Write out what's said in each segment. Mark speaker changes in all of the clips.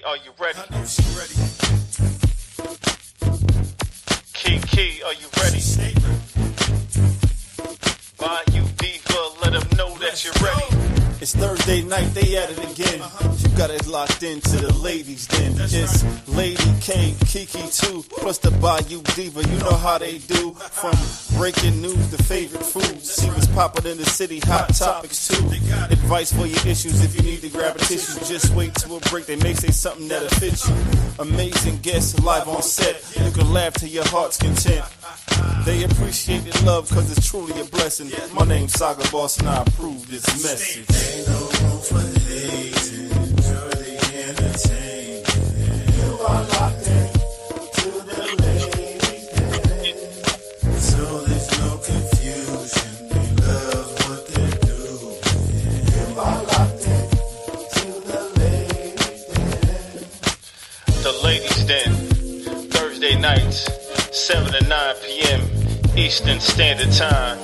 Speaker 1: are you ready?
Speaker 2: I know she ready.
Speaker 1: Key, are you ready? Bayou Diva, let them know that you're ready.
Speaker 2: It's Thursday night, they at it again. You got it locked into the ladies then. It's Lady K, Kiki too, plus the Bayou Diva. You know how they do. From breaking news to favorite foods. See what's poppin' in the city, hot topics too. Advice for your issues if you need to grab a tissue. Just wait till a break, they may say something that'll fit you. Amazing guests live on set. You can laugh to your heart's content. They appreciate the love cause it's truly a blessing. My name's Saga Boss and I approve this message.
Speaker 3: Ain't no room for hating, enjoy the entertainment. You are locked in to the ladies' den. So there's no confusion, they love what they do. You are locked in to the ladies' den.
Speaker 1: The Ladies Den, Thursday nights, 7 to 9 p.m. Eastern Standard Time.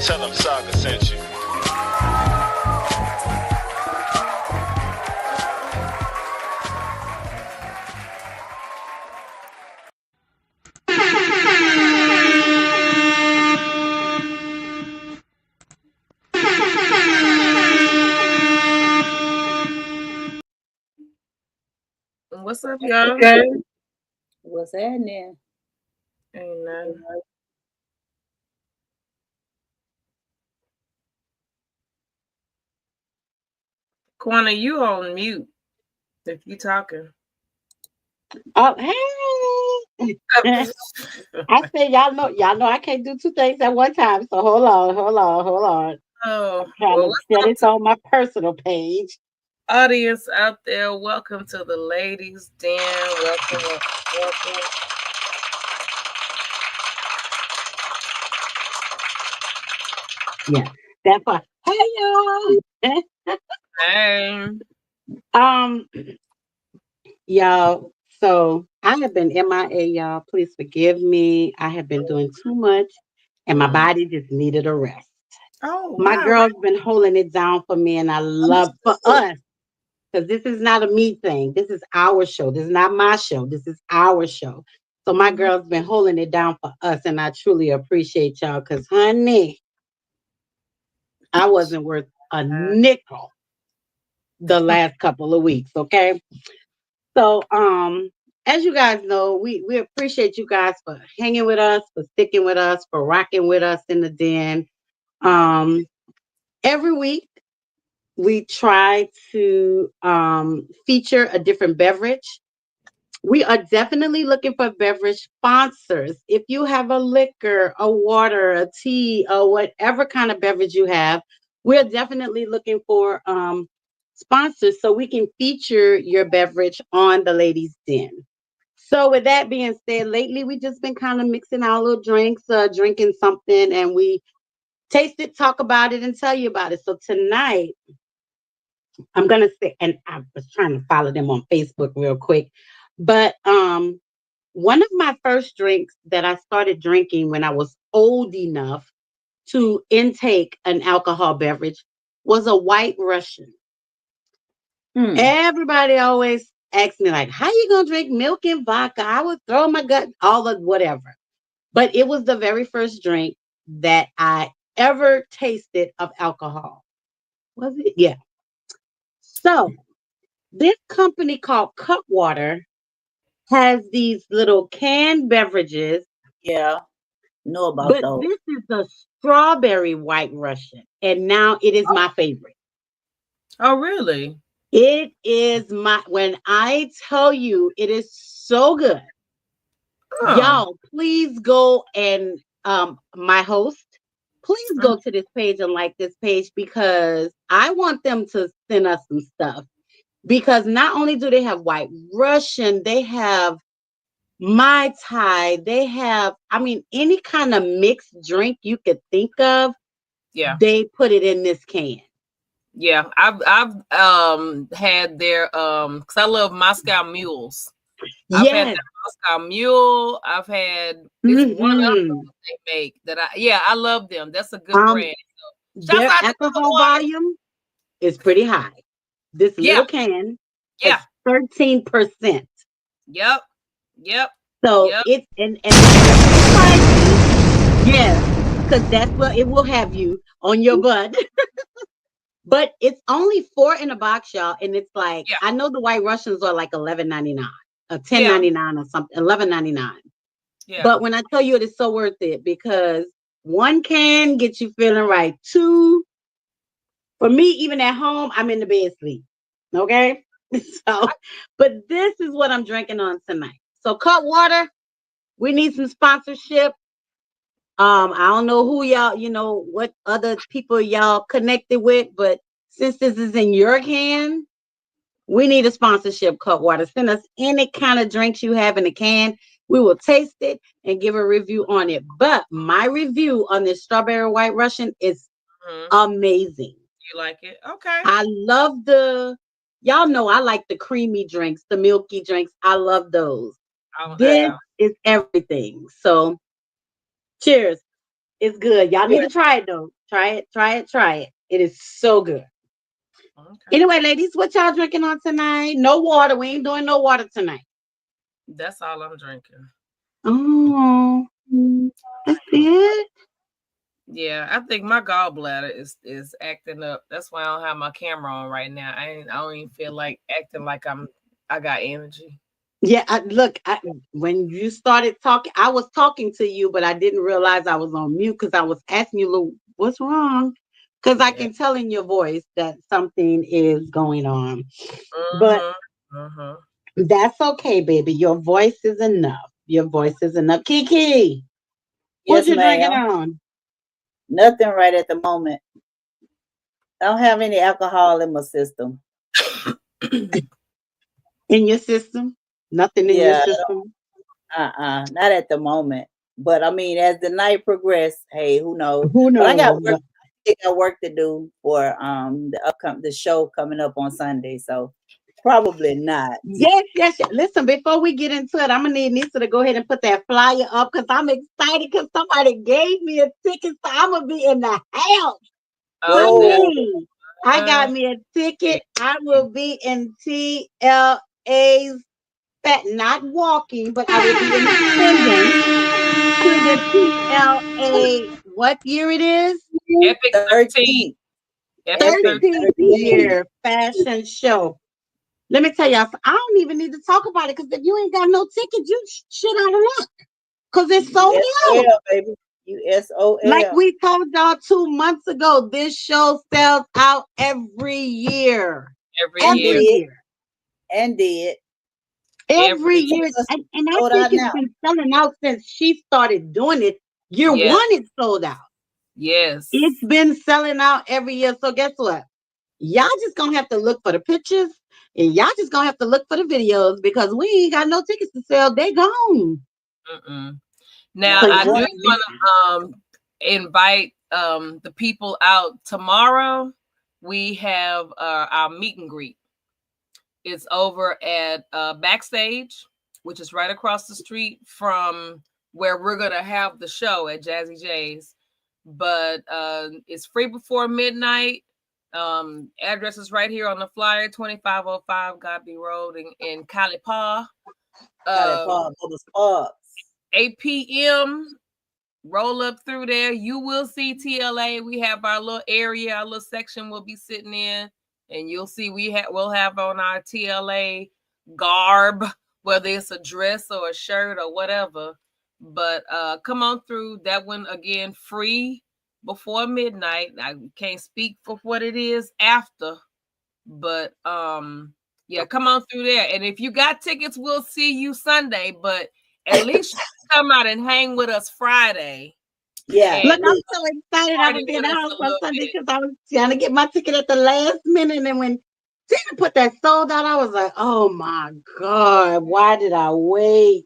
Speaker 1: Tell them Saga sent you.
Speaker 4: What's up, y'all?
Speaker 5: What's happening?
Speaker 4: Ain't nothing. Corner, you on mute if you talking.
Speaker 5: Oh, hey! I said, y'all know I can't do two things at one time. So hold on.
Speaker 4: Oh,
Speaker 5: I'm trying to set it on my personal page.
Speaker 4: Audience out there, welcome to the Ladies Den. Welcome.
Speaker 5: Yeah, that's why. Hey, y'all.
Speaker 4: Hey.
Speaker 5: Y'all. So I have been MIA, y'all. Please forgive me. I have been doing too much, and my body just needed a rest.
Speaker 4: Oh,
Speaker 5: My
Speaker 4: wow.
Speaker 5: girl's been holding it down for me, and I love for us. Because this is not a me thing. This is our show. This is not my show. This is our show. So my girl's been holding it down for us, and I truly appreciate y'all. Because, honey, I wasn't worth a nickel the last couple of weeks, okay? So, as you guys know, we appreciate you guys for hanging with us, for sticking with us, for rocking with us in the den. Every week, we try to feature a different beverage. We are definitely looking for beverage sponsors. If you have a liquor, a water, a tea, or whatever kind of beverage you have, we're definitely looking for sponsors so we can feature your beverage on the Ladies Den. So with that being said, lately we just been kind of mixing our little drinks, drinking something, and we taste it, talk about it, and tell you about it. So tonight, I'm gonna say, and I was trying to follow them on Facebook real quick, but one of my first drinks that I started drinking when I was old enough to intake an alcohol beverage was a White Russian. Everybody always asks me like, "How you gonna drink milk and vodka?" I would throw my gut, all of whatever. But it was the very first drink that I ever tasted of alcohol. Was it? Yeah. So this company called Cutwater has these little canned beverages.
Speaker 6: Yeah, know about
Speaker 5: But
Speaker 6: those.
Speaker 5: this is a strawberry White Russian. And now it is my favorite.
Speaker 4: Oh, really?
Speaker 5: It is when I tell you it is so good. Y'all, please go and my host, please go to this page and like this page because I want them to send us some stuff. Because not only do they have White Russian, they have Mai Tai, they have, any kind of mixed drink you could think of.
Speaker 4: Yeah.
Speaker 5: They put it in this can.
Speaker 4: Yeah, I've had their because I love Moscow Mules. I've had that Moscow Mule. I've had this one other they make that I love them. That's a good brand. So,
Speaker 5: their alcohol volume is pretty high. This little can has 13%.
Speaker 4: Yep.
Speaker 5: So
Speaker 4: Yep.
Speaker 5: it's and pricey. Yes, because that's what it will have you on your butt. But it's only 4 in a box, y'all, and it's like
Speaker 4: Yeah.
Speaker 5: I know the White Russians are like 11.99 or
Speaker 4: Yeah.
Speaker 5: 10.99 or something, 11.99.
Speaker 4: Yeah.
Speaker 5: But when I tell you it is so worth it because 1 can get you feeling right. 2, for me, even at home, I'm in the bed sleep. Okay, so but this is what I'm drinking on tonight. So cut water. We need some sponsorship. I don't know who y'all, what other people y'all connected with, but since this is in your hand, we need a sponsorship, Cutwater. Send us any kind of drinks you have in a can. We will taste it and give a review on it. But my review on this strawberry white Russian is amazing.
Speaker 4: You like it? Okay.
Speaker 5: I love y'all know I like the creamy drinks, the milky drinks. I love those. This is everything. So cheers. It's good. Y'all need to try it though. Try it. It is so good.
Speaker 4: Okay.
Speaker 5: Anyway, ladies, what y'all drinking on tonight? No water. We ain't doing no water tonight.
Speaker 4: That's all I'm drinking.
Speaker 5: Oh, that's it.
Speaker 4: Yeah, I think my gallbladder is acting up. That's why I don't have my camera on right now. I don't even feel like acting like I got energy.
Speaker 5: Yeah, when you started talking, I was talking to you, but I didn't realize I was on mute because I was asking you, Lou, what's wrong? Because I can tell in your voice that something is going on. But that's okay, baby. Your voice is enough. Your voice is enough. Kiki, what
Speaker 6: Yes,
Speaker 5: you drinking
Speaker 6: ma'am.
Speaker 5: on?
Speaker 6: Nothing right at the moment. I don't have any alcohol in my system.
Speaker 5: In your system? Nothing in your
Speaker 6: Yeah,
Speaker 5: system?
Speaker 6: not at the moment. But I mean, as the night progresses, hey, who knows?
Speaker 5: Who
Speaker 6: But I got
Speaker 5: knows?
Speaker 6: work. I got work to do for the show coming up on Sunday. So probably not.
Speaker 5: Yes. Listen, before we get into it, I'm gonna need Nisa to go ahead and put that flyer up because I'm excited because somebody gave me a ticket, so I'm gonna be in the house.
Speaker 6: Oh,
Speaker 5: I got me a ticket. I will be in TLA's not walking, but I will be in attendance to the TLA. What year it is?
Speaker 4: Epic 13.
Speaker 6: 13th.
Speaker 4: Epic
Speaker 6: Epic
Speaker 5: 13th
Speaker 6: 13th.
Speaker 5: year fashion show. Let me tell y'all, I don't even need to talk about it because if you ain't got no ticket, you shit out of luck because it's sold out.
Speaker 6: USOL, baby.
Speaker 5: Like
Speaker 6: USOL.
Speaker 5: we told y'all 2 months ago, this show sells out every year.
Speaker 4: every
Speaker 6: And
Speaker 4: year.
Speaker 5: Every
Speaker 6: did.
Speaker 5: year.
Speaker 6: And did.
Speaker 5: Every
Speaker 4: Every
Speaker 5: year. And I
Speaker 6: Sold
Speaker 5: think
Speaker 6: out
Speaker 5: it's
Speaker 6: now.
Speaker 5: been selling out since she started doing it. Year
Speaker 4: Yeah.
Speaker 5: 1 is sold out.
Speaker 4: Yes.
Speaker 5: It's been selling out every year. So guess what? Y'all just gonna have to look for the pictures and y'all just gonna have to look for the videos because we ain't got no tickets to sell. They gone.
Speaker 4: Now
Speaker 5: So
Speaker 4: I do
Speaker 5: y'all-
Speaker 4: want to invite the people out tomorrow. We have our meet and greet. It's over at Backstage, which is right across the street from where we're gonna have the show at Jazzy J's. But it's free before midnight. Address is right here on the flyer, 2505 Godby Road in Calipa.
Speaker 6: Got it for the sparks.
Speaker 4: 8 p.m. Roll up through there. You will see TLA. We have our little area, our little section we'll be sitting in, and you'll see we'll have on our TLA garb, whether it's a dress or a shirt or whatever. But come on through. That one again, free before midnight. I can't speak for what it is after, but yeah, come on through there. And if you got tickets, we'll see you Sunday. But at least come out and hang with us Friday.
Speaker 6: Yeah.
Speaker 5: Look, I'm so excited. I'm gonna be in the house on Sunday because I was trying to get my ticket at the last minute. And when Tina put that sold out, I was like, oh my God, why did I wait?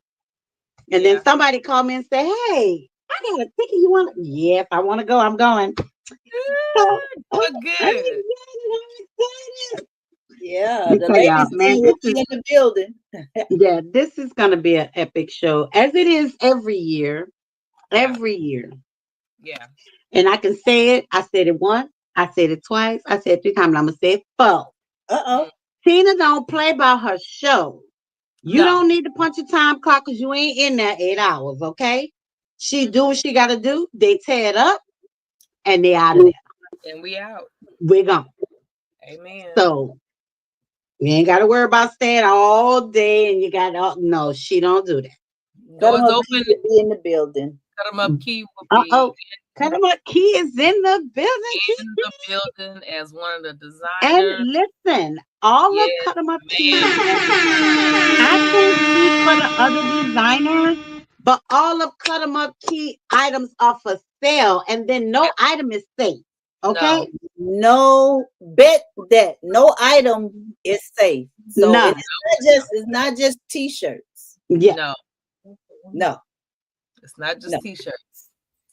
Speaker 5: And then somebody called me and said, hey, I got a ticket. You want to? Yeah, if I want to go, I'm going. So,
Speaker 4: good.
Speaker 6: Yeah, the ladies team will be in the building.
Speaker 5: Yeah, this is gonna be an epic show, as it is every year. Every year.
Speaker 4: Yeah.
Speaker 5: And I can say it. I said it once. I said it twice. I said it 3 times. I'm gonna say it 4.
Speaker 6: Uh-oh.
Speaker 5: Tina don't play by her show. You
Speaker 4: No.
Speaker 5: don't need to punch a time clock because you ain't in there 8 hours, okay? She do what she gotta do. They tear it up and they out of there.
Speaker 4: And we out.
Speaker 5: We're gone.
Speaker 4: Amen.
Speaker 5: So you ain't gotta worry about staying all day and you got no, she don't do that.
Speaker 6: Cut 'em
Speaker 4: Doors
Speaker 6: up,
Speaker 4: open.
Speaker 6: Key will be in the building.
Speaker 4: Cut 'em up. Key will be
Speaker 5: Uh-oh. Cut him up. Key is in the building.
Speaker 4: in the building as one of the
Speaker 5: And
Speaker 4: designers.
Speaker 5: listen, all of
Speaker 4: Yes,
Speaker 5: Cut 'em Up Key,
Speaker 4: man.
Speaker 5: I can't speak for the other designers, but all of Cut 'em Up Key items are for sale, and then no item is safe. Okay?
Speaker 6: No, bet that no item is safe. So
Speaker 5: None.
Speaker 6: it's not just t-shirts.
Speaker 5: Yeah.
Speaker 4: No,
Speaker 6: No,
Speaker 4: it's not just
Speaker 6: No.
Speaker 4: t-shirts.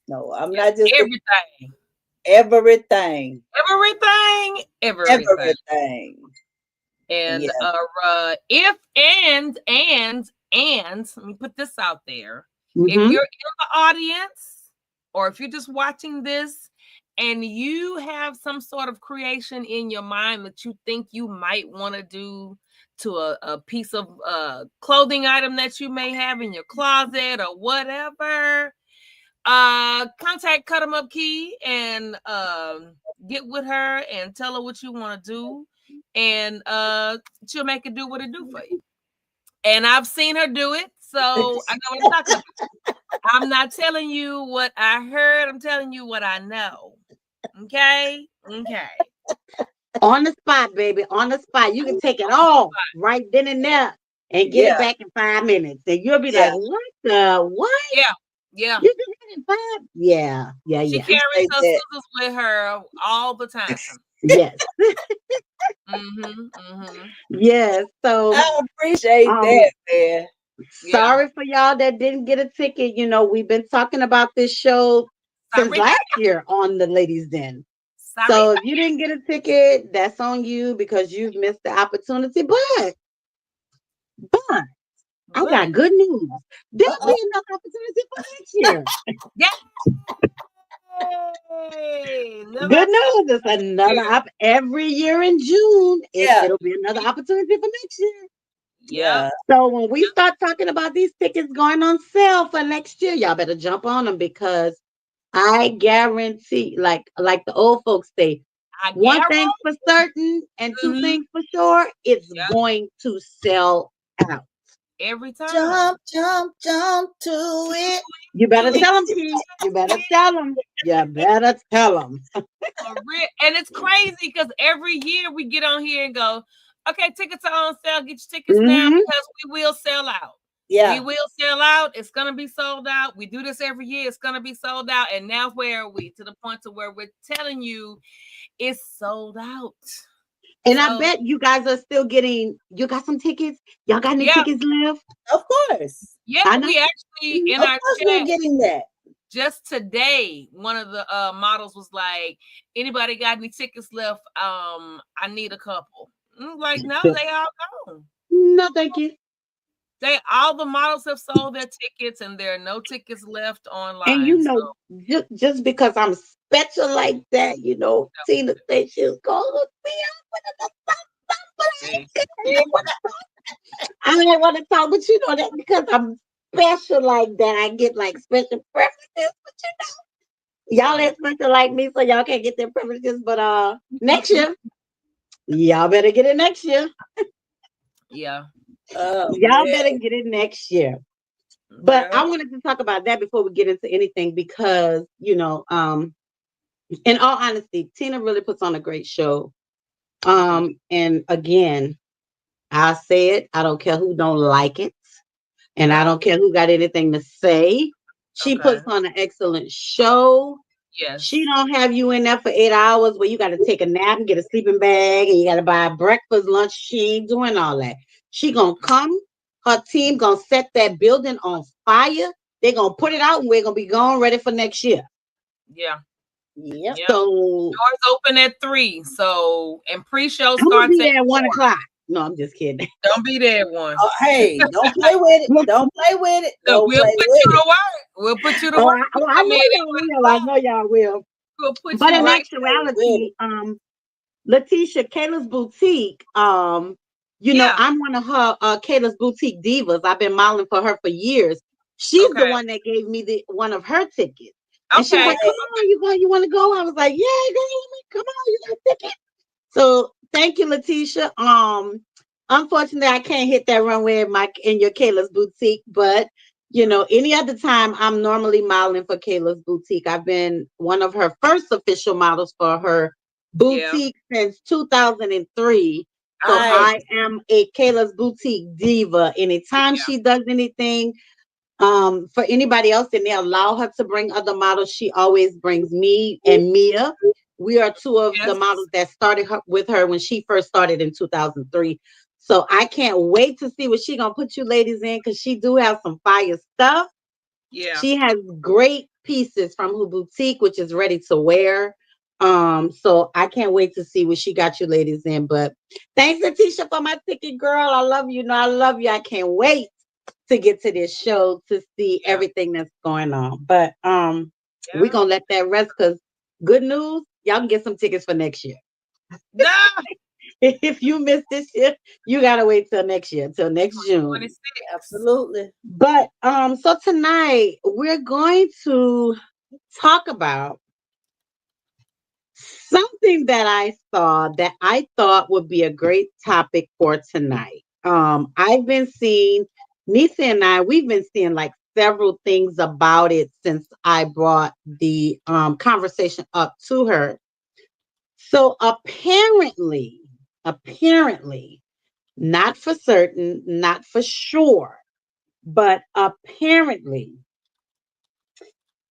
Speaker 6: no, I'm not just
Speaker 4: Everything.
Speaker 6: everything.
Speaker 4: Everything. And
Speaker 6: Yeah.
Speaker 4: if and let me put this out there. If
Speaker 5: Mhm.
Speaker 4: you're in the audience or if you're just watching this and you have some sort of creation in your mind that you think you might want to do to a piece of clothing item that you may have in your closet or whatever, contact Cut 'em Up Key and get with her and tell her what you want to do, and she'll make it do what it do for you. And I've seen her do it, so I know what I'm talking about. I'm not telling you what I heard, I'm telling you what I know. Okay.
Speaker 5: On the spot, baby. On the spot. You can take it all right then and there and get it back in 5 minutes. And you'll be like, what the what?
Speaker 4: Yeah.
Speaker 5: You did it in 5? Yeah.
Speaker 4: She carries her scissors with her all the time.
Speaker 5: Yes. Yes. So
Speaker 6: I appreciate that, man.
Speaker 5: Sorry for y'all that didn't get a ticket. You know, we've been talking about this show since last year on the Ladies Den. So if you didn't get a ticket, that's on you because you've missed the opportunity. But I got good news. There'll be another opportunity for next year. Good news. It's another every year in June. It'll be another opportunity for next year.
Speaker 4: Yeah.
Speaker 5: So when we start talking about these tickets going on sale for next year, y'all better jump on them because I guarantee, like the old folks say, one thing for certain and two things for sure, it's going to sell out.
Speaker 4: Every time.
Speaker 6: Jump to it.
Speaker 5: You better tell them, Keith. You better tell them. You better tell them.
Speaker 4: And it's crazy because every year we get on here and go, okay, tickets are on sale. Get your tickets now because we will sell out.
Speaker 6: Yeah.
Speaker 4: We will sell out. It's going to be sold out. We do this every year. It's going to be sold out. And now where are we? To the point to where we're telling you it's sold out.
Speaker 5: And I bet you guys are still getting, you got some tickets? Y'all got any tickets left?
Speaker 6: Of course.
Speaker 4: Yeah, we actually, in our chat,
Speaker 6: we're getting that.
Speaker 4: Just today, one of the models was like, anybody got any tickets left? I need a couple. I'm like, no, they all gone.
Speaker 5: No, thank you.
Speaker 4: All the models have sold their tickets and there are no tickets left online.
Speaker 5: And you know, just because I'm special like that, you know, Tina said she was going to be up with I didn't want to talk, but you know that because I'm special like that, I get like special preferences, but you know, y'all ain't special like me, so y'all can't get their preferences. But next year, y'all better get it next year.
Speaker 4: Yeah.
Speaker 5: Y'all better get it next year. But I wanted to talk about that before we get into anything because, you know, in all honesty, Tina really puts on a great show. And again, I'll say it. I don't care who don't like it. And I don't care who got anything to say. She puts on an excellent show.
Speaker 4: Yes.
Speaker 5: She don't have you in there for 8 hours where you got to take a nap and get a sleeping bag and you got to buy breakfast, lunch. She ain't doing all that. She gonna come. Her team gonna set that building on fire. They're gonna put it out and we're gonna be gone ready for next year.
Speaker 4: Yeah.
Speaker 6: Yep.
Speaker 5: So
Speaker 4: doors open at 3. So and pre-show
Speaker 5: I'm
Speaker 4: starts
Speaker 5: be there
Speaker 4: at
Speaker 5: 1 o'clock. No, I'm just kidding.
Speaker 4: Don't be there at 1.
Speaker 6: Oh, hey, don't play with it. Don't play with it.
Speaker 4: So we'll put you to work. We'll put you to work.
Speaker 5: I know y'all will. We'll put
Speaker 4: but
Speaker 5: in actuality, Letitia, Kayla's Boutique.
Speaker 4: Yeah.
Speaker 5: I'm one of her Kayla's Boutique divas. I've been modeling for her for years. She's the
Speaker 4: Okay.
Speaker 5: one that gave me one of her tickets. And she was
Speaker 4: Okay.
Speaker 5: like, "Come on, you want to go?" I was like, "Yeah, girl, come on, you got a ticket." So thank you, Letitia. Unfortunately, I can't hit that runway in your Kayla's Boutique, but any other time, I'm normally modeling for Kayla's Boutique. I've been one of her first official models for her
Speaker 4: Yeah.
Speaker 5: boutique since 2003. So
Speaker 6: Nice.
Speaker 5: I am a Kayla's Boutique diva. Anytime
Speaker 4: Yeah.
Speaker 5: she does anything, for anybody else, and they allow her to bring other models, she always brings me and Mia. We are two of the
Speaker 4: Yes.
Speaker 5: models that started with her when she first started in 2003. So I can't wait to see what she gonna put you ladies in, because she do have some fire stuff.
Speaker 4: Yeah.
Speaker 5: She has great pieces from her boutique, which is ready to wear. So I can't wait to see what she got you ladies in. But thanks, Letitia, for my ticket, girl. I love you. I love you. I can't wait to get to this show to see
Speaker 4: Yeah.
Speaker 5: everything that's going on. But we're
Speaker 4: Yeah.
Speaker 5: gonna let that rest, because good news, y'all can get some tickets for next year.
Speaker 4: No.
Speaker 5: If you miss this year, you gotta wait till next year, till next June.
Speaker 4: 26.
Speaker 6: Absolutely.
Speaker 5: But so tonight we're going to talk about something that I saw that I thought would be a great topic for tonight. I've been seeing, Nisa and we've been seeing like several things about it since I brought the conversation up to her. So apparently, not for certain, not for sure, but apparently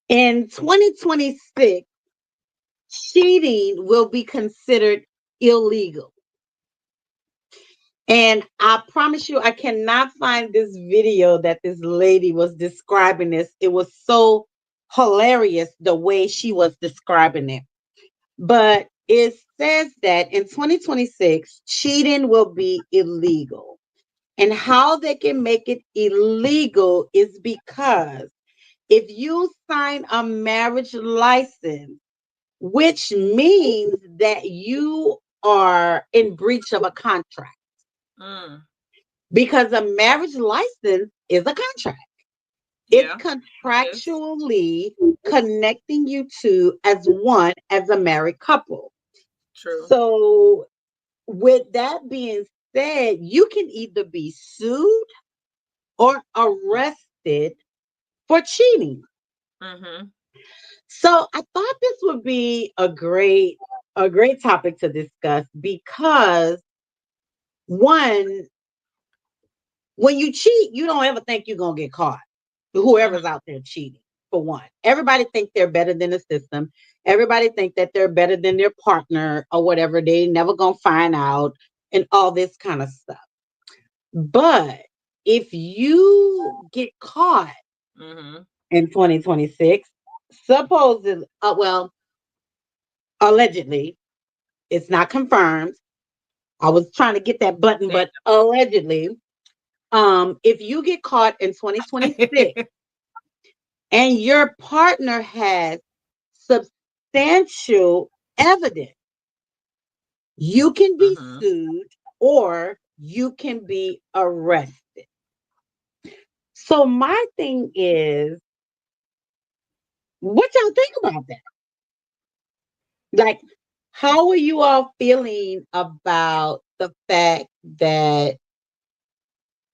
Speaker 5: in 2026, cheating will be considered illegal. And I promise you, I cannot find this video that this lady was describing this. It was so hilarious the way she was describing it. But it says that in 2026, cheating will be illegal. And how they can make it illegal is because if you sign a marriage license, which means that you are in breach of a contract,
Speaker 4: Mm.
Speaker 5: because a marriage license is a contract. It's
Speaker 4: Yeah. Yes.
Speaker 5: contractually connecting you two as a married couple.
Speaker 4: True.
Speaker 5: So, with that being said, you can either be sued or arrested for cheating.
Speaker 4: Mm-hmm.
Speaker 5: So, I thought this would be a great topic to discuss, because one, when you cheat, you don't ever think you're gonna get caught.
Speaker 4: Mm-hmm.
Speaker 5: Whoever's out there cheating, for one, everybody think they're better than the system. Everybody think that they're better than their partner or whatever. They never gonna find out, and all this kind of stuff. But if you get caught
Speaker 4: Mm-hmm.
Speaker 5: in 2026, supposedly, well, allegedly, it's not confirmed. I was trying to get that button, but allegedly, if you get caught in 2026 and your partner has substantial evidence, you can be
Speaker 4: Mm-hmm.
Speaker 5: sued or you can be arrested. So my thing is, what y'all think about that? Like, how are you all feeling about the fact that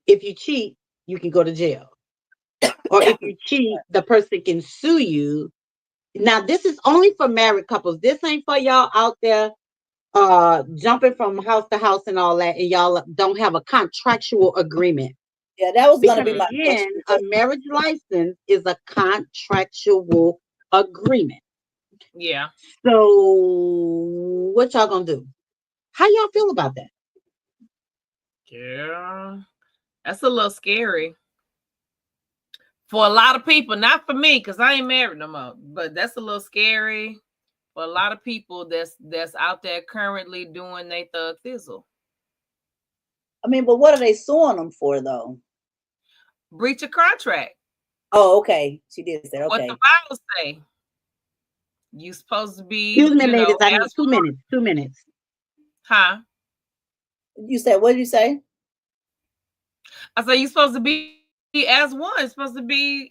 Speaker 5: if you cheat, you can go to jail? Or if you cheat, the person can sue you. Now, this is only for married couples. This ain't for y'all out there jumping from house to house and all that, and y'all don't have a contractual agreement.
Speaker 6: Yeah, that was gonna
Speaker 5: Because
Speaker 6: be my
Speaker 5: again,
Speaker 6: question.
Speaker 5: a marriage license is a contractual agreement.
Speaker 4: Yeah.
Speaker 5: So what y'all gonna do? How y'all feel about that?
Speaker 4: Yeah. That's a little scary for a lot of people. Not for me, because I ain't married no more. But that's a little scary for a lot of people that's out there currently doing their thug thizzle.
Speaker 6: I mean, but what are they suing them for though?
Speaker 4: Breach of contract.
Speaker 6: Oh, okay. She did say
Speaker 4: What the
Speaker 6: okay.
Speaker 4: Bible say. You supposed to be,
Speaker 5: Excuse me, ladies. I need
Speaker 4: as
Speaker 5: 2 minutes. 2 minutes.
Speaker 4: Huh?
Speaker 6: You said, what did you say?
Speaker 4: I said you're supposed to be as one. It's supposed to be,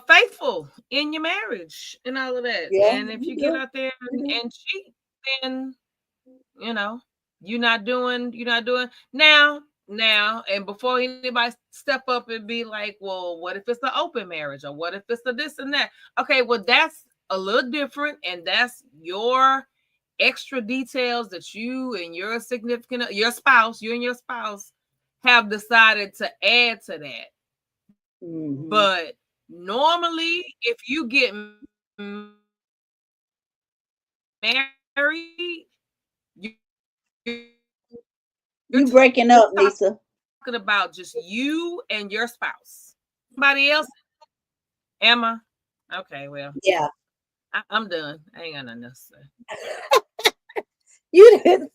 Speaker 4: faithful in your marriage and all of that.
Speaker 6: Yeah,
Speaker 4: And if you
Speaker 6: you
Speaker 4: get
Speaker 6: do.
Speaker 4: out there
Speaker 6: You do.
Speaker 4: and cheat, then you know you're not doing now. And before anybody step up and be like, well, what if it's an open marriage, or what if it's a this and that? Okay, well, that's a little different, and that's your extra details that you and you and your spouse have decided to add to that.
Speaker 6: Hmm.
Speaker 4: But normally, if you get married, you're talking about just
Speaker 6: You
Speaker 4: you
Speaker 6: breaking
Speaker 4: and
Speaker 6: up,
Speaker 4: your
Speaker 6: Lisa.
Speaker 4: spouse. Somebody else? Am I? Okay, well,
Speaker 6: Yeah.
Speaker 4: I'm done. I ain't got nothing else to say.
Speaker 6: You didn't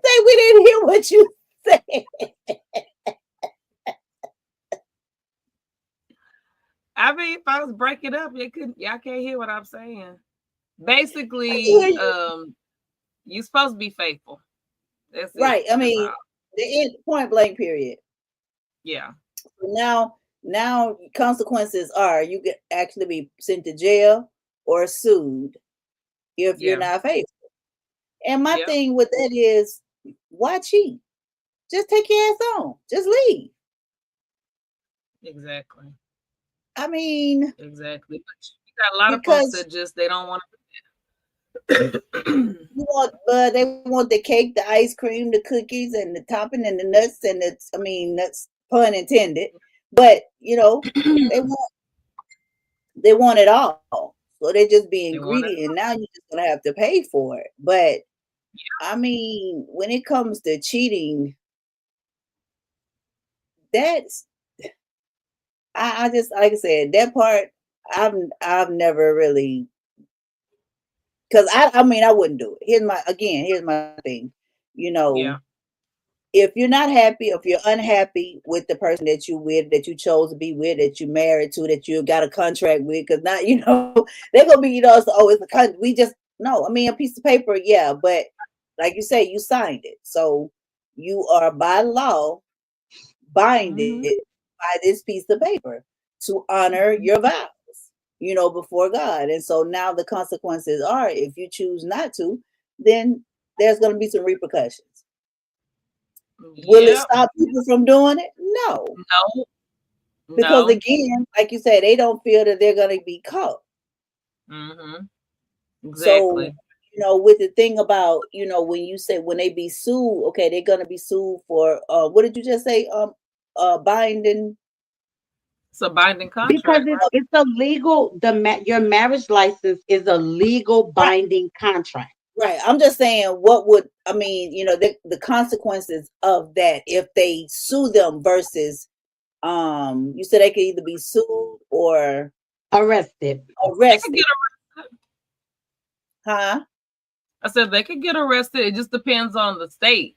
Speaker 6: say, we didn't hear what you said.
Speaker 4: I mean, if I was breaking up, y'all can't hear what I'm saying.
Speaker 6: I can hear
Speaker 4: Basically,
Speaker 6: you.
Speaker 4: you're supposed to be faithful. That's it.
Speaker 6: Right. I
Speaker 4: That's
Speaker 6: mean,
Speaker 4: all.
Speaker 6: the end point blank period.
Speaker 4: Yeah.
Speaker 6: Now consequences are you could actually be sent to jail or sued if you're
Speaker 4: Yeah.
Speaker 6: not faithful. And my
Speaker 4: Yep.
Speaker 6: thing with that is, why cheat? Just take your ass on. Just leave.
Speaker 4: Exactly.
Speaker 6: I mean,
Speaker 4: Exactly. But you got a lot of folks
Speaker 6: because
Speaker 4: that just they don't want to.
Speaker 6: they want the cake, the ice cream, the cookies, and the topping, and the nuts, and nuts, pun intended. But they want they want it all. So they're just being
Speaker 4: They want it.
Speaker 6: greedy, and now you're just gonna have to pay for it. But I mean, when it comes to cheating, that's I just, like I said, that part I've never really, because I mean, I wouldn't do it. Here's my thing. You know,
Speaker 4: Yeah.
Speaker 6: if you're not happy, if you're unhappy with the person that you with, that you chose to be with, that you married to, that you got a contract with, because not, they're gonna be, it's a contract. We just no, I mean, a piece of paper, yeah, but like you say, you signed it. So you are by law binded
Speaker 4: Mm-hmm.
Speaker 6: by this piece of paper to honor
Speaker 4: Mm-hmm.
Speaker 6: your vows, before God. And so now the consequences are, if you choose not to, then there's going to be some repercussions. Will it
Speaker 4: Yep.
Speaker 6: stop people from doing it? No,
Speaker 4: No.
Speaker 6: because
Speaker 4: No.
Speaker 6: again, like you said, they don't feel that they're going to be caught.
Speaker 4: Mm-hmm.
Speaker 6: So,
Speaker 4: Exactly.
Speaker 6: with the thing about, when you say when they be sued, okay, they're going to be sued for, what did you just say? Binding.
Speaker 4: It's a binding
Speaker 5: Because
Speaker 4: contract,
Speaker 5: it's
Speaker 4: right?
Speaker 5: it's a legal your marriage license is a legal
Speaker 6: Right.
Speaker 5: binding contract.
Speaker 6: Right. I'm just saying, what would, I mean, the consequences of that if they sue them versus, you said they could either be sued or
Speaker 5: Arrested.
Speaker 4: They could get
Speaker 6: arrested.
Speaker 4: arrested.
Speaker 6: Huh?
Speaker 4: I said they could get arrested. It just depends on the state.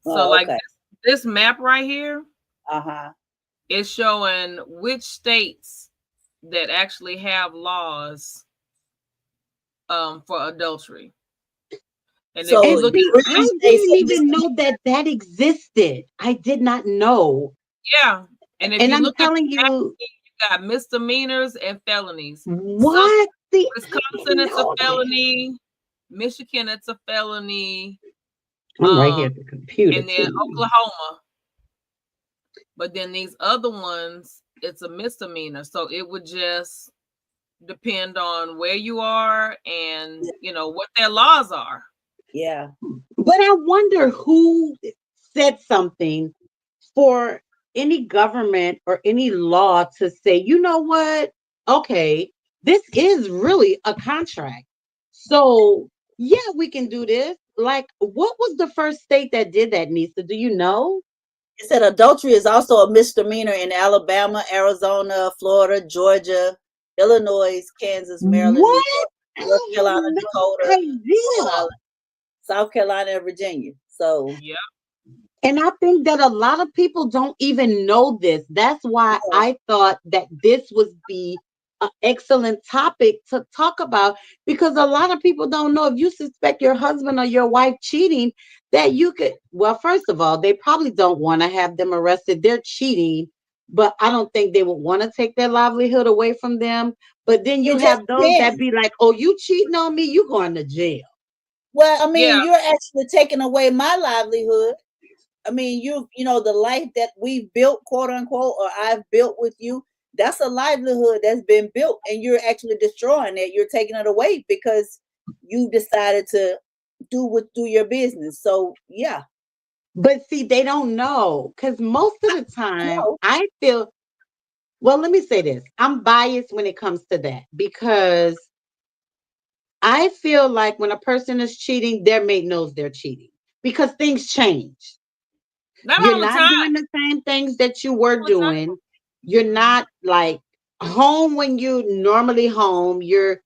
Speaker 4: So,
Speaker 6: Oh,
Speaker 4: like
Speaker 6: okay.
Speaker 4: this map right here
Speaker 6: Uh-huh.
Speaker 4: is showing which states that actually have laws for adultery. And if you
Speaker 6: So
Speaker 5: And
Speaker 4: look
Speaker 5: see,
Speaker 6: really,
Speaker 4: at
Speaker 5: I
Speaker 6: they
Speaker 5: didn't
Speaker 6: say
Speaker 5: even know that existed. I did not know.
Speaker 4: yeah, and if
Speaker 5: And
Speaker 4: you
Speaker 5: I'm
Speaker 4: look at
Speaker 5: telling
Speaker 4: the map,
Speaker 5: you,
Speaker 4: you got misdemeanors and felonies. Some
Speaker 5: what? See, I
Speaker 4: Wisconsin,
Speaker 5: didn't
Speaker 4: it's a
Speaker 5: know that.
Speaker 4: felony. Michigan, it's a felony.
Speaker 5: I'm right here
Speaker 4: Um,
Speaker 5: at the computer
Speaker 4: and then
Speaker 5: too.
Speaker 4: Oklahoma. But then these other ones, it's a misdemeanor. So it would just depend on where you are and what their laws are.
Speaker 6: yeah.
Speaker 5: But I wonder who said something for any government or any law to say, you know what? Okay, this is really a contract. So, yeah, we can do this. Like, what was the first state that did that, Nisa? Do you know?
Speaker 6: It said adultery is also a misdemeanor in Alabama, Arizona, Florida, Georgia, Illinois, Kansas, Maryland, New
Speaker 5: What?
Speaker 6: York,
Speaker 5: I
Speaker 6: North
Speaker 5: had
Speaker 6: Carolina,
Speaker 5: no
Speaker 6: Dakota, Rhode
Speaker 5: idea.
Speaker 6: Island, South Carolina, and Virginia. So,
Speaker 4: Yeah.
Speaker 5: And I think that a lot of people don't even know this. That's why
Speaker 6: no,
Speaker 5: I thought that this was the an excellent topic to talk about, because a lot of people don't know, if you suspect your husband or your wife cheating, that you could, well, first of all, they probably don't want to have them arrested. They're cheating, but I don't think they would want to take their livelihood away from them. But then you
Speaker 6: It just
Speaker 5: have those that
Speaker 6: depends.
Speaker 5: be like, oh, you cheating on me, you going to jail.
Speaker 6: Well, I
Speaker 4: Yeah.
Speaker 6: mean, you're actually taking away my livelihood. I mean, you know, the life that we've built, quote unquote, or I've built with you, that's a livelihood that's been built, and you're actually destroying it. You're taking it away because you decided to do your business. So yeah,
Speaker 5: But see, they don't know, because most of the
Speaker 6: I
Speaker 5: time
Speaker 6: know.
Speaker 5: I feel, well, let me say this. I'm biased when it comes to that, because I feel like when a person is cheating, their mate knows they're cheating, because things change.
Speaker 4: Not
Speaker 5: You're
Speaker 4: all the
Speaker 5: not
Speaker 4: time.
Speaker 5: doing the same things that you were
Speaker 4: All the time.
Speaker 5: doing. You're
Speaker 4: Mhm.
Speaker 5: not like home when you normally home. You're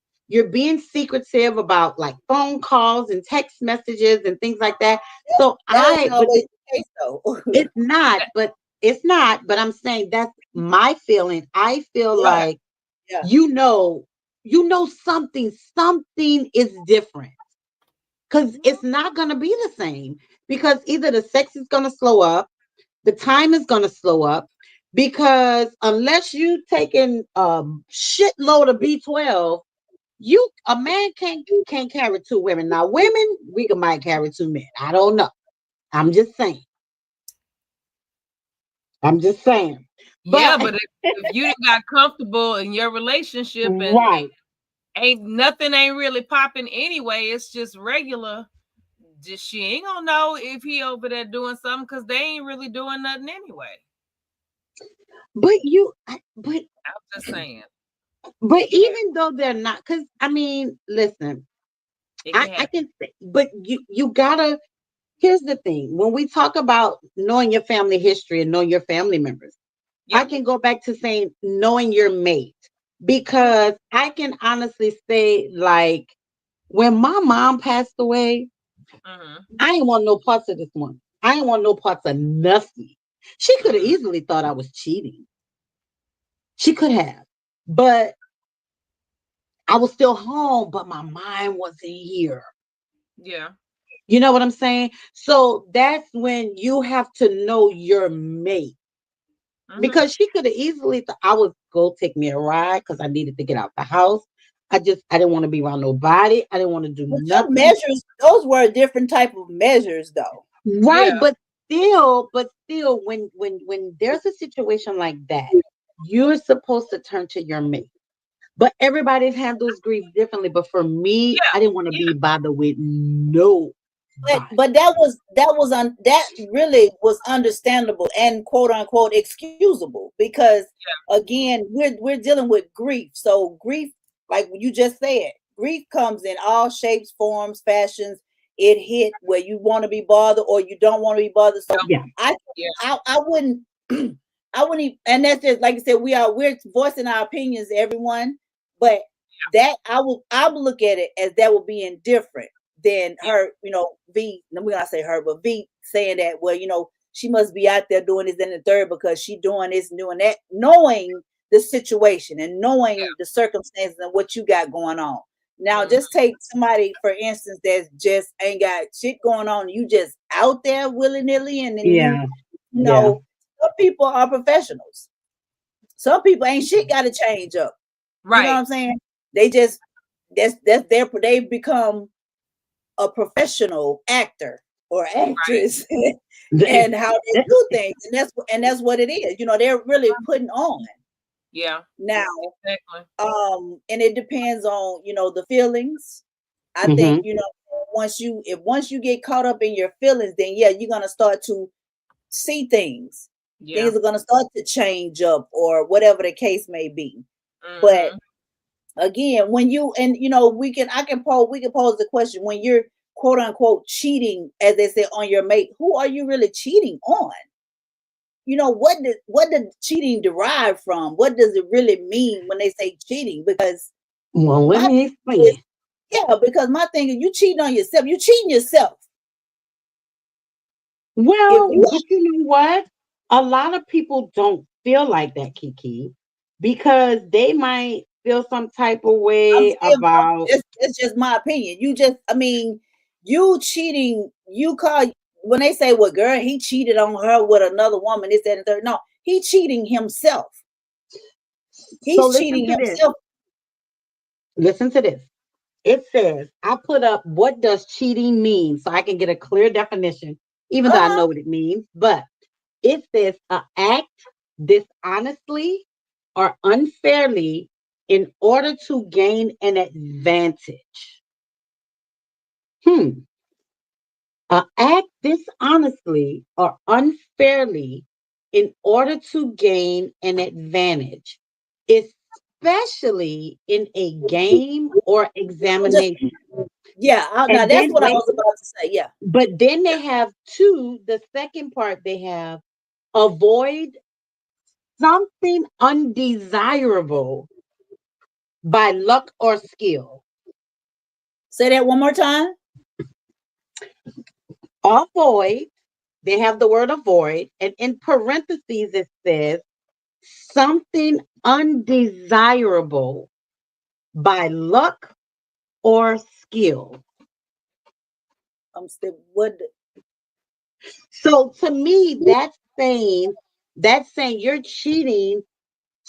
Speaker 5: being secretive about like phone calls and text messages and things like that. So
Speaker 6: That ain't
Speaker 5: but
Speaker 6: always the case though.
Speaker 5: it's not, but I'm saying that's my feeling. I feel
Speaker 6: Yeah,
Speaker 5: like
Speaker 6: yeah.
Speaker 5: you know, something is different, because it's not going to be the same, because either the sex is going to slow up, the time is going to slow up, because unless you taking a shitload of B12, a man can't carry two women. Now women, might carry two men. I don't know. I'm just saying. I'm just saying.
Speaker 4: Yeah,
Speaker 5: But
Speaker 4: but if you done got comfortable in your relationship and
Speaker 5: right.
Speaker 4: ain't nothing ain't really popping anyway, it's just regular. Just she ain't gonna know if he over there doing something because they ain't really doing nothing anyway.
Speaker 5: But
Speaker 4: I'm just saying
Speaker 5: even though they're not, because I mean, listen,
Speaker 4: it can
Speaker 5: I
Speaker 4: happen.
Speaker 5: can say, but you gotta. Here's the thing: when we talk about knowing your family history and knowing your family members, I
Speaker 4: Yep.
Speaker 5: can go back to saying knowing your mate,
Speaker 4: Mhm.
Speaker 5: because I can honestly say, like, when my mom passed away,
Speaker 4: Mhm.
Speaker 5: I ain't want no parts of this one. I ain't want no parts of nothing. She could have
Speaker 4: Mhm.
Speaker 5: easily thought I was cheating. She could have, but I was still home, but my mind wasn't here.
Speaker 4: Yeah.
Speaker 5: You know what I'm saying? So that's when you have to know your mate,
Speaker 4: Mhm.
Speaker 5: because she could have easily I would go take me a ride because I needed to get out the house. I didn't want to be around nobody. I didn't want to do
Speaker 6: But your
Speaker 5: nothing.
Speaker 6: measures, those were different type of measures though.
Speaker 5: Right,
Speaker 4: Yeah.
Speaker 5: but still, when there's a situation like that, you're supposed to turn to your mate. But everybody handles grief differently. But for me,
Speaker 4: Yeah.
Speaker 5: I didn't want to be bothered with nobody.
Speaker 6: But that really was understandable and quote unquote excusable because again we're dealing with grief. So grief, like you just said, grief comes in all shapes, forms, fashions. It hit where you want to be bothered or you don't want to be bothered. So
Speaker 5: Yeah,
Speaker 6: I
Speaker 4: Yeah.
Speaker 6: I wouldn't I wouldn't even, and that's just like I said, we're voicing our opinions, everyone. But that I will look at it as that will be indifferent than
Speaker 4: Yeah.
Speaker 6: her, V, we're not say her, but V saying that, well, she must be out there doing this and the third because she doing this and doing that, knowing the situation and knowing the circumstances and what you got going on. Now,
Speaker 4: Mhm.
Speaker 6: just take somebody, for instance, that just ain't got shit going on. You just out there willy nilly, and then
Speaker 5: yeah,
Speaker 6: you
Speaker 5: yeah,
Speaker 6: know, some people are professionals. Some people ain't shit got to change up. You know what
Speaker 4: Right.
Speaker 6: I'm saying? They just that's their they become a professional actor or
Speaker 4: Right.
Speaker 6: actress
Speaker 5: They-
Speaker 6: and how they do things, and that's what it is. They're really putting on
Speaker 4: Yeah.
Speaker 6: now.
Speaker 4: Exactly.
Speaker 6: And it depends on the feelings. I think
Speaker 5: Mhm.
Speaker 6: once you get caught up in your feelings, then yeah, you're gonna start to see things.
Speaker 4: Yeah.
Speaker 6: Things are gonna start to change up or whatever the case may be. But
Speaker 4: Mhm.
Speaker 6: again, when you and we can pose the question when you're quote unquote cheating, as they say, on your mate, who are you really cheating on? What did cheating derive from? What does it really mean when they say cheating? Because
Speaker 5: Well, let
Speaker 6: my
Speaker 5: me
Speaker 6: thing is,
Speaker 5: explain.
Speaker 6: yeah, because my thing is you cheating on yourself. You cheating yourself. If
Speaker 5: Well,
Speaker 6: you
Speaker 5: but you know what? A lot of people don't feel like that, Kiki, because they might feel some type of
Speaker 6: I'm
Speaker 5: way
Speaker 6: saying,
Speaker 5: about.
Speaker 6: it's just my opinion. I mean, you cheating, you call, when they say, well, girl, he cheated on her with another woman, this, that, and the third. No, he cheating himself.
Speaker 5: So
Speaker 6: He's cheating himself.
Speaker 5: listen to this. It says, I put up what does cheating mean so I can get a clear definition, even though I know what it means. But it says act dishonestly or unfairly in order to gain an advantage. Act dishonestly or unfairly in order to gain an advantage, especially in a game or examination.
Speaker 6: Yeah, now
Speaker 5: And
Speaker 6: that's
Speaker 5: then
Speaker 6: what I
Speaker 5: wait,
Speaker 6: was about to say. Yeah.
Speaker 5: but then they have two, the second part they have avoid something undesirable by luck or skill.
Speaker 6: Say that one more time.
Speaker 5: Avoid, they have the word avoid, and in parentheses it says something undesirable by luck or skill.
Speaker 6: I'm still what
Speaker 5: So to me, that's saying you're cheating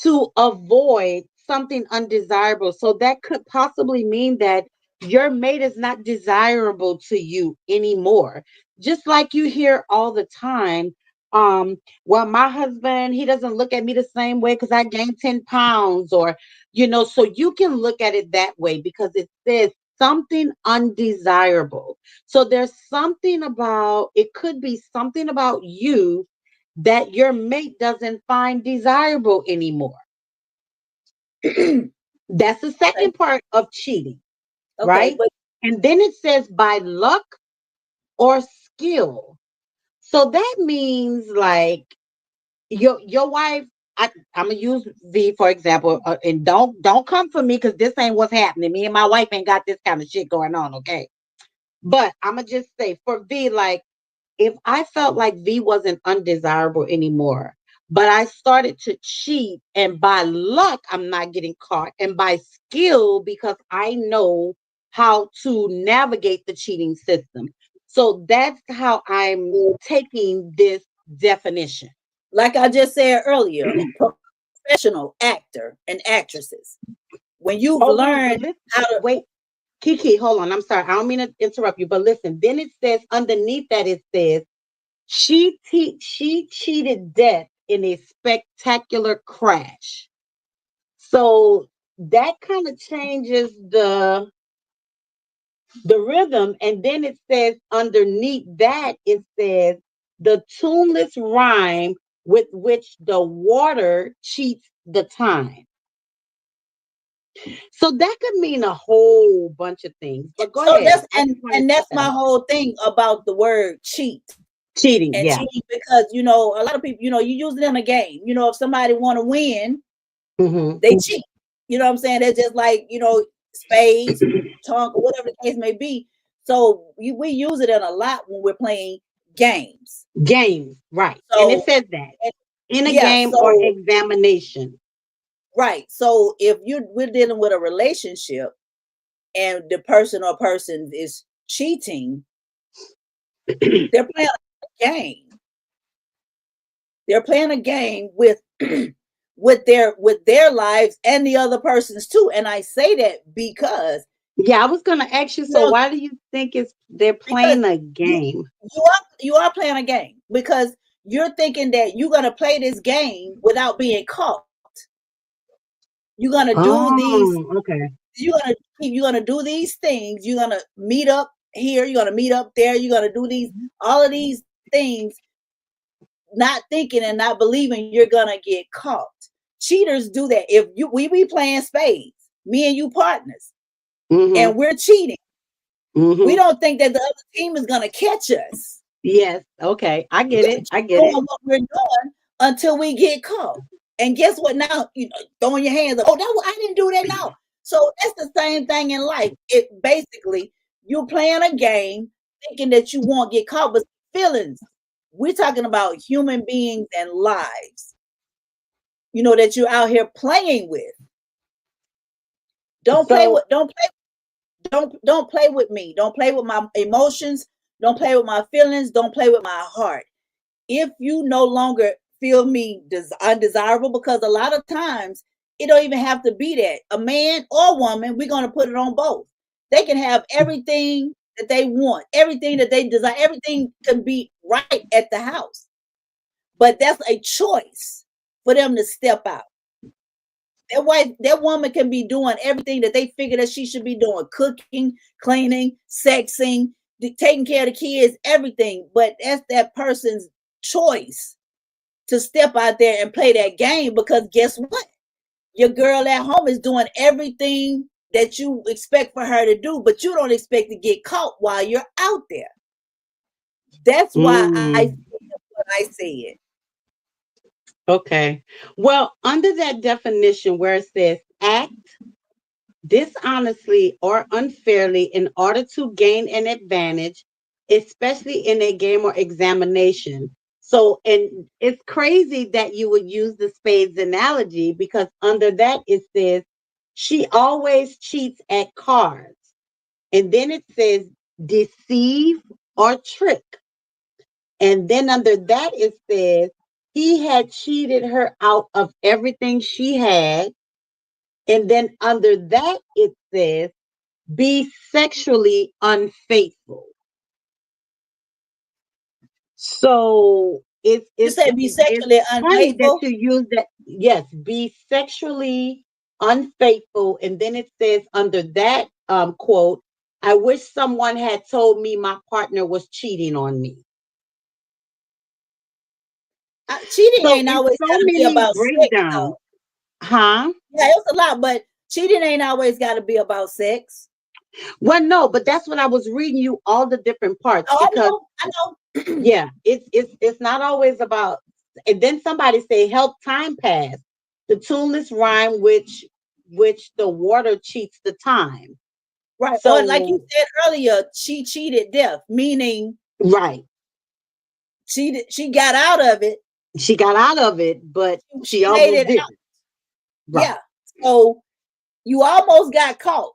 Speaker 5: to avoid something undesirable. So that could possibly mean that your mate is not desirable to you anymore. Just like you hear all the time, well, my husband, he doesn't look at me the same way because I gained 10 pounds, or, so you can look at it that way because it says something undesirable. So there's something about, it could be something about you that your mate doesn't find desirable anymore. That's the
Speaker 6: okay.
Speaker 5: second part of cheating,
Speaker 6: Okay,
Speaker 5: right?
Speaker 6: but
Speaker 5: And then it says by luck or skill. So that means like your wife. I'm gonna use V for example, and don't come for me because this ain't what's happening. Me and my wife ain't got this kind of shit going on, okay? But I'm gonna just say for V, like if I felt like V wasn't undesirable anymore, but I started to cheat, and by luck, I'm not getting caught, and by skill, because I know how to navigate the cheating system. So that's how I'm taking this definition.
Speaker 6: like I just said earlier, professional actor and actresses, when you've
Speaker 5: Hold on, but
Speaker 6: learned
Speaker 5: listen,
Speaker 6: how to,
Speaker 5: wait, Kiki, hold on. I'm sorry. I don't mean to interrupt you, but listen, then it says underneath that, it says, she cheated death in a spectacular crash. So that kind of changes the rhythm. And then it says underneath that, it says the tuneless rhyme with which the water cheats the time. So that could mean a whole bunch of things. But go
Speaker 6: so
Speaker 5: ahead.
Speaker 6: that's
Speaker 5: I just wanted
Speaker 6: and
Speaker 5: to put
Speaker 6: that's
Speaker 5: that
Speaker 6: my
Speaker 5: out.
Speaker 6: whole thing about the word cheat.
Speaker 5: Cheating,
Speaker 6: And
Speaker 5: yeah.
Speaker 6: cheating, because a lot of people, you use it in a game. If somebody want to win,
Speaker 5: Hmm.
Speaker 6: they cheat. You know what I'm saying? They're just like, spades, chunk, or whatever the case may be. So we use it in a lot when we're playing games.
Speaker 5: Games, right. And it
Speaker 6: So
Speaker 5: says that
Speaker 6: and
Speaker 5: in a
Speaker 6: yeah,
Speaker 5: game or
Speaker 6: so
Speaker 5: examination.
Speaker 6: right. So if we're dealing with a relationship and the person or person is cheating, they're playing a game. They're playing a game with with their lives and the other person's too. And I say that because
Speaker 5: Yeah, I was gonna ask you,
Speaker 6: you
Speaker 5: so
Speaker 6: know
Speaker 5: why do you think they're
Speaker 6: because
Speaker 5: playing a
Speaker 6: you
Speaker 5: game?
Speaker 6: you are playing a game because you're thinking that you're gonna play this game without being caught. You're gonna do these.
Speaker 5: Oh, okay.
Speaker 6: You're gonna do these things. You're gonna meet up here. You're gonna meet up there. You're gonna do these all of these things, not thinking and not believing you're gonna get caught. Cheaters do that. If we be playing spades, me and you partners,
Speaker 5: Mm-hmm.
Speaker 6: and we're cheating, we
Speaker 5: Mm-hmm.
Speaker 6: don't think that the other team is gonna catch us.
Speaker 5: Yes. Okay. I
Speaker 6: We're
Speaker 5: get it.
Speaker 6: gonna
Speaker 5: I
Speaker 6: keep
Speaker 5: get it.
Speaker 6: doing what we're doing until we get caught. And guess what? Now throwing your hands up. Oh, I didn't do that. Now, so that's the same thing in life. It basically you're playing a game thinking that you won't get caught, but feelings. We're talking about human beings and lives. That you're out here playing with. Don't play
Speaker 5: So
Speaker 6: with don't play with me. Don't play with my emotions. Don't play with my feelings. Don't play with my heart. If you no longer feel me undesirable, because a lot of times it don't even have to be that. A man or woman, we're going to put it on both. They can have everything that they want, everything that they desire, everything can be right at the house. But that's a choice for them to step out. That woman can be doing everything that they figure that she should be doing: cooking, cleaning, sexing, taking care of the kids, everything. But that's that person's choice to step out there and play that game, because guess what? Your girl at home is doing everything that you expect for her to do, but you don't expect to get caught while you're out there. That's why I
Speaker 5: mm,
Speaker 6: said what I said.
Speaker 5: okay. Well, under that definition where it says act dishonestly or unfairly in order to gain an advantage, especially in a game or examination. So, and it's crazy that you would use the spades analogy, because under that it says she always cheats at cards. And then it says deceive or trick. And then under that it says he had cheated her out of everything she had. And then under that it says be sexually unfaithful. So
Speaker 6: You say be
Speaker 5: it's
Speaker 6: sexually
Speaker 5: funny that
Speaker 6: unfaithful.
Speaker 5: you use that. Yes, be sexually unfaithful, and then it says under that quote, "I wish someone had told me my partner was cheating on me."
Speaker 6: Cheating
Speaker 5: So
Speaker 6: ain't
Speaker 5: it's
Speaker 6: always
Speaker 5: so
Speaker 6: got to be
Speaker 5: many
Speaker 6: about sex,
Speaker 5: breakdowns,
Speaker 6: though.
Speaker 5: huh?
Speaker 6: Yeah, it's a lot, but cheating ain't always got to be about sex.
Speaker 5: Well, no, but that's what I was reading you all the different parts, because
Speaker 6: Oh, I know.
Speaker 5: yeah, it's not always about. And then somebody say, "Help time pass." The tuneless rhyme, which the water cheats the time.
Speaker 6: Right. Or like you
Speaker 5: So
Speaker 6: said earlier, she cheated death, meaning
Speaker 5: right,
Speaker 6: she got out of it.
Speaker 5: she got out of it, but she
Speaker 6: She made
Speaker 5: almost
Speaker 6: it out.
Speaker 5: didn't. Right.
Speaker 6: Yeah. So you almost got caught,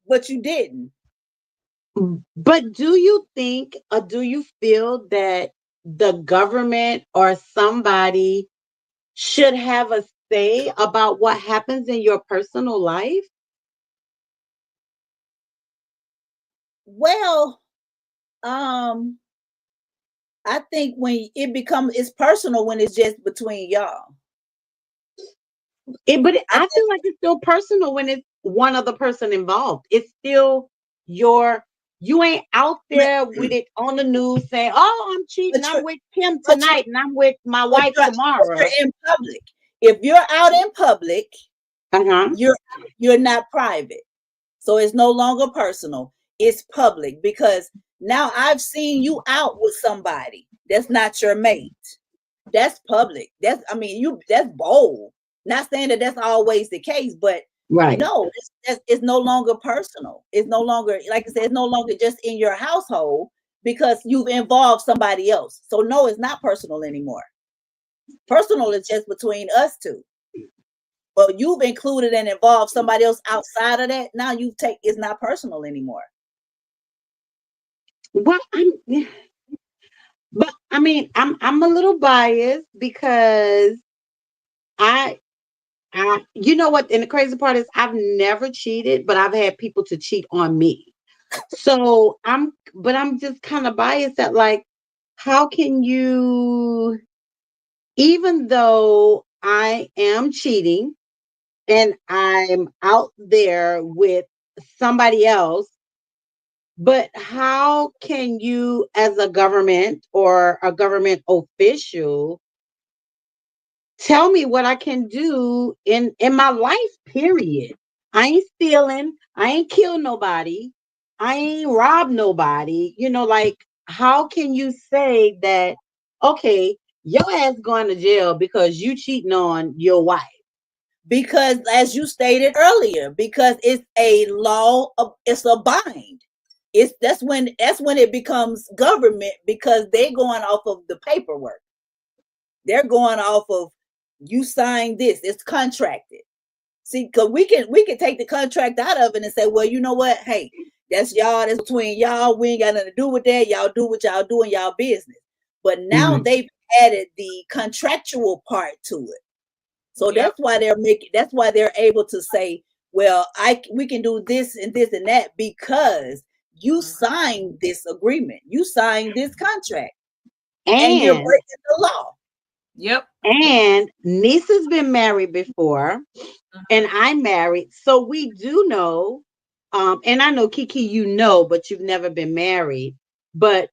Speaker 6: but you didn't.
Speaker 5: But do you think, or do you feel that the government or somebody should have a say about what happens in your personal life?
Speaker 6: Well, I think when it's personal when it's just between y'all. I
Speaker 5: I
Speaker 6: think
Speaker 5: feel like it's still personal when it's one other person involved. It's still your, you ain't out
Speaker 6: but,
Speaker 5: there with it on the news saying, "Oh, I'm cheating.
Speaker 6: but
Speaker 5: I'm
Speaker 6: you're
Speaker 5: with him
Speaker 6: but you
Speaker 5: tonight and I'm with my
Speaker 6: but
Speaker 5: wife
Speaker 6: you're
Speaker 5: tomorrow."
Speaker 6: in public. If you're out in public,
Speaker 5: Uh-huh.
Speaker 6: you're not private. So it's no longer personal. It's public, because now I've seen you out with somebody that's not your mate. That's public. That's bold. Not saying that that's always the case, but
Speaker 5: Right.
Speaker 6: no, it's no longer personal. It's no longer, like I said, it's no longer just in your household, because you've involved somebody else. So no, it's not personal anymore. Personal is just between us two. But you've included and involved somebody else outside of that. Now it's not personal anymore.
Speaker 5: Well, but I mean, I'm a little biased because I you know what, and the crazy part is I've never cheated, but I've had people to cheat on me. So I'm just kind of biased that, like, how can you, even though I am cheating and I'm out there with somebody else, but how can you, as a government or a government official, tell me what I can do in my life, period? I ain't stealing, I ain't killed nobody, I ain't robbed nobody. Like, how can you say that, okay, your ass going to jail because you cheating on your wife?
Speaker 6: Because as you stated earlier, because it's a law it's a bind. That's when it becomes government, because they're going off of the paperwork. They're going off of, you signed this, it's contracted. See, because we can take the contract out of it and say, well, you know what? Hey, that's y'all. That's between y'all. We ain't got nothing to do with that. Y'all do what y'all do in y'all business. But now they've added the contractual part to it. So that's why that's why they're able to say, well, we can do this and this and that because you signed this agreement. You signed this contract. And you're breaking the law.
Speaker 4: Yep.
Speaker 5: And Nisa's been married before, and I'm married. So we do know, and I know Kiki, you know, but you've never been married. But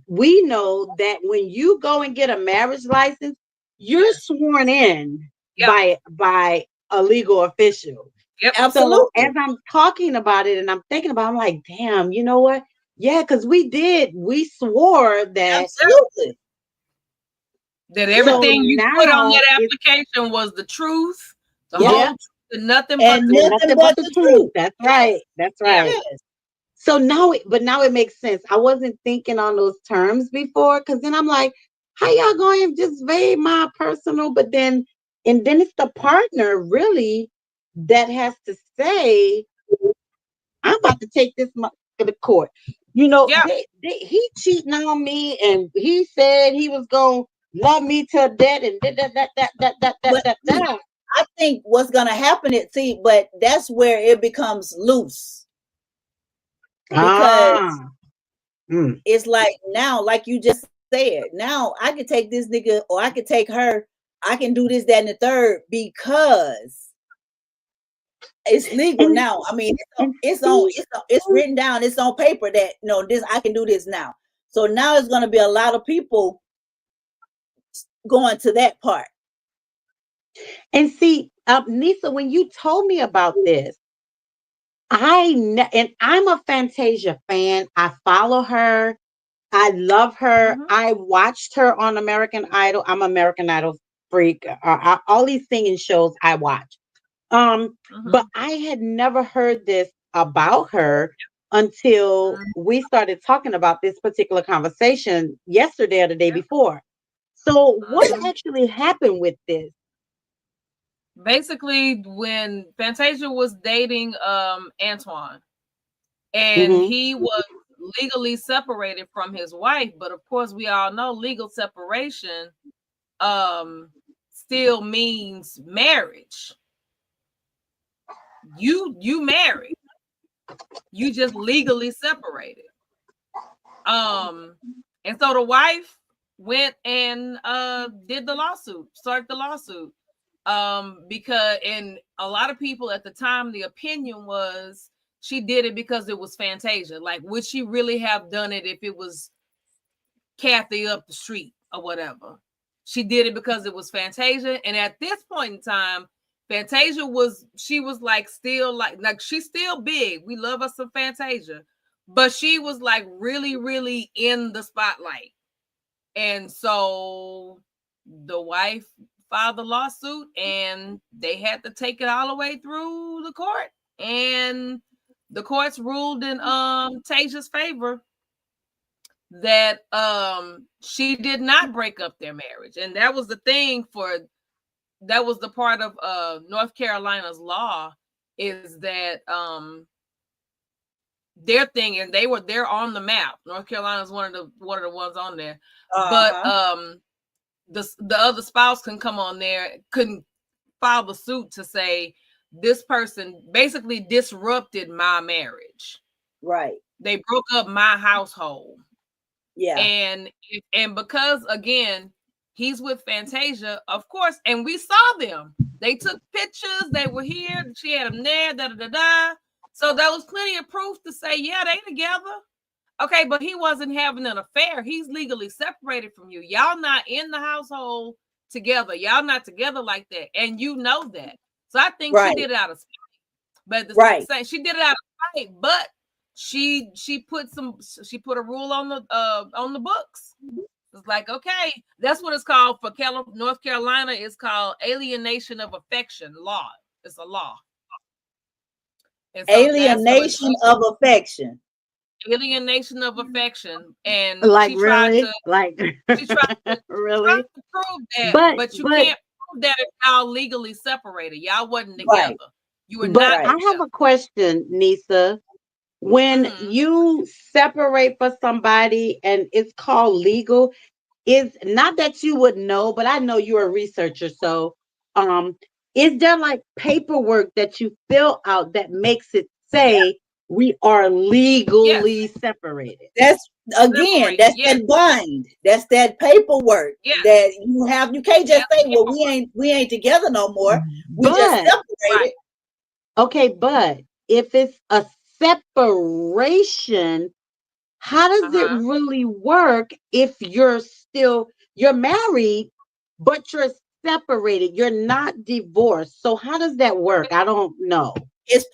Speaker 5: we know that when you go and get a marriage license, you're sworn in by a legal official.
Speaker 4: Yep.
Speaker 6: Absolutely.
Speaker 5: So as I'm talking about it and I'm thinking about it, I'm like, damn, you know what? Yeah, because we swore that.
Speaker 6: Absolutely.
Speaker 4: That everything you put on that application was the truth, the whole truth, and nothing but
Speaker 5: the truth. That's right. That's right. Yes. So now it makes sense. I wasn't thinking on those terms before, because then I'm like, how y'all going to just evade my personal? But then it's the partner really that has to say, I'm about to take this to the court. You know, he cheating on me, and he said he was going to love me to death, and that.
Speaker 6: I think what's going to happen but that's where it becomes loose. Because it's like now, like you just said, now I could take this nigga or I could take her. I can do this, that, and the third because it's legal now. I mean, it's written down. It's on paper that this I can do this now. So now it's going to be a lot of people going to that part.
Speaker 5: And see, Nisa, when you told me about this, and I'm a Fantasia fan. I follow her. I love her. I watched her on American Idol. I'm American Idol freak. All these singing shows I watch. But I had never heard this about her until we started talking about this particular conversation yesterday or the day before. So what actually happened with this?
Speaker 4: Basically, when Fantasia was dating Antoine, and he was legally separated from his wife, but of course we all know legal separation still means marriage. You married, you just legally separated. And so the wife went and did the lawsuit, started the lawsuit. Because and a lot of people at the time, the opinion was she did it because it was Fantasia. Like, would she really have done it if it was Kathy up the street or whatever? She did it because it was Fantasia. And at this point in time, Fantasia was like still like she's still big. We love us some Fantasia, but she was like really, really in the spotlight. And so the wife filed the lawsuit, and they had to take it all the way through the court, and the courts ruled in Tasia's favor that she did not break up their marriage. And that was the thing that was the part of North Carolina's law, is that their thing, and they're on the map. North Carolina is one of the ones on there. But the other spouse can come on there, couldn't file the suit to say this person basically disrupted my marriage.
Speaker 6: Right.
Speaker 4: They broke up my household.
Speaker 6: Yeah.
Speaker 4: And because again, he's with Fantasia, of course, and we saw them. They took pictures, they were here, she had them there, So there was plenty of proof to say, yeah, they together. Okay, but he wasn't having an affair. He's legally separated from you. Y'all not in the household together. Y'all not together like that. And you know that. So I think she did it out of spite. But the same, she did it out of spite, but she put a rule on the books. It's like, okay, that's what it's called for North Carolina. It's called alienation of affection law. It's a law.
Speaker 6: So alienation of affection.
Speaker 4: Alienation of affection, and
Speaker 5: like
Speaker 4: she
Speaker 5: really,
Speaker 4: tried to,
Speaker 5: like
Speaker 4: she tried to,
Speaker 5: really
Speaker 4: prove that, but you can't that if y'all legally separated. Y'all wasn't
Speaker 6: Right.
Speaker 4: together. You were
Speaker 5: But
Speaker 4: not
Speaker 6: Right.
Speaker 5: I have
Speaker 4: together.
Speaker 5: a question, Nisa. When
Speaker 4: Hmm.
Speaker 5: you separate for somebody and it's called legal, is not that you would know, but I know you're a researcher. So, um, is there like paperwork that you fill out that makes it say we are
Speaker 4: Yes,
Speaker 5: legally separated?
Speaker 6: That's again,
Speaker 4: separated.
Speaker 6: that's
Speaker 4: Yes,
Speaker 6: that bind. That's that paperwork
Speaker 4: yes,
Speaker 6: that you have. You can't
Speaker 4: yes,
Speaker 6: just say, "Well,
Speaker 4: paperwork.
Speaker 6: we ain't together no more. We just
Speaker 5: But
Speaker 4: Right.
Speaker 6: separated."
Speaker 5: okay, but if it's a separation, how does it
Speaker 4: Uh-huh.
Speaker 5: really work if you're married, but you're separated? You're not divorced. So how does that work? I don't know.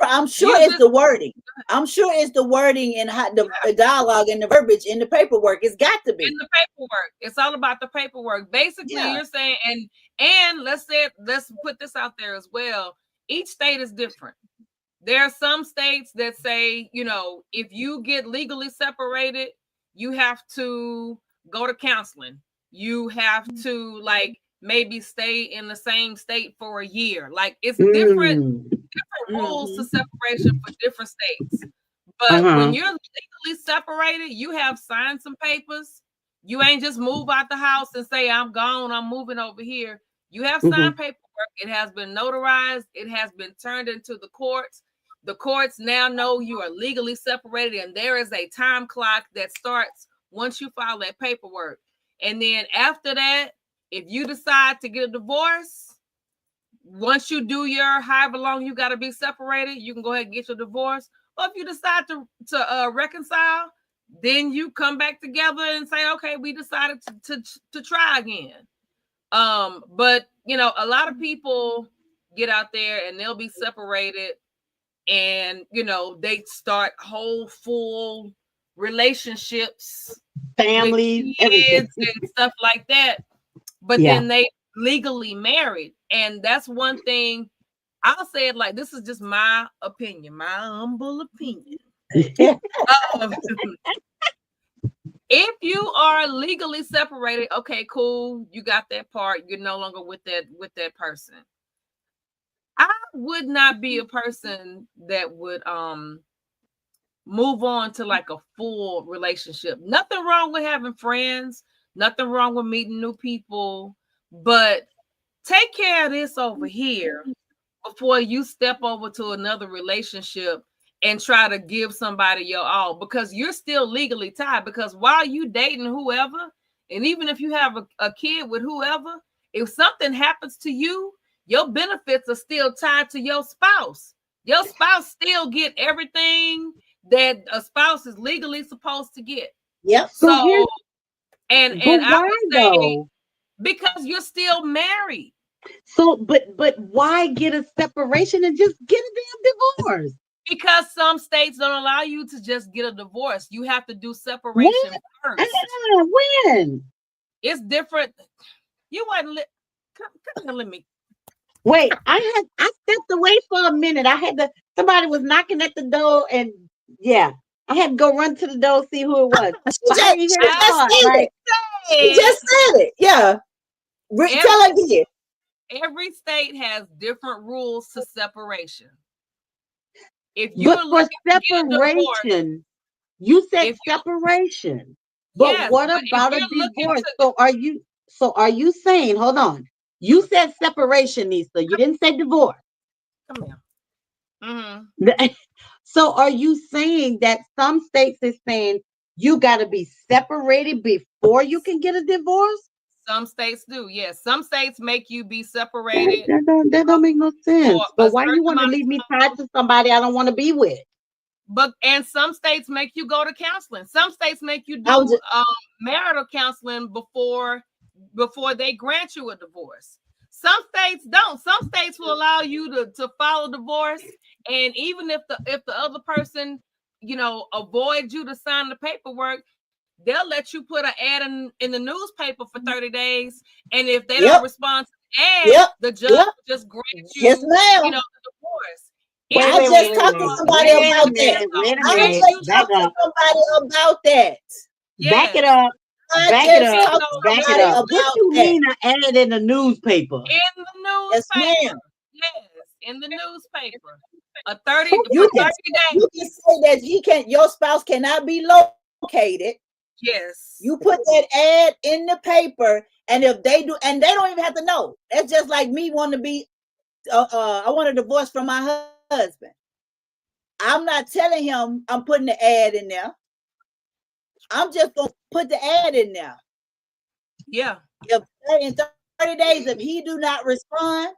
Speaker 6: I'm sure
Speaker 4: You
Speaker 6: it's
Speaker 4: just
Speaker 6: the wording. I'm sure it's the wording and how the dialogue and the verbiage in the paperwork. It's got to
Speaker 4: in
Speaker 6: be.
Speaker 4: the paperwork. It's all about the paperwork. Basically,
Speaker 6: Yeah.
Speaker 4: you're saying, and let's put this out there as well. Each state is different. There are some states that say, if you get legally separated, you have to go to counseling. You have to like maybe stay in the same state for a year. Like it's different
Speaker 5: Mm.
Speaker 4: rules to
Speaker 6: Hmm.
Speaker 4: separation for different states. But when
Speaker 5: Uh-huh.
Speaker 4: you're legally separated, you have signed some papers. You ain't just move out the house and say, I'm gone, I'm moving over here. You have
Speaker 5: Hmm.
Speaker 4: signed paperwork. It has been notarized, it has been turned into the courts. The courts now know you are legally separated, and there is a time clock that starts once you file that paperwork. And then after that, if you decide to get a divorce, once you do your however long you got to be separated, you can go ahead and get your divorce. Or if you decide to reconcile, then you come back together and say, okay, we decided to try again. But a lot of people get out there and they'll be separated, and they start whole full relationships with
Speaker 5: Families, everything.
Speaker 4: kids and stuff like that, but
Speaker 5: Yeah.
Speaker 4: then they legally married. And that's one thing. I'll say it like this is just my opinion, my humble opinion. Um, if you are legally separated, okay, cool, you got that part. You're no longer with that person. I would not be a person that would move on to like a full relationship. Nothing wrong with having friends, nothing wrong with meeting new people, but take care of this over here before you step over to another relationship and try to give somebody your all, because you're still legally tied. Because while you dating whoever, and even if you have a kid with whoever, if something happens to you, your benefits are still tied to your spouse. Your spouse still get everything that a spouse is legally supposed to get.
Speaker 6: Yep.
Speaker 5: So
Speaker 4: So,
Speaker 5: here's
Speaker 4: and
Speaker 5: but
Speaker 4: I
Speaker 5: why
Speaker 4: would say
Speaker 5: though?
Speaker 4: because you're still married.
Speaker 5: So but why get a separation and just get a damn divorce?
Speaker 4: Because some states don't allow you to just get a divorce. You have to do separation
Speaker 5: What?
Speaker 4: first.
Speaker 5: When?
Speaker 4: It's different. You wasn't come here, let me.
Speaker 5: Wait, I stepped away for a minute. Somebody was knocking at the door and yeah, I had to go run to the door, see who it was.
Speaker 6: She
Speaker 5: But I
Speaker 6: just
Speaker 5: didn't hear
Speaker 6: she
Speaker 5: that
Speaker 4: I
Speaker 6: just
Speaker 5: part.
Speaker 6: said it.
Speaker 5: Like,
Speaker 6: She
Speaker 4: said
Speaker 6: just said it. Yeah. Tell her
Speaker 4: every
Speaker 6: again.
Speaker 4: every state has different rules to separation. If you
Speaker 5: but
Speaker 4: are
Speaker 5: for
Speaker 4: looking to get a divorce,
Speaker 5: separation, you said
Speaker 4: if you
Speaker 5: separation. But
Speaker 4: yes,
Speaker 5: what
Speaker 4: but if
Speaker 5: about a
Speaker 4: you're looking
Speaker 5: divorce?
Speaker 4: to
Speaker 5: So are you saying, hold on. You said separation, Nisa. You didn't say divorce.
Speaker 4: come here. Mm-hmm.
Speaker 5: So are you saying that some states is saying you got to be separated before you can get a divorce?
Speaker 4: Some states do, yes. Some states make you be
Speaker 5: That,
Speaker 4: separated
Speaker 5: that don't make no
Speaker 4: for
Speaker 5: sense.
Speaker 4: a
Speaker 5: But why you
Speaker 4: certain
Speaker 5: want to
Speaker 4: amount
Speaker 5: leave me
Speaker 4: of time.
Speaker 5: tied to somebody I don't want to be with?
Speaker 4: But and some states make you go to counseling. Some states make you
Speaker 6: I was
Speaker 4: do
Speaker 6: just,
Speaker 4: marital counseling before they grant you a divorce. Some states don't. Some states will allow you to file a divorce, and even if the other person avoids you to sign the paperwork, they'll let you put an ad in the newspaper for 30 days, and if they don't
Speaker 6: yep,
Speaker 4: respond to the ad,
Speaker 6: yep,
Speaker 4: the judge
Speaker 6: yep.
Speaker 4: just grant
Speaker 6: Yes,
Speaker 4: you
Speaker 6: ma'am.
Speaker 4: the divorce.
Speaker 5: Wait,
Speaker 4: It
Speaker 6: I
Speaker 5: wait, wait,
Speaker 6: just
Speaker 5: wait,
Speaker 4: depends
Speaker 6: talked to
Speaker 5: wait.
Speaker 4: on
Speaker 6: somebody
Speaker 5: Wait a
Speaker 6: about that.
Speaker 5: minute. Wait a
Speaker 6: I
Speaker 4: and
Speaker 5: minute.
Speaker 6: just
Speaker 4: you
Speaker 5: Back
Speaker 6: talked to
Speaker 5: up.
Speaker 6: somebody about that.
Speaker 5: Back it
Speaker 4: yes,
Speaker 5: up.
Speaker 6: I
Speaker 5: Back it
Speaker 6: just
Speaker 5: up.
Speaker 6: talked to
Speaker 5: Back it
Speaker 6: somebody
Speaker 5: up. What
Speaker 6: about
Speaker 5: you
Speaker 6: that.
Speaker 5: mean an ad in the newspaper?
Speaker 4: In the
Speaker 6: Yes,
Speaker 4: newspaper.
Speaker 6: ma'am.
Speaker 4: Yes, in the newspaper. A 30
Speaker 5: Who
Speaker 4: for
Speaker 6: You
Speaker 5: cares?
Speaker 4: 30 days.
Speaker 6: can say that your spouse cannot be located.
Speaker 4: Yes.
Speaker 6: You put that ad in the paper, and if they do, and they don't even have to know. That's just like me wanting to be. I want a divorce from my husband. I'm not telling him I'm putting the ad in there. I'm just gonna put the ad in there.
Speaker 4: Yeah.
Speaker 6: If in 30 days, if he do not respond,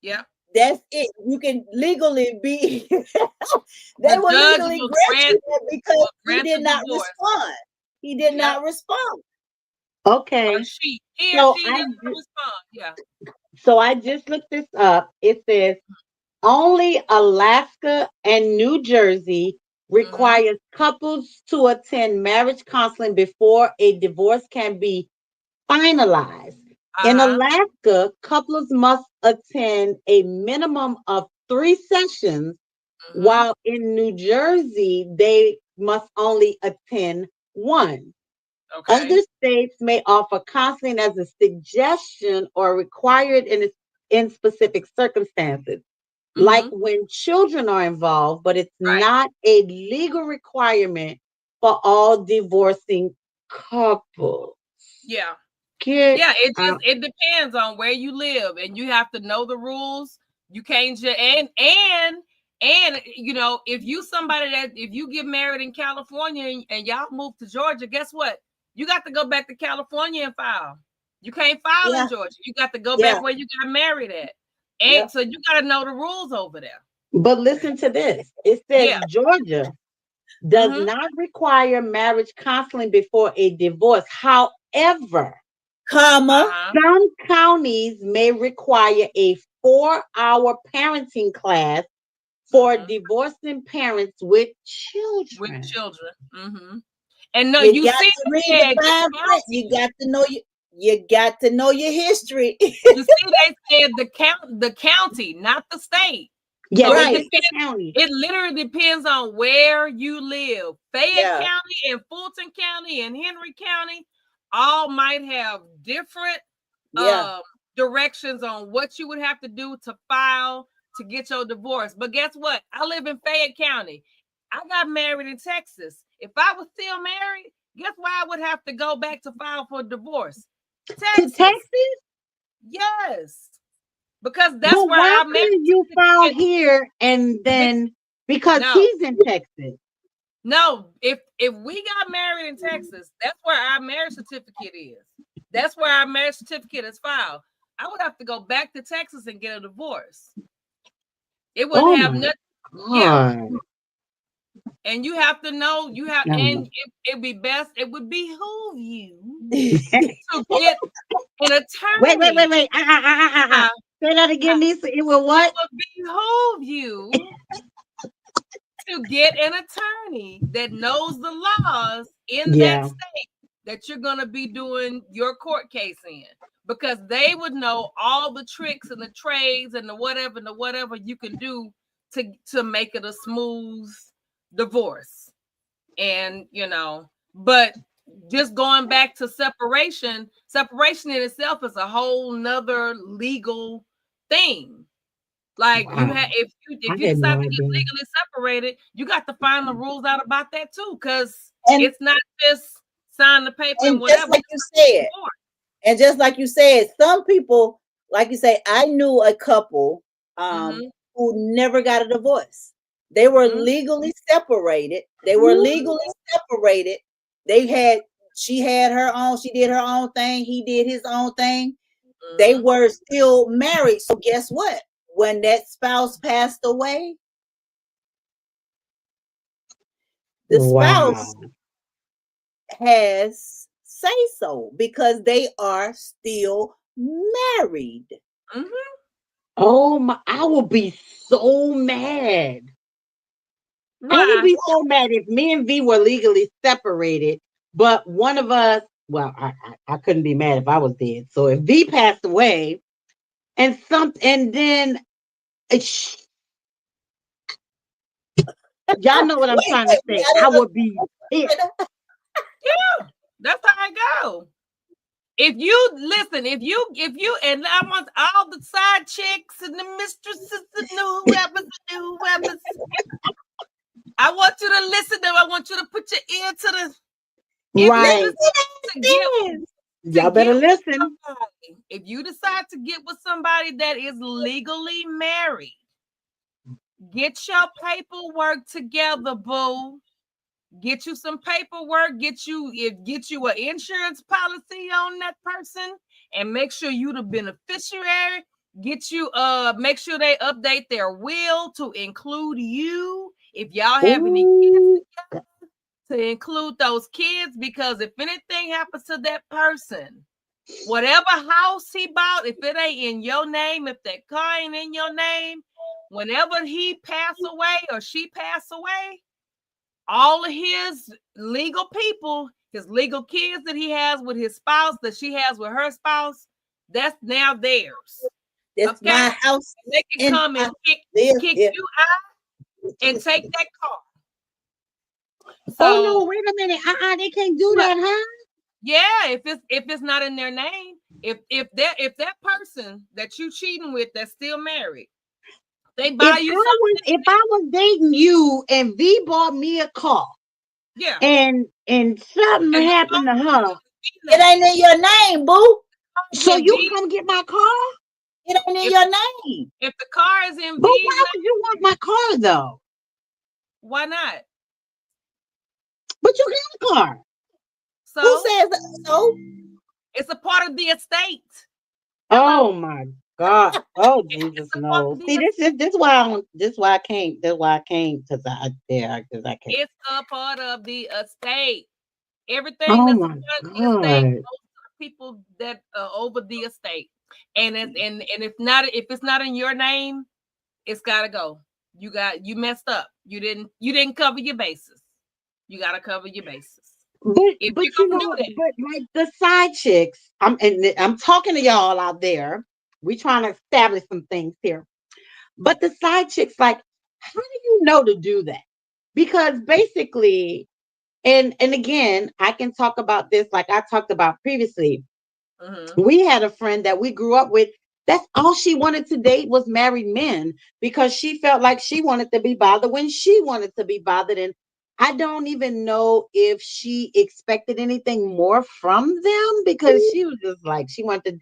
Speaker 4: Yeah.
Speaker 6: that's it. You can legally be. They
Speaker 4: The
Speaker 6: will
Speaker 4: judge
Speaker 6: legally
Speaker 4: will
Speaker 6: grant
Speaker 4: grant
Speaker 6: you that because he
Speaker 4: the
Speaker 6: did not
Speaker 4: divorce.
Speaker 6: respond. He did
Speaker 4: Yep.
Speaker 6: not respond.
Speaker 5: Okay.
Speaker 4: Or he or
Speaker 5: So
Speaker 4: she
Speaker 5: I
Speaker 4: didn't respond. Yeah.
Speaker 5: so I just looked this up. It says only Alaska and New Jersey requires couples to attend marriage counseling before a divorce can be finalized. In
Speaker 4: Uh-huh.
Speaker 5: Alaska, couples must attend a minimum of 3 sessions,
Speaker 4: Mm-hmm.
Speaker 5: while in New Jersey, they must only attend one.
Speaker 4: Okay.
Speaker 5: Other states may offer counseling as a suggestion or required in specific circumstances, like
Speaker 4: Mm-hmm.
Speaker 5: when children are involved, but it's
Speaker 4: Right.
Speaker 5: not a legal requirement for all divorcing couples.
Speaker 4: Yeah.
Speaker 5: Get
Speaker 4: Yeah,
Speaker 5: out.
Speaker 4: it depends on where you live, and you have to know the rules. You can't just and you know, if you somebody that if you get married in California and y'all move to Georgia, guess what? You got to go back to California and file. You can't file in
Speaker 6: Yeah,
Speaker 4: Georgia. You got to go
Speaker 6: yeah,
Speaker 4: back where you got married at.
Speaker 6: yeah.
Speaker 4: And so you got to know the rules over there.
Speaker 5: But listen to this. It says
Speaker 4: Yeah.
Speaker 5: Georgia does
Speaker 4: Mm-hmm.
Speaker 5: not require marriage counseling before a divorce. However,
Speaker 6: Comma.
Speaker 4: Uh-huh.
Speaker 5: some counties may require a 4-hour parenting class for
Speaker 4: Mm-hmm.
Speaker 5: divorcing parents with
Speaker 4: With
Speaker 5: children.
Speaker 4: children. Mm-hmm. And no,
Speaker 6: You
Speaker 4: you
Speaker 6: got
Speaker 4: see
Speaker 6: to read
Speaker 4: they
Speaker 6: the
Speaker 4: said the
Speaker 6: fine print.
Speaker 4: county.
Speaker 6: You got to know your history.
Speaker 4: You see, they said the county, not the state.
Speaker 5: Yeah,
Speaker 4: So
Speaker 5: they
Speaker 4: it
Speaker 6: Right.
Speaker 5: just said
Speaker 4: depends.
Speaker 5: county.
Speaker 4: It literally depends on where you live. Fayette
Speaker 6: Yeah.
Speaker 4: County and Fulton County and Henry County all might have different
Speaker 6: Yeah.
Speaker 4: directions on what you would have to do to file to get your divorce. But guess what? I live in Fayette County. I got married in Texas. If I was still married, guess where I would have to go back to file for divorce?
Speaker 5: To
Speaker 4: Texas.
Speaker 5: Texas?
Speaker 4: Yes. Because that's
Speaker 5: But
Speaker 4: where
Speaker 5: why
Speaker 4: our marriage
Speaker 5: couldn't you file
Speaker 4: certificate.
Speaker 5: here and then because
Speaker 4: No,
Speaker 5: he's in Texas?
Speaker 4: no. If we got married in Texas, that's where our marriage certificate is. That's where our marriage certificate is filed. I would have to go back to Texas and get a divorce. It wouldn't
Speaker 5: Oh
Speaker 4: have
Speaker 5: my
Speaker 4: nothing. Yeah,
Speaker 5: God.
Speaker 4: and you have to know. You have,
Speaker 5: No.
Speaker 4: and it'd be best. It would behoove you to get an attorney.
Speaker 5: Wait.
Speaker 4: Uh,
Speaker 5: Say that
Speaker 4: uh,
Speaker 5: again, Lisa. It will
Speaker 4: it
Speaker 5: what?
Speaker 4: would behoove you to get an attorney that knows the laws in that
Speaker 5: Yeah.
Speaker 4: state that you're going to be doing your court case in, because they would know all the tricks and the trades and the whatever you can do to make it a smooth divorce. And you know, but just going back to separation in itself is a whole nother legal thing. Like you
Speaker 5: Wow.
Speaker 4: have,
Speaker 5: I
Speaker 4: if you
Speaker 5: had
Speaker 4: decide
Speaker 5: no
Speaker 4: to get
Speaker 5: idea.
Speaker 4: legally separated, you got to find the rules out about that too, because
Speaker 6: and
Speaker 4: it's not just sign the paper and
Speaker 6: and just
Speaker 4: whatever.
Speaker 6: like you said, some people, like you say, I knew a couple
Speaker 4: Mm-hmm,
Speaker 6: who never got a divorce. They were
Speaker 4: mm-hmm,
Speaker 6: legally separated.
Speaker 5: Ooh.
Speaker 6: They had She had her own, she did her own thing, he did his own thing. They
Speaker 4: mm-hmm.
Speaker 6: were still married. So guess what? When that spouse passed away, the spouse
Speaker 5: Wow.
Speaker 6: has say so because they are still married.
Speaker 4: Mm-hmm.
Speaker 5: Oh my, I will be so mad. I would
Speaker 4: Why?
Speaker 5: be so mad if me and V were legally separated, but one of us, well, I couldn't be mad if I was dead. So if V passed away and then uh, sh- y'all know what I'm
Speaker 6: Wait,
Speaker 5: trying to
Speaker 6: we
Speaker 5: say.
Speaker 6: got
Speaker 5: I
Speaker 6: it.
Speaker 5: would be pissed.
Speaker 4: Yeah, That's how it go. If you listen, if you, and I want all the side chicks and the mistresses and whoever's, I want you to listen to them. I want you to put your ear to the. If you
Speaker 5: Right.
Speaker 4: decide to
Speaker 5: Y'all better
Speaker 4: get with
Speaker 5: listen.
Speaker 4: somebody, if you decide to get with somebody that is legally married, get your paperwork together, boo. Get you some paperwork. Get you an insurance policy on that person, and make sure you the beneficiary. Get you make sure they update their will to include you. If y'all have any kids
Speaker 5: Ooh.
Speaker 4: together, to include those kids, because if anything happens to that person, whatever house he bought, if it ain't in your name, if that car ain't in your name, whenever he pass away or she pass away, all of his legal people, his legal kids that he has with his spouse, that she has with her spouse, that's now theirs.
Speaker 6: It's
Speaker 4: Okay,
Speaker 6: my house,
Speaker 4: they can
Speaker 6: and
Speaker 4: come
Speaker 6: I
Speaker 4: and
Speaker 6: live
Speaker 4: kick
Speaker 6: here.
Speaker 4: you out and take that car.
Speaker 5: Oh
Speaker 4: So
Speaker 5: no, wait a minute. They can't do that, huh?
Speaker 4: yeah, if it's not in their name, if that person that you cheating with that's still married, they buy you something.
Speaker 5: If I was dating you and V bought me a car
Speaker 4: Yeah,
Speaker 5: and something
Speaker 4: and the
Speaker 5: happened to her,
Speaker 6: It ain't in your name, boo.
Speaker 5: so
Speaker 4: in
Speaker 5: you
Speaker 4: V,
Speaker 5: come get my car?
Speaker 6: It ain't in
Speaker 4: if
Speaker 6: your name.
Speaker 4: if the car is in
Speaker 5: But
Speaker 4: V's
Speaker 5: why
Speaker 4: name,
Speaker 5: would you want my car though?
Speaker 4: why not?
Speaker 5: But you got a car.
Speaker 6: Who
Speaker 4: So
Speaker 6: says that? So?
Speaker 4: it's a part of the estate. Hello,
Speaker 5: Oh my God. Oh
Speaker 4: it's
Speaker 5: Jesus,
Speaker 4: a part
Speaker 5: no.
Speaker 4: of the
Speaker 5: See,
Speaker 4: estate.
Speaker 5: this why I don't, this why I can't. That's why I can't because I can't.
Speaker 4: It's a part of the estate. Everything
Speaker 5: Oh
Speaker 4: that's a
Speaker 5: my
Speaker 4: part of the estate
Speaker 5: God.
Speaker 4: goes to the people that are over the estate. And if it's not in your name, it's gotta go. You messed up. You didn't cover your bases. You gotta cover your bases. If
Speaker 5: But
Speaker 4: you're
Speaker 5: you
Speaker 4: gonna
Speaker 5: know,
Speaker 4: do that.
Speaker 5: but like the side chicks, I'm talking to y'all out there. We trying to establish some things here. But the side chicks, like, how do you know to do that? Because basically, and again, I can talk about this like I talked about previously.
Speaker 4: Mm-hmm.
Speaker 5: We had a friend that we grew up with. That's all she wanted to date was married men because she felt like she wanted to be bothered when she wanted to be bothered. And I don't even know if she expected anything more from them because she was just like, she wanted to,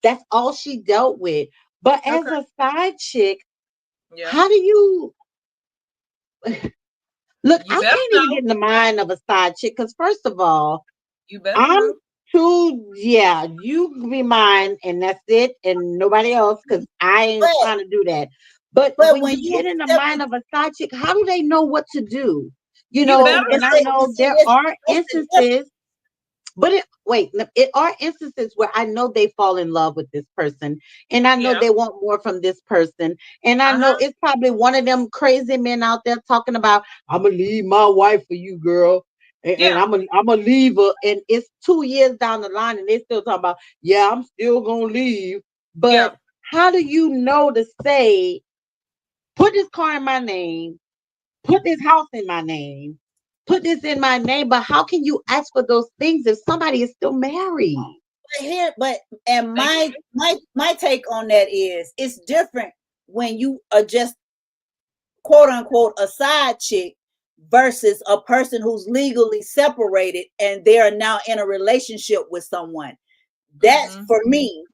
Speaker 5: that's all she dealt with. But as
Speaker 4: Okay.
Speaker 5: a side chick,
Speaker 4: Yeah.
Speaker 5: how do you look?
Speaker 4: You
Speaker 5: I
Speaker 4: better
Speaker 5: can't even
Speaker 4: know.
Speaker 5: get in the mind of a side chick because, first of all,
Speaker 4: You better
Speaker 5: I'm
Speaker 4: know.
Speaker 5: too, yeah, you be mine and that's it and nobody else because I ain't
Speaker 6: But
Speaker 5: trying to do that. But
Speaker 6: but
Speaker 5: when
Speaker 6: when
Speaker 5: you
Speaker 6: you
Speaker 5: get in the
Speaker 6: step
Speaker 5: mind of a side chick, how do they know what to do? You
Speaker 4: You
Speaker 5: know,
Speaker 4: better
Speaker 6: but
Speaker 5: and I
Speaker 4: know.
Speaker 6: you
Speaker 5: know
Speaker 6: see
Speaker 5: there
Speaker 6: this,
Speaker 5: are
Speaker 6: that's the difference.
Speaker 5: instances, but it are instances where I know they fall in love with this person and I know
Speaker 4: Yeah.
Speaker 5: they want more from this person. And I
Speaker 4: Uh-huh.
Speaker 5: know it's probably one of them crazy men out there talking about, I'm gonna leave my wife for you, girl. And
Speaker 4: Yeah.
Speaker 5: I'm gonna leave her. And it's 2 years down the line and they still talking about, yeah, I'm still gonna leave.
Speaker 4: Yeah.
Speaker 5: But how do you know to say, put this car in my name, put this house in my name, put this in my name? But how can you ask for those things if somebody is still married?
Speaker 6: And
Speaker 4: Thank
Speaker 6: my take on that is it's different when you are just quote unquote a side chick versus a person who's legally separated and they are now in a relationship with someone.
Speaker 4: you.
Speaker 6: That's
Speaker 4: Mm-hmm.
Speaker 6: for me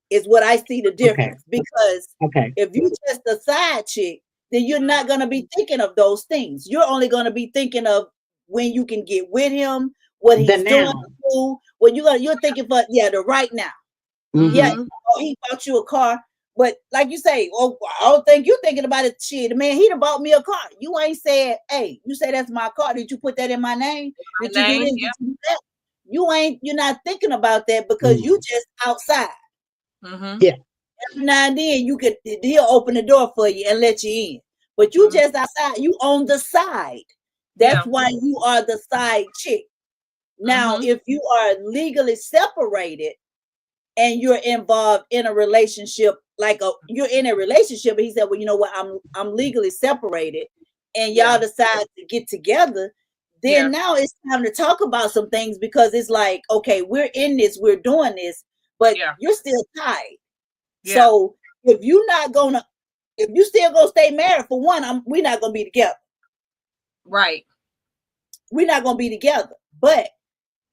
Speaker 6: is what I see the
Speaker 5: Okay.
Speaker 6: difference. Because
Speaker 5: Okay.
Speaker 6: if you just a side chick, then you're
Speaker 4: Mm-hmm.
Speaker 6: not going to be thinking of those things. You're only going to be thinking of when you can get with him, what
Speaker 5: The
Speaker 6: he's doing
Speaker 5: now.
Speaker 6: to you. When you're thinking for the right now. Yeah,
Speaker 5: Hmm.
Speaker 4: Mm-hmm.
Speaker 6: he bought you a car, but like you say, oh, I don't think you're thinking about it. Shit, man, he done bought me a car. You ain't said, hey, you say that's my car. Did you put that in my name? Did
Speaker 4: My
Speaker 6: you do
Speaker 4: name.
Speaker 6: this? Did you do that? You're not thinking about that because you
Speaker 5: Mm.
Speaker 6: just outside.
Speaker 4: Yeah. Mm-hmm.
Speaker 5: Yeah.
Speaker 6: Every now and then he'll open the door for you and let you in. But you
Speaker 4: Mm-hmm.
Speaker 6: just outside, you on the side. That's
Speaker 4: Yeah.
Speaker 6: why you are the side chick. Now,
Speaker 4: Mm-hmm.
Speaker 6: if you are legally separated and you're involved in a relationship, you're in a relationship, and he said, well, you know what, I'm legally separated, and y'all
Speaker 4: Yeah.
Speaker 6: decide to get together, then now it's time to talk about some things, because it's like, okay, we're in this, we're doing this, but you're still tied. So if you still gonna stay married, for one, we're not gonna be together.
Speaker 4: Right.
Speaker 6: We're not gonna be together. But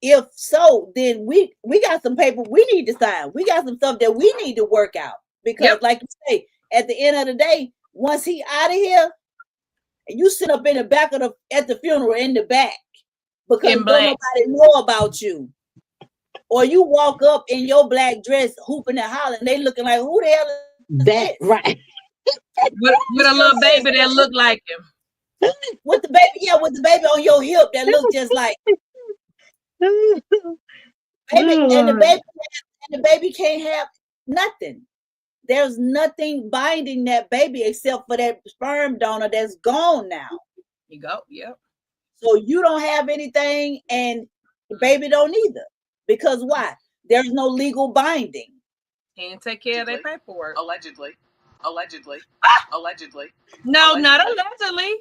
Speaker 6: if so, then we got some paper we need to sign. We got some stuff that we need to work out. Because like you say, at the end of the day, once he out of here, and you sit up in the back of at the funeral in the back, because don't nobody know about you. Or you walk up in your black dress hooping and hollering, they looking like, who the hell is
Speaker 5: that? Right.
Speaker 4: with a little baby that look like him.
Speaker 6: With the baby on your hip that look just like baby, and the baby can't have nothing. There's nothing binding that baby except for that sperm donor that's gone now.
Speaker 4: You go, yep.
Speaker 6: So you don't have anything, and the baby don't either. Because why? There's no legal binding.
Speaker 4: Can't take care of their paperwork.
Speaker 7: Allegedly.
Speaker 4: No, not allegedly.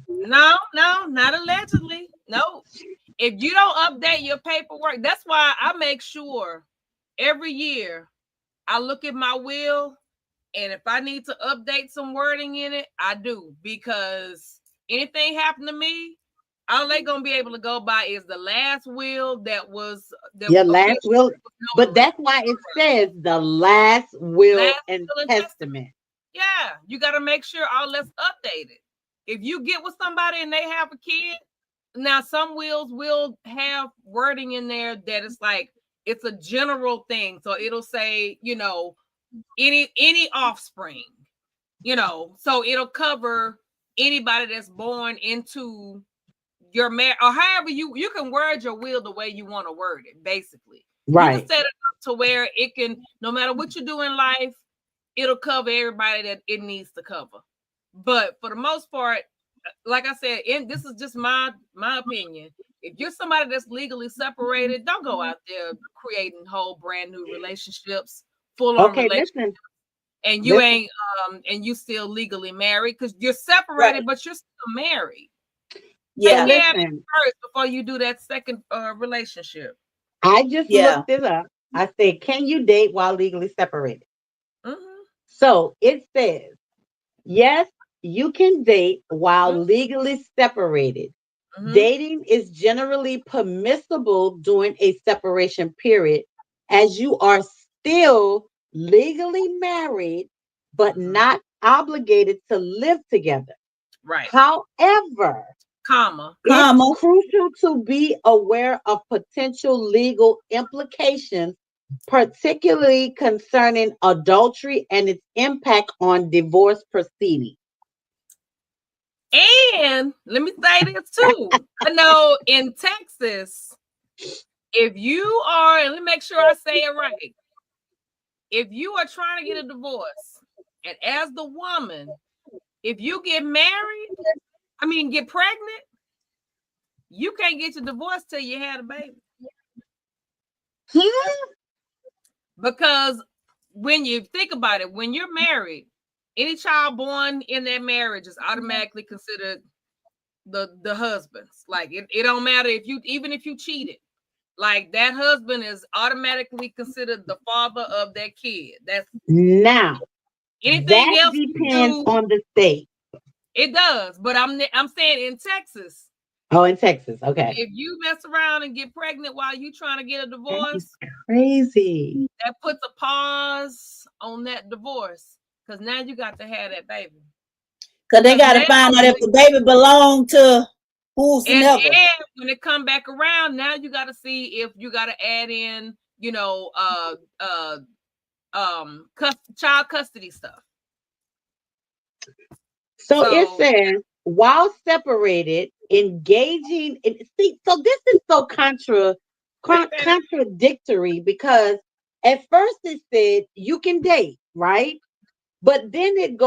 Speaker 4: No, not allegedly. No. If you don't update your paperwork, that's why I make sure every year I look at my will, and if I need to update some wording in it, I do. Because anything happened to me, all they gonna be able to go by is the last will that was
Speaker 5: your last will. But that's why it says the last will and testament.
Speaker 4: Yeah, you got to make sure all that's updated. If you get with somebody and they have a kid, now some wills will have wording in there that is like, it's a general thing. So it'll say, any offspring, so it'll cover anybody that's born into your marriage, or however you can word your will the way you want to word it, basically.
Speaker 5: Right.
Speaker 4: You can set it up to where it can, no matter what you do in life, it'll cover everybody that it needs to cover. But for the most part, like I said, this is just my opinion. If you're somebody that's legally separated, don't go out there creating whole brand new relationships, full on relationships.
Speaker 5: Listen.
Speaker 4: And you ain't and you still legally married, because you're separated, but you're still married.
Speaker 6: Yeah,
Speaker 4: listen. First before you do that second relationship.
Speaker 5: I just looked it up. I said, can you date while legally separated?
Speaker 4: Mm-hmm.
Speaker 5: So it says, yes, you can date while legally separated. Mm-hmm. Dating is generally permissible during a separation period, as you are still legally married, but not obligated to live together.
Speaker 4: Right.
Speaker 5: However, it's crucial to be aware of potential legal implications, particularly concerning adultery and its impact on divorce proceedings.
Speaker 4: And let me say this too. I know in Texas, if you are, and let me make sure I say it right. If you are trying to get a divorce, and as the woman, if you get pregnant, you can't get your divorce till you had a baby. Because when you think about it, when you're married, any child born in that marriage is automatically considered the husband's. Like it don't matter even if you cheated, like that husband is automatically considered the father of that kid. That's
Speaker 5: now
Speaker 4: anything
Speaker 5: that
Speaker 4: else
Speaker 5: depends on the state.
Speaker 4: It does, but I'm saying in Texas.
Speaker 5: Oh, in Texas, okay.
Speaker 4: If you mess around and get pregnant while you trying to get a divorce,
Speaker 5: that's crazy.
Speaker 4: That puts a pause on that divorce, because now you got to have that baby.
Speaker 6: Because they got to find out if the baby belonged to who's never.
Speaker 4: And when it come back around, now you got to see if you got to add in, child custody stuff.
Speaker 5: So it says, while separated, engaging in so this is so contradictory, because at first it said you can date, right? But then it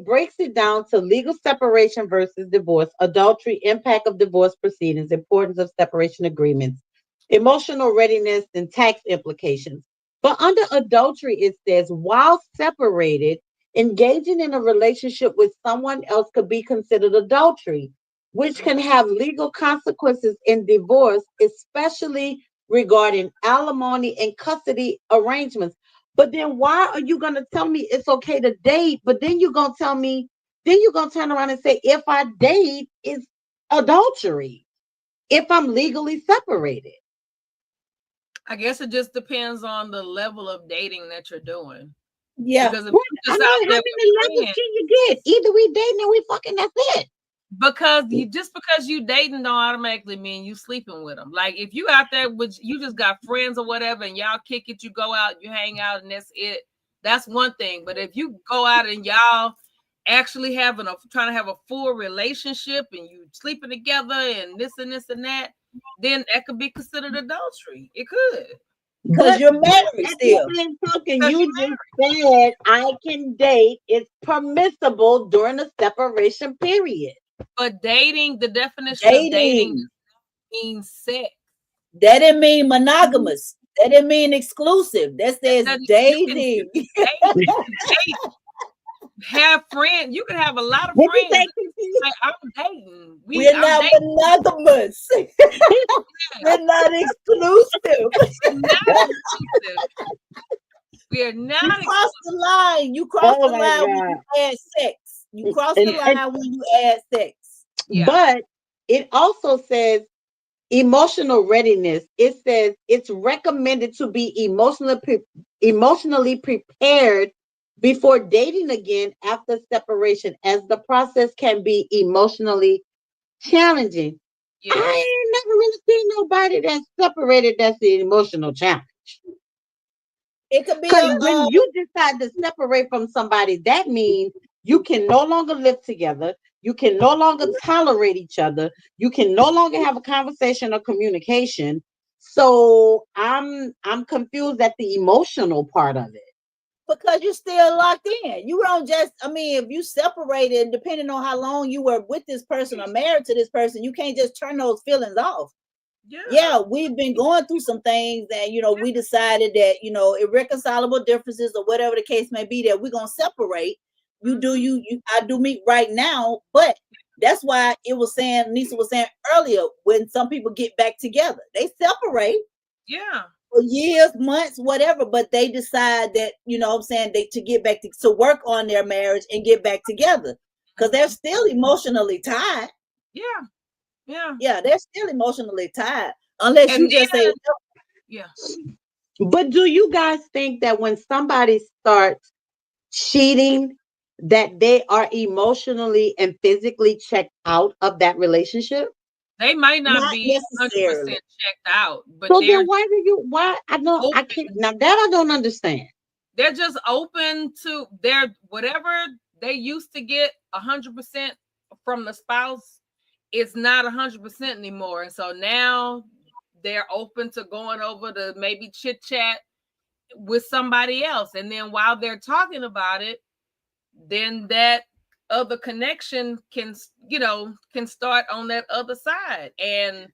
Speaker 5: breaks it down to legal separation versus divorce, adultery, impact of divorce proceedings, importance of separation agreements, emotional readiness, and tax implications. But under adultery, it says, while separated, engaging in a relationship with someone else could be considered adultery. which can have legal consequences in divorce, especially regarding alimony and custody arrangements. But then why are you going to tell me it's okay to date? But then you're going to tell me, then you're going to turn around and say, if I date, it's adultery if I'm legally separated.
Speaker 4: I guess it just depends on the level of dating that you're doing.
Speaker 6: Yeah.
Speaker 4: Because if
Speaker 5: What?
Speaker 4: you're
Speaker 5: I
Speaker 4: just
Speaker 5: mean,
Speaker 4: out
Speaker 5: how
Speaker 4: there
Speaker 5: many
Speaker 4: with
Speaker 5: levels
Speaker 4: friends,
Speaker 5: can you get? Either we dating or we fucking, that's it.
Speaker 4: because you dating don't automatically mean you sleeping with them. Like if you out there with you just got friends or whatever, and y'all kick it, you go out, you hang out, and that's it. That's one thing. But if you go out and y'all actually trying to have a full relationship and you sleeping together and this and that, then that could be considered adultery. It could.
Speaker 6: Because you're married
Speaker 5: At the
Speaker 6: still.
Speaker 5: same token,
Speaker 4: Because
Speaker 5: you
Speaker 4: you
Speaker 5: just said I can date. It's permissible during the separation period.
Speaker 4: But dating, the definition of dating
Speaker 6: Dating.
Speaker 4: means sex.
Speaker 6: That didn't mean monogamous. That didn't mean exclusive. That says
Speaker 4: You
Speaker 6: dating.
Speaker 4: can date, you can date, have friends. You can have a lot of
Speaker 5: What you
Speaker 4: friends.
Speaker 5: say, Kiki?
Speaker 4: Like I'm dating.
Speaker 6: We're
Speaker 4: I'm
Speaker 6: not
Speaker 4: dating.
Speaker 6: monogamous. We're not exclusive.
Speaker 4: We're not exclusive. We are
Speaker 6: You
Speaker 4: not
Speaker 6: cross
Speaker 4: exclusive.
Speaker 6: the line. You cross
Speaker 5: Oh
Speaker 6: the
Speaker 5: my
Speaker 6: line when
Speaker 5: God.
Speaker 6: you add sex. You cross the
Speaker 5: And,
Speaker 4: Yeah,
Speaker 5: and
Speaker 6: line when you add sex.
Speaker 4: yeah,
Speaker 5: but it also says emotional readiness. It says it's recommended to be emotionally prepared before dating again after separation, as the process can be emotionally challenging. I
Speaker 4: yes,
Speaker 5: ain't never really seen nobody that's separated that's the emotional challenge.
Speaker 6: It could be
Speaker 5: Because
Speaker 6: a
Speaker 5: when you decide to separate from somebody, that means you can no longer live together. You can no longer tolerate each other. You can no longer have a conversation or communication. So I'm confused at the emotional part of it.
Speaker 6: because you're still locked in. You don't just, I mean, if you separated, depending on how long you were with this person or married to this person, you can't just turn those feelings off.
Speaker 4: yeah,
Speaker 6: Yeah, we've been going through some things and, we decided that, irreconcilable differences or whatever the case may be, that we're going to separate. You do, I do me right now, but that's why Nisa was saying earlier, when some people get back together, they separate
Speaker 4: yeah.
Speaker 6: for years, months, whatever, but they decide that, what I'm saying, they to get back to work on their marriage and get back together because they're still emotionally tied.
Speaker 4: Yeah, yeah.
Speaker 6: Yeah, they're still emotionally tied unless
Speaker 4: And
Speaker 6: you just say,
Speaker 4: then, yeah,
Speaker 5: But do you guys think that when somebody starts cheating, that they are emotionally and physically checked out of that relationship?
Speaker 4: they might not
Speaker 6: not
Speaker 4: be 100%
Speaker 6: necessarily.
Speaker 4: checked out, but
Speaker 5: So then
Speaker 4: they're
Speaker 5: why I know I
Speaker 4: open.
Speaker 5: can't now that I don't understand.
Speaker 4: They're just open to their whatever they used to get 100% from the spouse. It's not 100% anymore, and so now they're open to going over to maybe chit chat with somebody else, and then while they're talking about it, then that other connection can start on that other side, and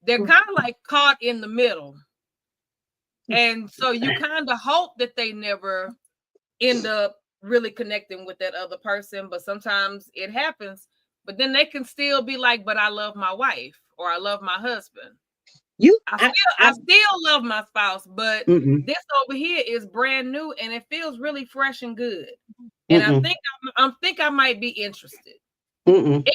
Speaker 4: they're kind of like caught in the middle, and so you kind of hope that they never end up really connecting with that other person, but sometimes it happens. But then they can still be like, but I love my wife or I love my husband.
Speaker 5: You
Speaker 4: I still love my spouse, but
Speaker 5: mm-mm,
Speaker 4: this over here is brand new and it feels really fresh and good. And I
Speaker 5: mm-mm,
Speaker 4: think I might be interested.
Speaker 5: mm-mm.
Speaker 4: It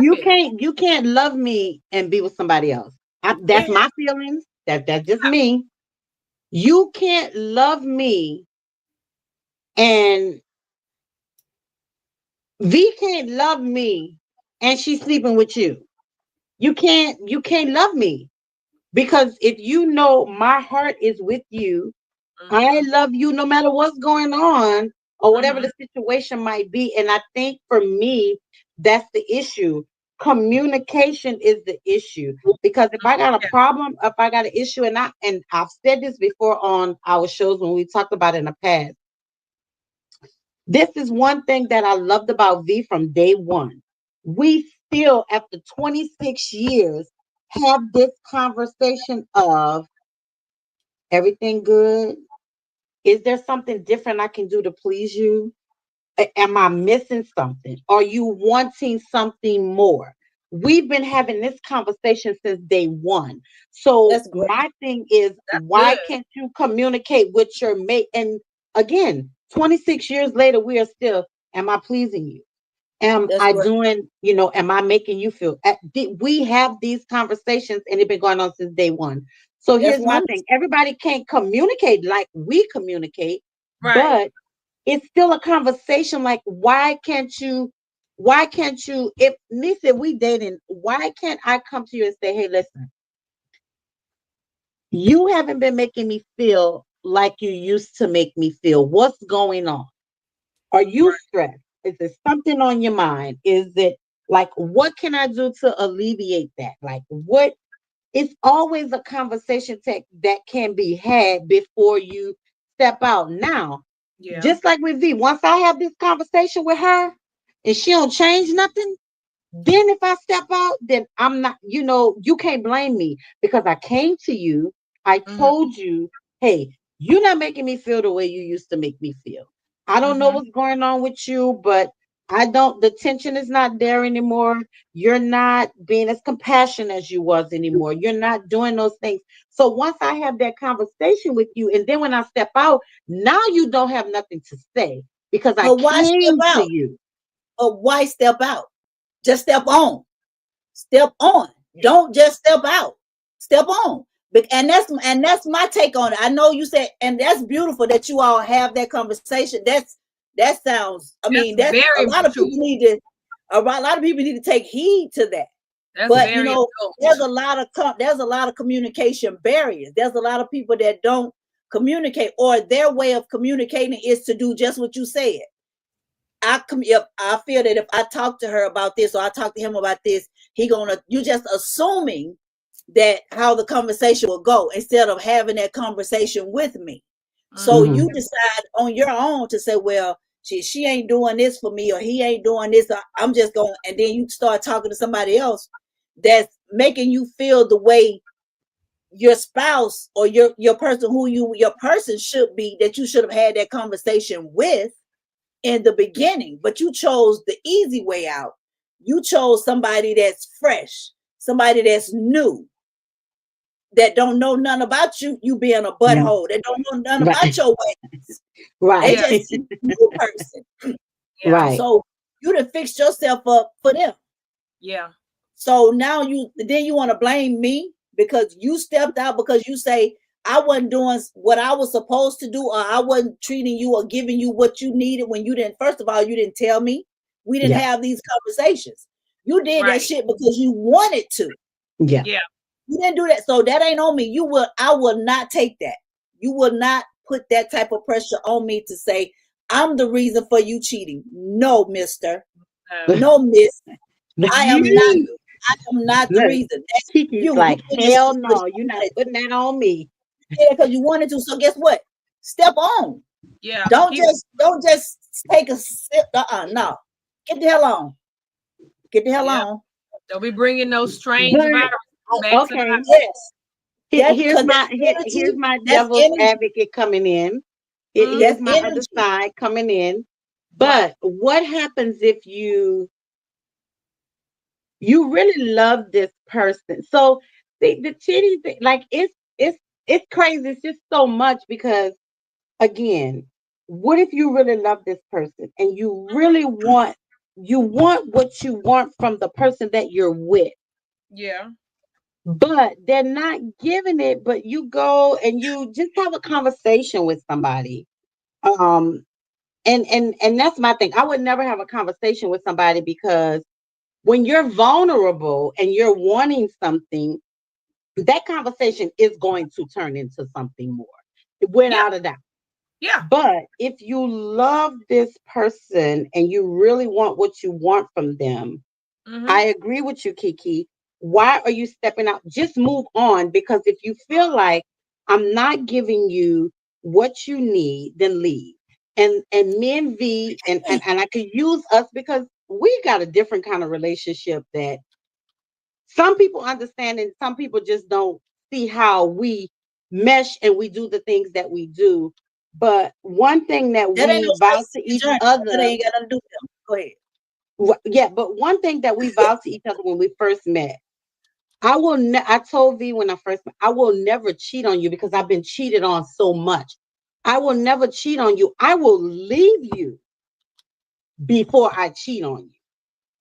Speaker 5: You
Speaker 4: happens.
Speaker 5: can't love me and be with somebody else.
Speaker 4: It
Speaker 5: That's my feelings. That's just me. You can't love me and V can't love me and she's sleeping with you. You can't love me because if you know my heart is with you, I
Speaker 4: mm-hmm,
Speaker 5: love you no matter what's going on or whatever
Speaker 4: mm-hmm,
Speaker 5: the situation might be. And I think for me, that's the issue. Communication is the issue. Because if I got a
Speaker 4: yeah,
Speaker 5: problem, if I got an issue, and I've said this before on our shows when we talked about it in the past. This is one thing that I loved about V from day one. We still, after 26 years, have this conversation of everything good. Is there something different I can do to please you? Am I missing something? Are you wanting something more? we've been having this conversation since day one. So
Speaker 6: That's great.
Speaker 5: my thing is,
Speaker 4: That's
Speaker 5: why
Speaker 4: good.
Speaker 5: can't you communicate with your mate? And again, 26 years later, we are still, am I pleasing you? Am
Speaker 6: That's
Speaker 5: I
Speaker 6: great.
Speaker 5: doing, am I making you feel? We have these conversations and it's been going on since day one. So
Speaker 6: That's
Speaker 5: here's my
Speaker 6: wonderful.
Speaker 5: thing: everybody can't communicate like we communicate,
Speaker 4: Right.
Speaker 5: but it's still a conversation. Like, why can't you, if Nisa, we dating, why can't I come to you and say, hey, listen, you haven't been making me feel like you used to make me feel. What's going on? Are you
Speaker 4: Right.
Speaker 5: stressed? Is there something on your mind? Is it like, what can I do to alleviate that? Like, what? It's always a conversation that can be had before you step out. Now,
Speaker 4: Yeah.
Speaker 5: just like with V, once I have this conversation with her and she don't change nothing, then if I step out, then I'm not, you can't blame me because I came to you. I
Speaker 4: Mhm.
Speaker 5: told you, hey, you're not making me feel the way you used to make me feel. I don't know
Speaker 4: Mhm.
Speaker 5: what's going on with you, but the tension is not there anymore. You're not being as compassionate as you was anymore. You're not doing those things. So once I have that conversation with you, and then when I step out, now you don't have nothing to say because I
Speaker 6: But why step
Speaker 5: came to
Speaker 6: out?
Speaker 5: you.
Speaker 6: But why step out? Just step on. Step on. Don't just step out. Step on. And that's my take on it. I know you said, and that's beautiful that you all have that conversation. That sounds. I mean,
Speaker 4: That's
Speaker 6: that's a
Speaker 4: very
Speaker 6: lot of
Speaker 4: mature.
Speaker 6: people need to. A lot of people need to take heed to that.
Speaker 4: That's
Speaker 6: But
Speaker 4: very
Speaker 6: there's
Speaker 4: adult.
Speaker 6: a lot of communication barriers. There's a lot of people that don't communicate, or their way of communicating is to do just what you said. If I feel that if I talk to her about this or I talk to him about this, you just assuming that how the conversation will go instead of having that conversation with me. So
Speaker 4: Mhm.
Speaker 5: Mhm.
Speaker 6: you decide on your own to say, well, she ain't doing this for me or he ain't doing this. I'm just going, and then you start talking to somebody else that's making you feel the way your spouse or your person your person should be, that you should have had that conversation with in the beginning, but you chose the easy way out. You chose somebody that's fresh, somebody that's new, that don't know nothing about you being a
Speaker 5: Mm.
Speaker 6: butthole, that don't know nothing about
Speaker 5: Right.
Speaker 6: your ways. They
Speaker 5: Right.
Speaker 4: Yeah.
Speaker 6: just see a new person.
Speaker 4: Yeah.
Speaker 5: Right.
Speaker 6: So you done fixed yourself up for them.
Speaker 4: Yeah.
Speaker 6: So now you want to blame me because you stepped out because you say I wasn't doing what I was supposed to do, or I wasn't treating you or giving you what you needed when you didn't. First of all, you didn't tell me. We didn't
Speaker 5: Yeah.
Speaker 6: have these conversations. You did that
Speaker 4: Right.
Speaker 6: shit because you wanted to.
Speaker 5: Yeah.
Speaker 4: Yeah.
Speaker 6: You didn't do that. So that ain't on me. I will not take that. You will not put that type of pressure on me to say I'm the reason for you cheating. No, mister.
Speaker 4: No.
Speaker 6: No, miss.
Speaker 5: But
Speaker 6: I am not
Speaker 5: you
Speaker 6: I'm not the
Speaker 5: look,
Speaker 6: reason. That's
Speaker 5: Kiki's
Speaker 6: you. You
Speaker 5: like,
Speaker 6: did that
Speaker 5: hell
Speaker 6: shit because
Speaker 5: no,
Speaker 6: you
Speaker 5: you're not
Speaker 6: wanted
Speaker 5: putting that on me.
Speaker 6: because you wanted to. So guess what? Step on.
Speaker 4: Yeah. Keep.
Speaker 6: Don't just take a sip. No. Get the hell on. Get the hell
Speaker 4: Yeah.
Speaker 6: on.
Speaker 4: Don't be bringing those strange
Speaker 5: But
Speaker 4: viruses back to the
Speaker 5: okay,
Speaker 4: house.
Speaker 6: Yes. That because that's
Speaker 5: here's
Speaker 6: energy.
Speaker 5: my
Speaker 6: That's
Speaker 5: devil's
Speaker 6: energy.
Speaker 5: advocate coming in.
Speaker 4: Mm,
Speaker 5: Here's
Speaker 6: That's
Speaker 5: my other
Speaker 6: energy.
Speaker 5: side coming in.
Speaker 4: what?
Speaker 5: But what happens if you really love this person? So the cheating thing, like it's crazy. It's just so much because again, what if you really love this person and you want what you want from the person that you're with,
Speaker 4: Yeah.
Speaker 5: but they're not giving it, but you go and you just have a conversation with somebody. Um and that's my thing. I would never have a conversation with somebody because when you're vulnerable and you're wanting something, that conversation is going to turn into something more
Speaker 4: Yeah.
Speaker 5: without a doubt.
Speaker 4: Yeah.
Speaker 5: But if you love this person and you really want what you want from them, I
Speaker 4: Mhm.
Speaker 5: agree with you, Kiki. Why are you stepping out? Just move on because if you feel like I'm not giving you what you need, then leave. And me and V and I could use us because we got a different kind of relationship that some people understand and some people just don't see how we mesh and we do the things that we do. But one thing that
Speaker 6: That ain't
Speaker 5: we
Speaker 6: no
Speaker 5: vow
Speaker 6: space
Speaker 5: to
Speaker 6: in your
Speaker 5: each
Speaker 6: journey. That
Speaker 5: other,
Speaker 6: ain't got nothing to do with them. Go ahead.
Speaker 5: Yeah, but one thing that we vowed to each other when we first met, I told V when I first met, I will never cheat on you because I've been cheated on so much. I will never cheat on you. I will leave you before I cheat on you.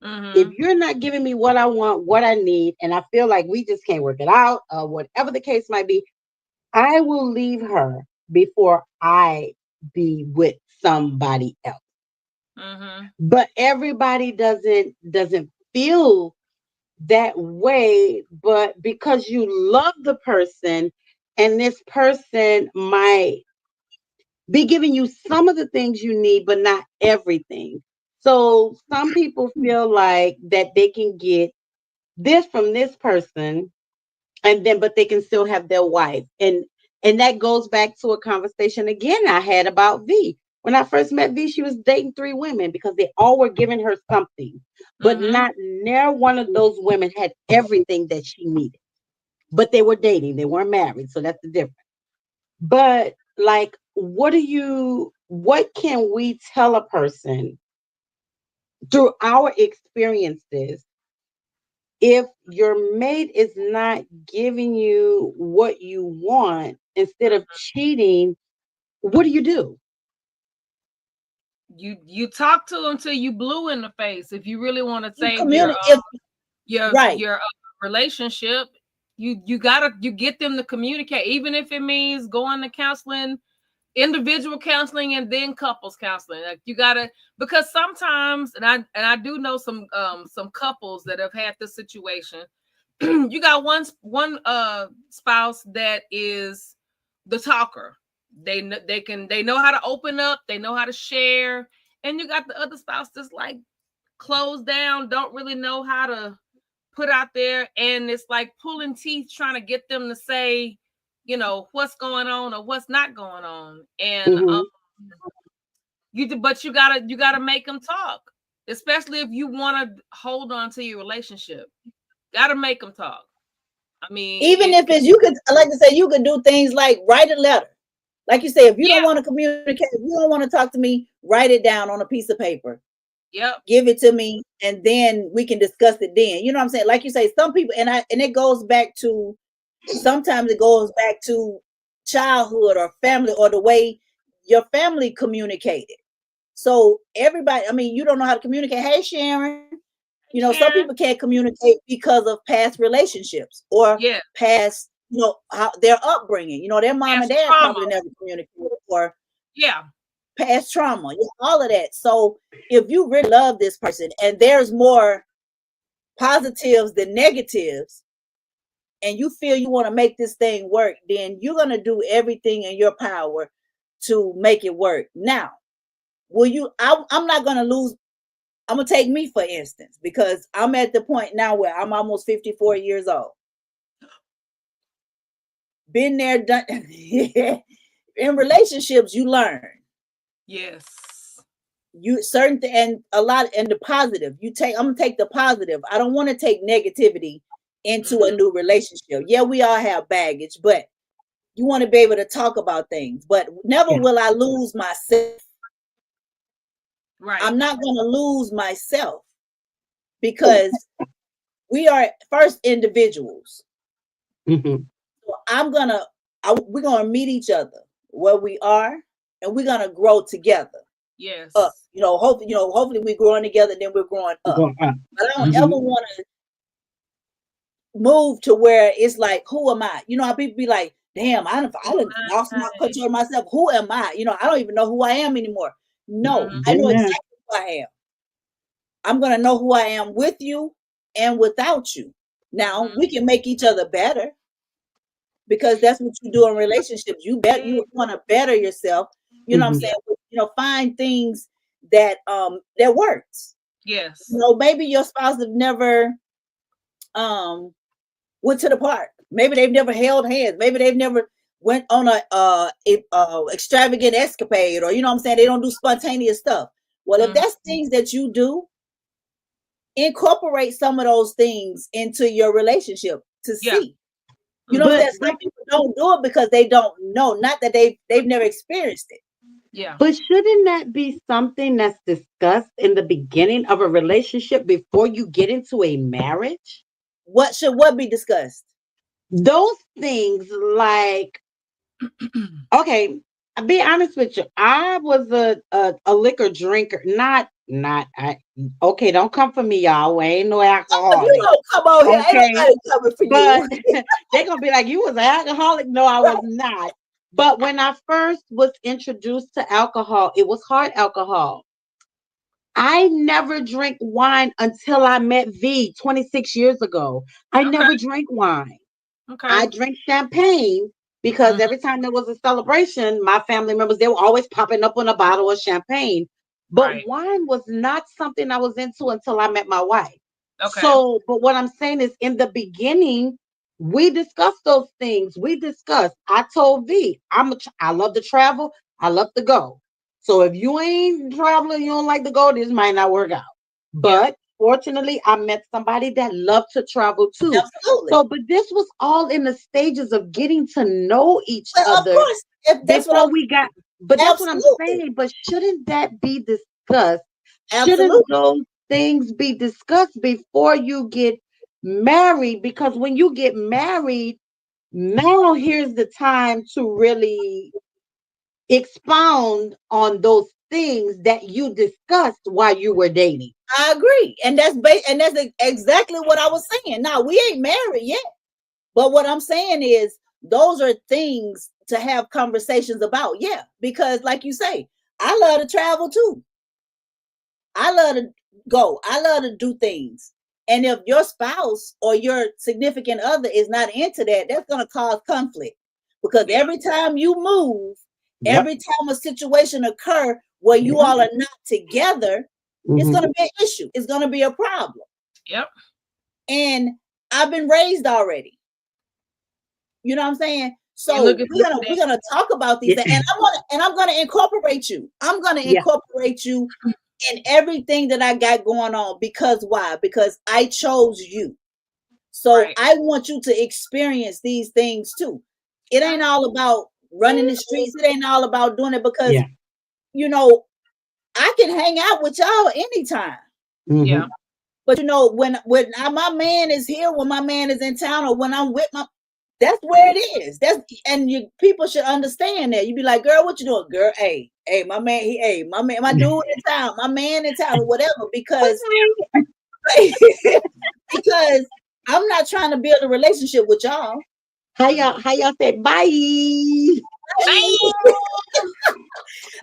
Speaker 5: If
Speaker 4: Mm-hmm.
Speaker 5: you're not giving me what I want, what I need, and I feel like we just can't work it out, whatever the case might be, I will leave her before I be with somebody else.
Speaker 4: Mm-hmm.
Speaker 5: But everybody doesn't feel that way, but because you love the person and this person might be giving you some of the things you need, but not everything. So some people feel like that they can get this from this person and then but they can still have their wife. And that goes back to a conversation again I had about V. When I first met V, she was dating 3 women because they all were giving her something, but
Speaker 4: Mm-hmm.
Speaker 5: not near one of those women had everything that she needed. But they were dating, they weren't married, so that's the difference. But like, what can we tell a person through our experiences if your mate is not giving you what you want instead of cheating? What do you do?
Speaker 4: You talk to them till you blue in the face. If you really want to
Speaker 6: You
Speaker 4: save
Speaker 6: communicate, if right.
Speaker 4: your relationship, you get them to communicate, even if it means going to counseling, individual counseling, and then couples counseling. Like you gotta, because sometimes, and I do know some couples that have had this situation. You got one spouse that is the talker. They know how to open up, they know how to share, and you got the other spouse that's like closed down, don't really know how to put out there, and it's like pulling teeth trying to get them to say, what's going on or what's not going on. And
Speaker 5: Mm-hmm.
Speaker 4: but you gotta make them talk, especially if you want to hold on to your relationship. Gotta make them talk. I mean,
Speaker 6: Even if it's, you could, like I say, you could do things like write a letter. Like you say, if you don't
Speaker 4: yeah,
Speaker 6: want to communicate, if you don't want to talk to me, write it down on a piece of paper.
Speaker 4: yep,
Speaker 6: Give it to me, and then we can discuss it then. You know what I'm saying? Like you say, some people, and it goes back to, sometimes it goes back to childhood or family or the way your family communicated. So everybody, I mean, you don't know how to communicate. Hey, Sharon, some
Speaker 4: Sharon,
Speaker 6: people can't communicate because of past relationships or
Speaker 4: yeah,
Speaker 6: past, how their upbringing. Their mom and
Speaker 4: past
Speaker 6: dad
Speaker 4: trauma,
Speaker 6: probably never communicated, or
Speaker 4: yeah,
Speaker 6: past trauma, all of that. So if you really love this person and there's more positives than negatives, and you feel you want to make this thing work, then you're going to do everything in your power to make it work. Now, I'm not going to lose. I'm going to take me, for instance, because I'm at the point now where I'm almost 54 years old. Been there, done. In relationships, you learn.
Speaker 4: yes,
Speaker 6: You certain and a lot, and the positive. I'm gonna take the positive. I don't want to take negativity into a new relationship. Yeah, we all have baggage, but you want to be able to talk about things. But never
Speaker 5: Yeah.
Speaker 6: will I lose myself.
Speaker 4: right,
Speaker 6: I'm not gonna lose myself because we are first individuals.
Speaker 5: Mm-hmm.
Speaker 6: So we're gonna meet each other where we are, and we're gonna grow together up.
Speaker 4: yes,
Speaker 6: Hopefully we're growing together, then we're growing up.
Speaker 5: Going up.
Speaker 6: But I don't
Speaker 5: Mm-hmm.
Speaker 6: ever want to move to where it's like, who am I? How people be like, damn, I done lost my control of myself. Who am I? I don't even know who I am anymore. No,
Speaker 4: mm-hmm.
Speaker 6: I know
Speaker 5: Been there.
Speaker 6: exactly who I am. I'm gonna know who I am with you and without you. Now
Speaker 4: Mm-hmm.
Speaker 6: we can make each other better, because that's what you do in relationships. You want to better yourself. You know what I'm
Speaker 5: Mm-hmm.
Speaker 6: saying? Find things that works.
Speaker 4: Yes,
Speaker 6: Maybe your spouse have never um went to the park. Maybe they've never held hands. Maybe they've never went on a extravagant escapade, or what I'm saying, they don't do spontaneous stuff. Well, if
Speaker 4: mm-hmm.
Speaker 6: that's things that you do, incorporate some of those things into your relationship to
Speaker 4: Yeah,
Speaker 6: see. You know what I'm
Speaker 4: mm-hmm.
Speaker 5: But
Speaker 6: saying? Some people don't do it because they don't know, not that they've never experienced it.
Speaker 4: Yeah.
Speaker 5: But shouldn't that be something that's discussed in the beginning of a relationship before you get into a marriage?
Speaker 6: What be discussed?
Speaker 5: Those things like, okay, I'll be honest with you. I was a liquor drinker. Not I okay, don't come for me, y'all. I ain't no
Speaker 6: Oh, you
Speaker 5: alcoholic.
Speaker 6: don't come on here. Ain't
Speaker 5: Okay.
Speaker 6: nobody coming for
Speaker 5: But
Speaker 6: you.
Speaker 5: they're gonna be like, you was an alcoholic. No, I was not. But when I first was introduced to alcohol, it was hard alcohol. I never drank wine until I met V 26 years ago. I
Speaker 4: Okay.
Speaker 5: never drank wine.
Speaker 4: Okay.
Speaker 5: I drank champagne because
Speaker 4: Mhm.
Speaker 5: every time there was a celebration, my family members, they were always popping up on a bottle of champagne. But
Speaker 4: Right.
Speaker 5: wine was not something I was into until I met my wife.
Speaker 4: Okay.
Speaker 5: So, but what I'm saying is in the beginning, we discussed those things. We discussed. I told V, I love to travel. I love to go. So if you ain't traveling, you don't like to go, this might not work out.
Speaker 4: Yeah.
Speaker 5: But fortunately, I met somebody that loved to travel too.
Speaker 6: Absolutely.
Speaker 5: So, but this was all in the stages of getting to know each
Speaker 6: Well, of
Speaker 5: other
Speaker 6: course, if that's what
Speaker 5: before
Speaker 6: I'm
Speaker 5: we got, but that's what I'm
Speaker 6: absolutely.
Speaker 5: saying. But shouldn't that be discussed? Shouldn't
Speaker 6: Absolutely.
Speaker 5: those things be discussed before you get married? Because when you get married, now here's the time to really expound on those things that you discussed while you were dating.
Speaker 6: I agree. And that's exactly what I was saying. Now, we ain't married yet. But what I'm saying is those are things to have conversations about. Yeah, because like you say, I love to travel too. I love to go. I love to do things. And if your spouse or your significant other is not into that, that's going to cause conflict. Because
Speaker 4: Yeah.
Speaker 6: every time you move,
Speaker 5: Yep.
Speaker 6: every time a situation occur where you
Speaker 5: Yep.
Speaker 6: all are not together, it's going
Speaker 5: Hmm.
Speaker 6: to be an issue. It's going to be a problem.
Speaker 4: Yep.
Speaker 6: And I've been raised already. You know what I'm saying?
Speaker 4: You
Speaker 6: So
Speaker 4: looking for
Speaker 6: we're gonna talk about these
Speaker 5: Yeah.
Speaker 6: things, and I'm gonna incorporate you. I'm gonna
Speaker 5: Yeah.
Speaker 6: incorporate you in everything that I got going on. Because why? Because I chose you. So
Speaker 4: right.
Speaker 6: I want you to experience these things too. It ain't all about running the streets. It ain't all about doing it because
Speaker 5: Yeah.
Speaker 6: you know I can hang out with y'all anytime.
Speaker 4: Yeah.
Speaker 5: Hmm.
Speaker 6: But when my man is here, when my man is in town, or when I'm with my, that's where it is. That's and you people should understand that. You be like, girl, what you doing, girl? Hey, my man, hey, my man, my dude in town, my man in town, or whatever. Because because I'm not trying to build a relationship with y'all.
Speaker 4: Mhm.
Speaker 5: How y'all say bye?
Speaker 4: Bye.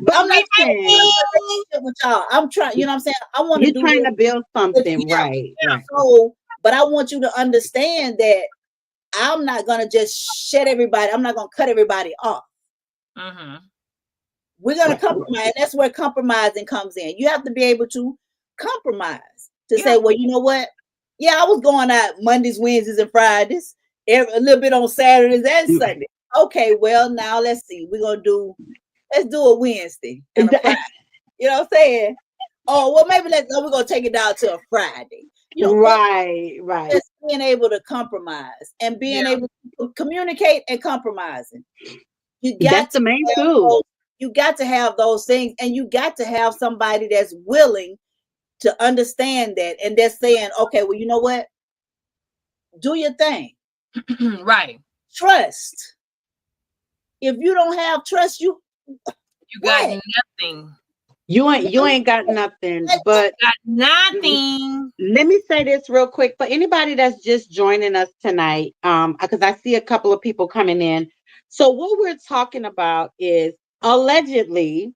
Speaker 5: But
Speaker 6: I'm not trying to build
Speaker 5: listen,
Speaker 6: a relationship with y'all. I'm trying, you know what I'm saying? I want to
Speaker 5: you're
Speaker 6: do
Speaker 5: trying
Speaker 6: this
Speaker 5: to build something,
Speaker 6: together.
Speaker 5: right? Right.
Speaker 6: So, but I want you to understand that I'm not gonna just shed everybody. I'm not gonna cut everybody off.
Speaker 4: Mhm.
Speaker 6: We're gonna
Speaker 5: Right.
Speaker 6: compromise. That's where compromising comes in. You have to be able to compromise to
Speaker 4: Yeah.
Speaker 6: say, well, you know what? Yeah, I was going out Mondays, Wednesdays, and Fridays, a little bit on Saturdays and Sunday. Okay, well, now let's see. Let's do a Wednesday and a Friday. You know what I'm saying? Oh, well, maybe we're gonna take it down to a Friday. But
Speaker 5: Right. Right.
Speaker 6: just being able to compromise and
Speaker 4: Yeah.
Speaker 6: being able to communicate and compromising. You
Speaker 5: That's
Speaker 6: got
Speaker 5: the
Speaker 6: to
Speaker 5: main
Speaker 6: have
Speaker 5: tool.
Speaker 6: those, you got to have those things, and you got to have somebody that's willing to understand that and that's saying, okay, well, you know what? Do your thing.
Speaker 4: right.
Speaker 6: Trust. If you don't have trust, you
Speaker 4: You got
Speaker 6: what?
Speaker 4: nothing.
Speaker 5: You ain't got nothing. But
Speaker 4: Got nothing.
Speaker 5: let me say this real quick for anybody that's just joining us tonight, because I see a couple of people coming in. So what we're talking about is allegedly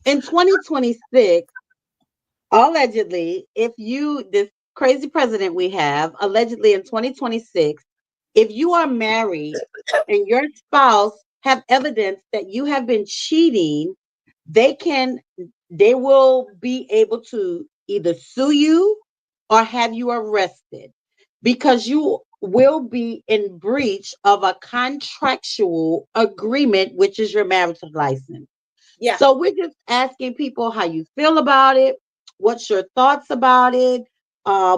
Speaker 5: in 2026, allegedly, if you this crazy president we have, allegedly in 2026, if you are married and your spouse have evidence that you have been cheating, they can they will be able to either sue you or have you arrested because you will be in breach of a contractual agreement, which is your marriage license.
Speaker 6: Yeah.
Speaker 5: So we're just asking people how you feel about it. What's your thoughts about it?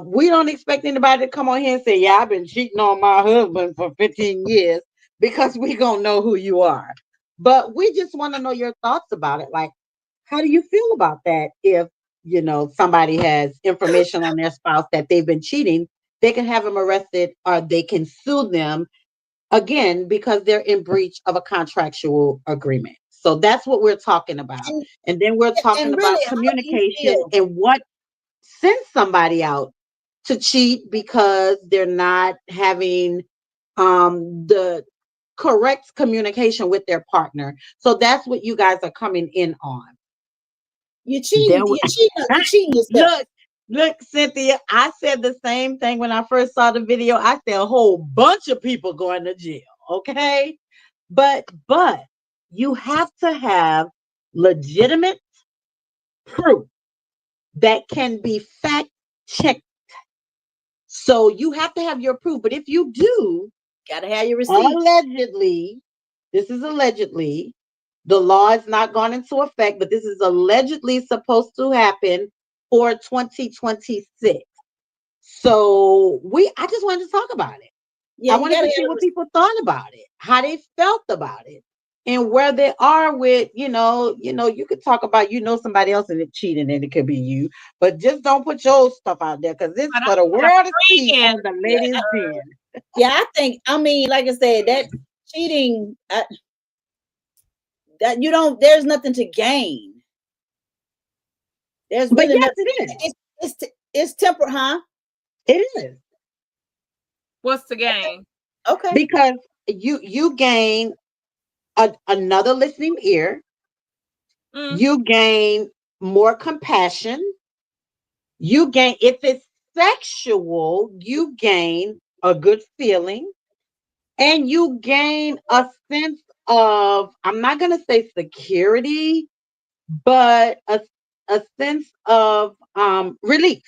Speaker 5: We don't expect anybody to come on here and say, "Yeah, I've been cheating on my husband for 15 years," because we gonna know who you are. But we just want to know your thoughts about it. Like, How do you feel about that? If somebody has information on their spouse that they've been cheating, they can have them arrested or they can sue them again because they're in breach of a contractual agreement. So that's what we're talking about.
Speaker 6: And,
Speaker 5: And then we're talking
Speaker 6: and really,
Speaker 5: about
Speaker 6: how do you
Speaker 5: communication
Speaker 6: feel?
Speaker 5: and what sends somebody out to cheat because they're not having the correct communication with their partner. So that's what you guys are coming in on.
Speaker 6: You're cheating.
Speaker 5: There,
Speaker 6: You're cheating yourself.
Speaker 5: look, Cynthia. I said the same thing when I first saw the video. I said a whole bunch of people going to jail. Okay, but you have to have legitimate proof that can be fact checked. So you have to have your proof. But if you do,
Speaker 6: Gotta have your receipts.
Speaker 5: allegedly, this is allegedly, the law is not gone into effect, but this is allegedly supposed to happen for 2026. So I just wanted to talk about it.
Speaker 6: Yeah,
Speaker 5: I
Speaker 6: you
Speaker 5: wanted
Speaker 6: gotta
Speaker 5: to see
Speaker 6: have
Speaker 5: what people thought about it, how they felt about it, and where they are with, you could talk about, somebody else and it cheating and it could be you, but just don't put your stuff out there because it's
Speaker 4: But I
Speaker 5: for the
Speaker 4: got
Speaker 5: world to see
Speaker 4: friends.
Speaker 5: on the
Speaker 6: yeah,
Speaker 5: ladies' den.
Speaker 6: I mean, like I said, that cheating, that you don't. There's nothing to gain. There's
Speaker 5: But
Speaker 6: really
Speaker 5: yes,
Speaker 6: nothing.
Speaker 5: it is.
Speaker 6: It's temper, huh?
Speaker 5: It is.
Speaker 4: What's the game?
Speaker 6: Okay.
Speaker 5: Because you gain another listening ear,
Speaker 4: Mm.
Speaker 5: you gain more compassion, you gain, if it's sexual, you gain a good feeling, and you gain a sense of, I'm not going to say security, but a sense of relief,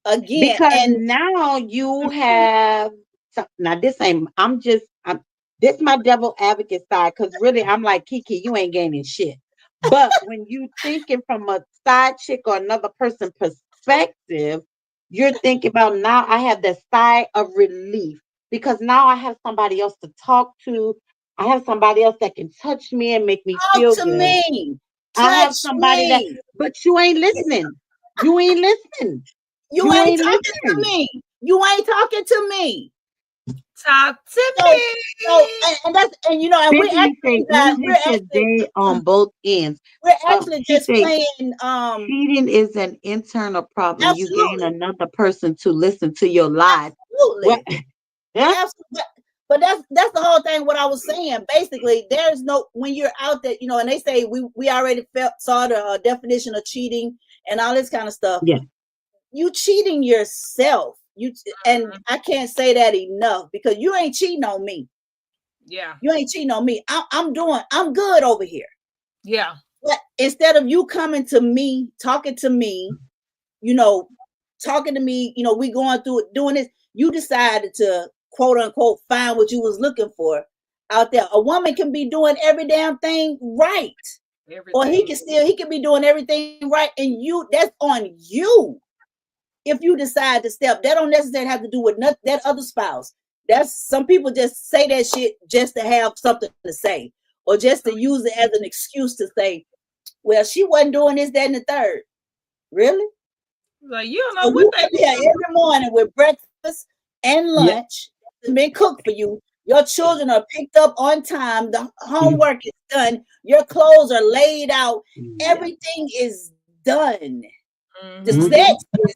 Speaker 6: Again,
Speaker 5: because
Speaker 6: and
Speaker 5: now you have now this ain't, I'm this my devil advocate side, because really I'm like, Kiki, you ain't gaining shit. But when you thinking from a side chick or another person perspective, you're thinking about, now I have the sigh of relief because now I have somebody else to talk to. I have somebody else that can touch me and make me
Speaker 6: talk
Speaker 5: feel
Speaker 6: to
Speaker 5: good.
Speaker 6: me,
Speaker 5: I have
Speaker 6: touch
Speaker 5: somebody that,
Speaker 6: me.
Speaker 5: but you ain't listening. You ain't listening.
Speaker 6: You
Speaker 5: You
Speaker 6: ain't
Speaker 5: ain't
Speaker 6: talking to
Speaker 5: listening.
Speaker 6: me. You ain't talking to me.
Speaker 4: Talk to
Speaker 6: So,
Speaker 4: me.
Speaker 6: and that's, and and we're
Speaker 5: Cynthia
Speaker 6: actually
Speaker 5: say
Speaker 6: not.
Speaker 5: easy today on both ends.
Speaker 6: We're actually
Speaker 5: She
Speaker 6: just
Speaker 5: say
Speaker 6: playing.
Speaker 5: cheating is an internal problem. You gain
Speaker 6: Absolutely,
Speaker 5: another person to listen to your lies. What?
Speaker 6: absolutely,
Speaker 5: Yeah.
Speaker 6: absolutely. But that's the whole thing. What I was saying, basically, there's no, when you're out there, and they say we already saw the definition of cheating and all this kind of stuff.
Speaker 5: Yeah.
Speaker 6: You cheating yourself. And I can't say that enough, because you ain't cheating on me.
Speaker 4: Yeah.
Speaker 6: You ain't cheating on me. I'm good over here.
Speaker 4: Yeah.
Speaker 6: But instead of you coming to me, talking to me, talking to me, we going through it, doing this, you decided to quote unquote find what you was looking for out there. A woman can be doing every damn thing right.
Speaker 4: Everything.
Speaker 6: Or he can be doing everything right, and that's on you. If you decide to step, that don't necessarily have to do with that other spouse. That's, some people just say that shit just to have something to say, or just to use it as an excuse to say, well, she wasn't doing this, that, and the third. Really?
Speaker 4: Like, you don't know
Speaker 6: So
Speaker 4: what
Speaker 6: you
Speaker 4: they
Speaker 6: come here every morning with breakfast and
Speaker 5: Yeah.
Speaker 6: lunch that's been cooked for you. Your children are picked up on time. The homework is done. Your clothes are laid out.
Speaker 5: Yeah.
Speaker 6: Everything is done. The
Speaker 4: Mm-hmm.
Speaker 6: sex is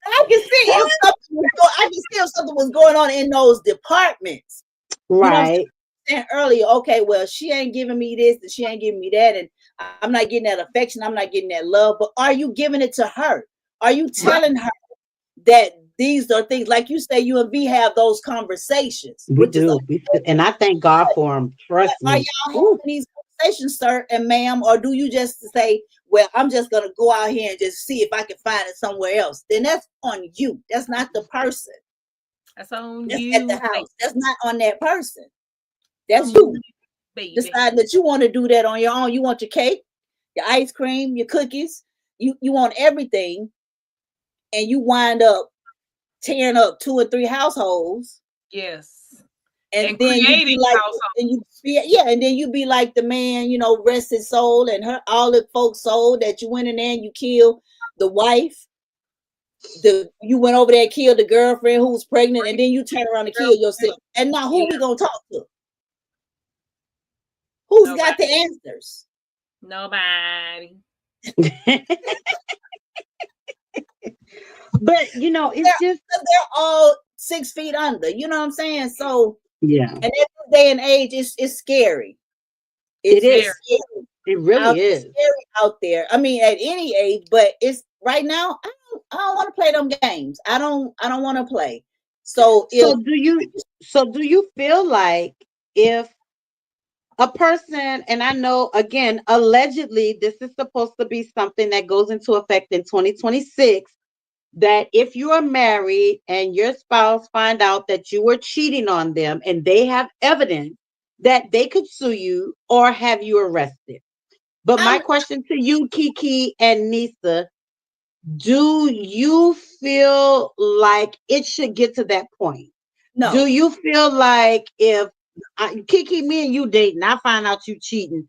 Speaker 6: I can see if something was going on in those departments. You know what I'm
Speaker 5: Right.
Speaker 6: saying earlier? Okay, well, she ain't giving me this and she ain't giving me that, and I'm not getting that affection, I'm not getting that love. But are you giving it to her? Are you telling her that these are things, like you say, you and V have those conversations,
Speaker 5: We
Speaker 6: which is
Speaker 5: do. And I thank God for them. Trust
Speaker 6: are
Speaker 5: me.
Speaker 6: y'all
Speaker 5: Ooh.
Speaker 6: having these conversations, sir and ma'am, or do you just say, well, I'm just gonna go out here and just see if I can find it somewhere else? Then that's on you. That's not the person.
Speaker 4: That's on
Speaker 6: That's
Speaker 4: you.
Speaker 6: at the house. That's not on that person. That's
Speaker 4: On
Speaker 6: you.
Speaker 4: you, baby.
Speaker 6: Decide that you want to do that on your own. You want your cake, your ice cream, your cookies. You want everything, and you wind up tearing up 2 or 3 households
Speaker 4: Yes.
Speaker 6: And
Speaker 4: And
Speaker 6: then you
Speaker 4: creating
Speaker 6: be like,
Speaker 4: household.
Speaker 6: and and then you be like the man, rest his soul and her all the folks' soul that you went in there and you killed the wife. You went over there and killed the girlfriend who was pregnant, and then you turn around and kill yourself. And now who
Speaker 4: Yeah.
Speaker 6: we gonna talk to? Who's
Speaker 4: Nobody.
Speaker 6: got the answers?
Speaker 4: Nobody.
Speaker 5: But it's just
Speaker 6: They're all 6 feet under. You know what I'm saying? So,
Speaker 5: yeah,
Speaker 6: and at this day and age, it's scary.
Speaker 5: it
Speaker 6: It's
Speaker 5: is.
Speaker 6: scary
Speaker 5: It really
Speaker 6: it's
Speaker 5: is.
Speaker 6: scary out there. I mean, at any age, but it's right now. I don't want to play them games. I don't want to play. So
Speaker 5: So
Speaker 6: if
Speaker 5: do you feel like if a person, and I know again, allegedly, this is supposed to be something that goes into effect in 2026, that if you are married and your spouse find out that you were cheating on them and they have evidence, that they could sue you or have you arrested. But my
Speaker 6: I'm
Speaker 5: question to you, Kiki and Nisa, do you feel like it should get to that point? Do
Speaker 6: no,
Speaker 5: you feel like if Kiki, me and you dating, I find out you cheating,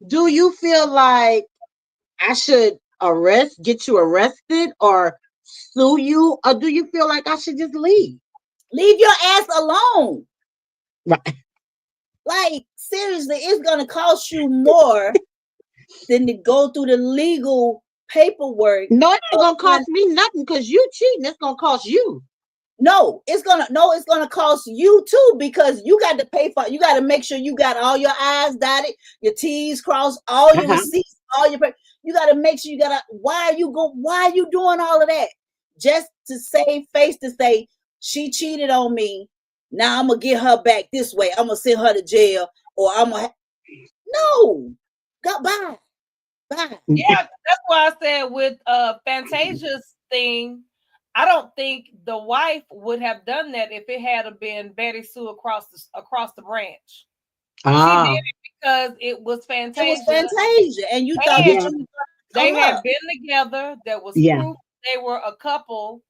Speaker 5: do you feel like I should get you arrested or sue you? Or do you feel like I should just leave?
Speaker 6: leave your ass alone.
Speaker 5: Right.
Speaker 6: Like seriously, it's gonna cost you more than to go through the legal paperwork.
Speaker 5: No, it ain't gonna
Speaker 6: Of
Speaker 5: cost me nothing because you cheating. It's gonna cost you.
Speaker 6: it's gonna cost you too, because you got to pay for it. You got to make sure you got all your I's dotted, your T's crossed, all your
Speaker 5: Uh-huh.
Speaker 6: receipts, you got to make sure you got to why are you doing all of that? Just to save face, to say she cheated on me. Now I'm gonna get her back this way. I'm gonna send her to jail, or no. Goodbye. Bye.
Speaker 4: Yeah, that's why I said with Fantasia's thing, I don't think the wife would have done that if it had been Betty Sue across the branch. She
Speaker 5: Ah,
Speaker 4: did it because it was
Speaker 6: It was
Speaker 4: Fantasia,
Speaker 6: Fantasia, and you thought that
Speaker 4: and
Speaker 5: yeah,
Speaker 6: you
Speaker 4: they
Speaker 6: oh
Speaker 4: had
Speaker 6: her.
Speaker 4: been together. There was
Speaker 5: yeah.
Speaker 4: proof they were a couple.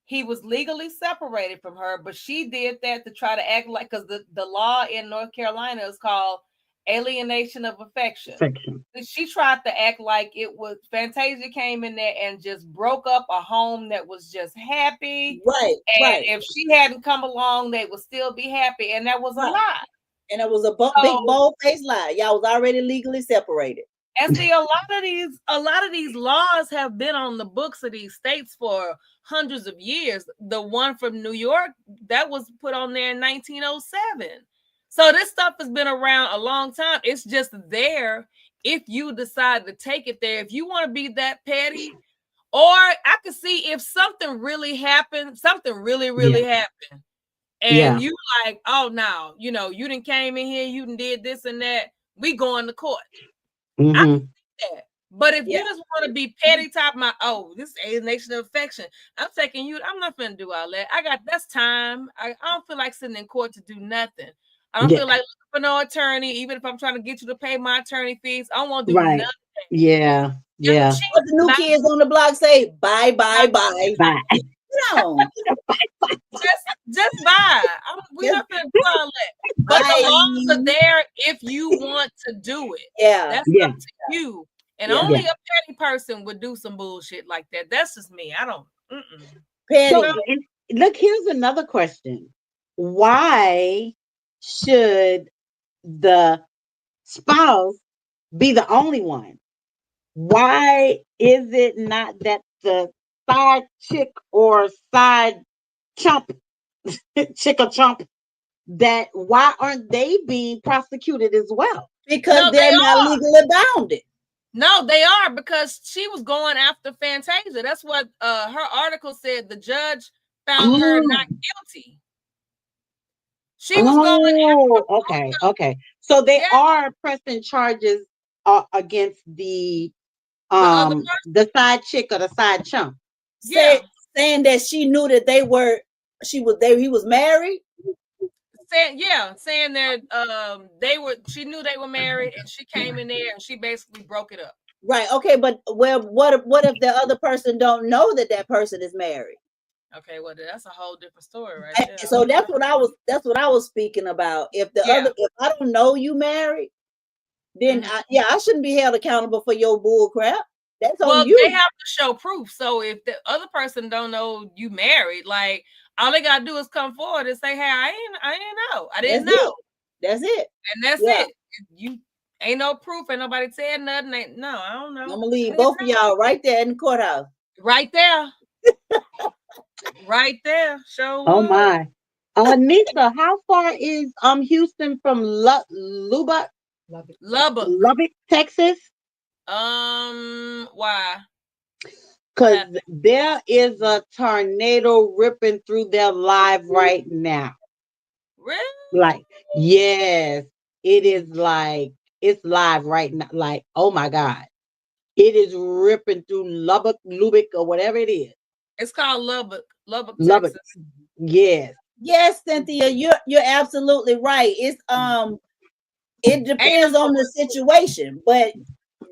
Speaker 4: He was legally separated from her, but she did that to try to act like, because the law in North Carolina is called alienation of affection.
Speaker 5: Section.
Speaker 4: She tried to act like it was Fantasia came in there and just broke up a home that was just happy.
Speaker 6: Right,
Speaker 4: And
Speaker 6: right,
Speaker 4: if she hadn't come along, they would still be happy. And that was a
Speaker 6: right.
Speaker 4: lie.
Speaker 6: And it was a big
Speaker 4: So,
Speaker 6: bold faced lie. Y'all was already legally separated.
Speaker 4: and see, a lot of these laws have been on the books of these states for hundreds of years. The one from New York that was put on there in 1907. So this stuff has been around a long time. It's just there if you decide to take it there. If you want to be that petty, or I could see if something really happened, something really,
Speaker 5: Yeah,
Speaker 4: really happened, and
Speaker 5: yeah.
Speaker 4: you like, oh no, you didn't came in here, you done did this and that. We going to court. I can
Speaker 5: Mm-hmm.
Speaker 4: see that. But if you
Speaker 6: Yeah.
Speaker 4: just want to be petty, type my this is alienation of affection. I'm taking you. I'm not gonna do all that. That's time. I don't feel like sitting in court to do nothing. I don't
Speaker 5: Yeah,
Speaker 4: feel like looking for no attorney, even if I'm trying to get you to pay my attorney fees. I don't want to do
Speaker 5: right.
Speaker 4: nothing.
Speaker 5: Yeah,
Speaker 4: I'm
Speaker 5: yeah.
Speaker 6: What the
Speaker 4: cheap.
Speaker 6: new
Speaker 4: Bye,
Speaker 6: kids on the block say? Bye, bye,
Speaker 4: bye,
Speaker 6: bye.
Speaker 5: Bye.
Speaker 6: No.
Speaker 4: just buy. We're
Speaker 6: Just
Speaker 4: not gonna do all that. But the laws are
Speaker 6: bye.
Speaker 4: there if you want to do it.
Speaker 6: Yeah.
Speaker 4: That's
Speaker 5: Yeah,
Speaker 4: up to you. And
Speaker 6: Yeah.
Speaker 4: only
Speaker 5: yeah.
Speaker 4: a petty person would do some bullshit like that. That's just me. I don't.
Speaker 5: So
Speaker 6: Petty.
Speaker 5: look, here's another question. Why should the spouse be the only one? Why is it not that the side chick or side chump, chick or chump, that why aren't they being prosecuted as well?
Speaker 6: Because
Speaker 4: No, they
Speaker 6: they're not
Speaker 4: are.
Speaker 6: legally bounded.
Speaker 4: No, they are, because she was going after Fantasia. That's what her article said. The judge found her
Speaker 5: Oh,
Speaker 4: not guilty. She was going
Speaker 5: oh, okay,
Speaker 4: after,
Speaker 5: okay. So they
Speaker 4: yeah,
Speaker 5: are pressing charges against
Speaker 4: the other person.
Speaker 5: the side chick or the side chump.
Speaker 4: Yeah.
Speaker 6: Saying that she knew that he was married.
Speaker 4: Saying that she knew they were married, and she came in there and she basically broke it up.
Speaker 6: Right. Okay, but what if the other person don't know that person is married?
Speaker 4: Okay, well that's a whole different story right
Speaker 6: And
Speaker 4: there.
Speaker 6: so that's what I was speaking about. If
Speaker 4: Yeah.
Speaker 6: if I don't know you married, then
Speaker 4: Mhm.
Speaker 6: I shouldn't be held accountable for your bull crap. That's on
Speaker 4: Well, they
Speaker 6: you.
Speaker 4: have to show proof. So if the other person don't know you married, like all they gotta do is come forward and say, "Hey, I ain't know. I didn't
Speaker 6: That's
Speaker 4: know,"
Speaker 6: it. That's it.
Speaker 4: and that's
Speaker 6: Yeah.
Speaker 4: it. You ain't no proof, and nobody said nothing. No, I don't
Speaker 6: I'm
Speaker 4: know.
Speaker 6: gonna leave both of y'all right there in the courthouse.
Speaker 4: Right there, right there. Show
Speaker 5: Oh
Speaker 4: would.
Speaker 5: my. Nisa, how far is Houston from Lubbock,
Speaker 4: Lubbock.
Speaker 5: Lubbock, Texas?
Speaker 4: Why? What
Speaker 5: Because
Speaker 4: happened?
Speaker 5: there is a tornado ripping through there live right now.
Speaker 4: Really?
Speaker 5: Like, yes, it is like it's live right now. Like, oh my God. It is ripping through Lubbock, or whatever it is.
Speaker 4: It's called Lubbock, Lubbock,
Speaker 5: Lubbock.
Speaker 4: Texas.
Speaker 5: Yes.
Speaker 6: Yes, Cynthia, you're absolutely right. It
Speaker 4: Ain't
Speaker 6: depends on the situation, but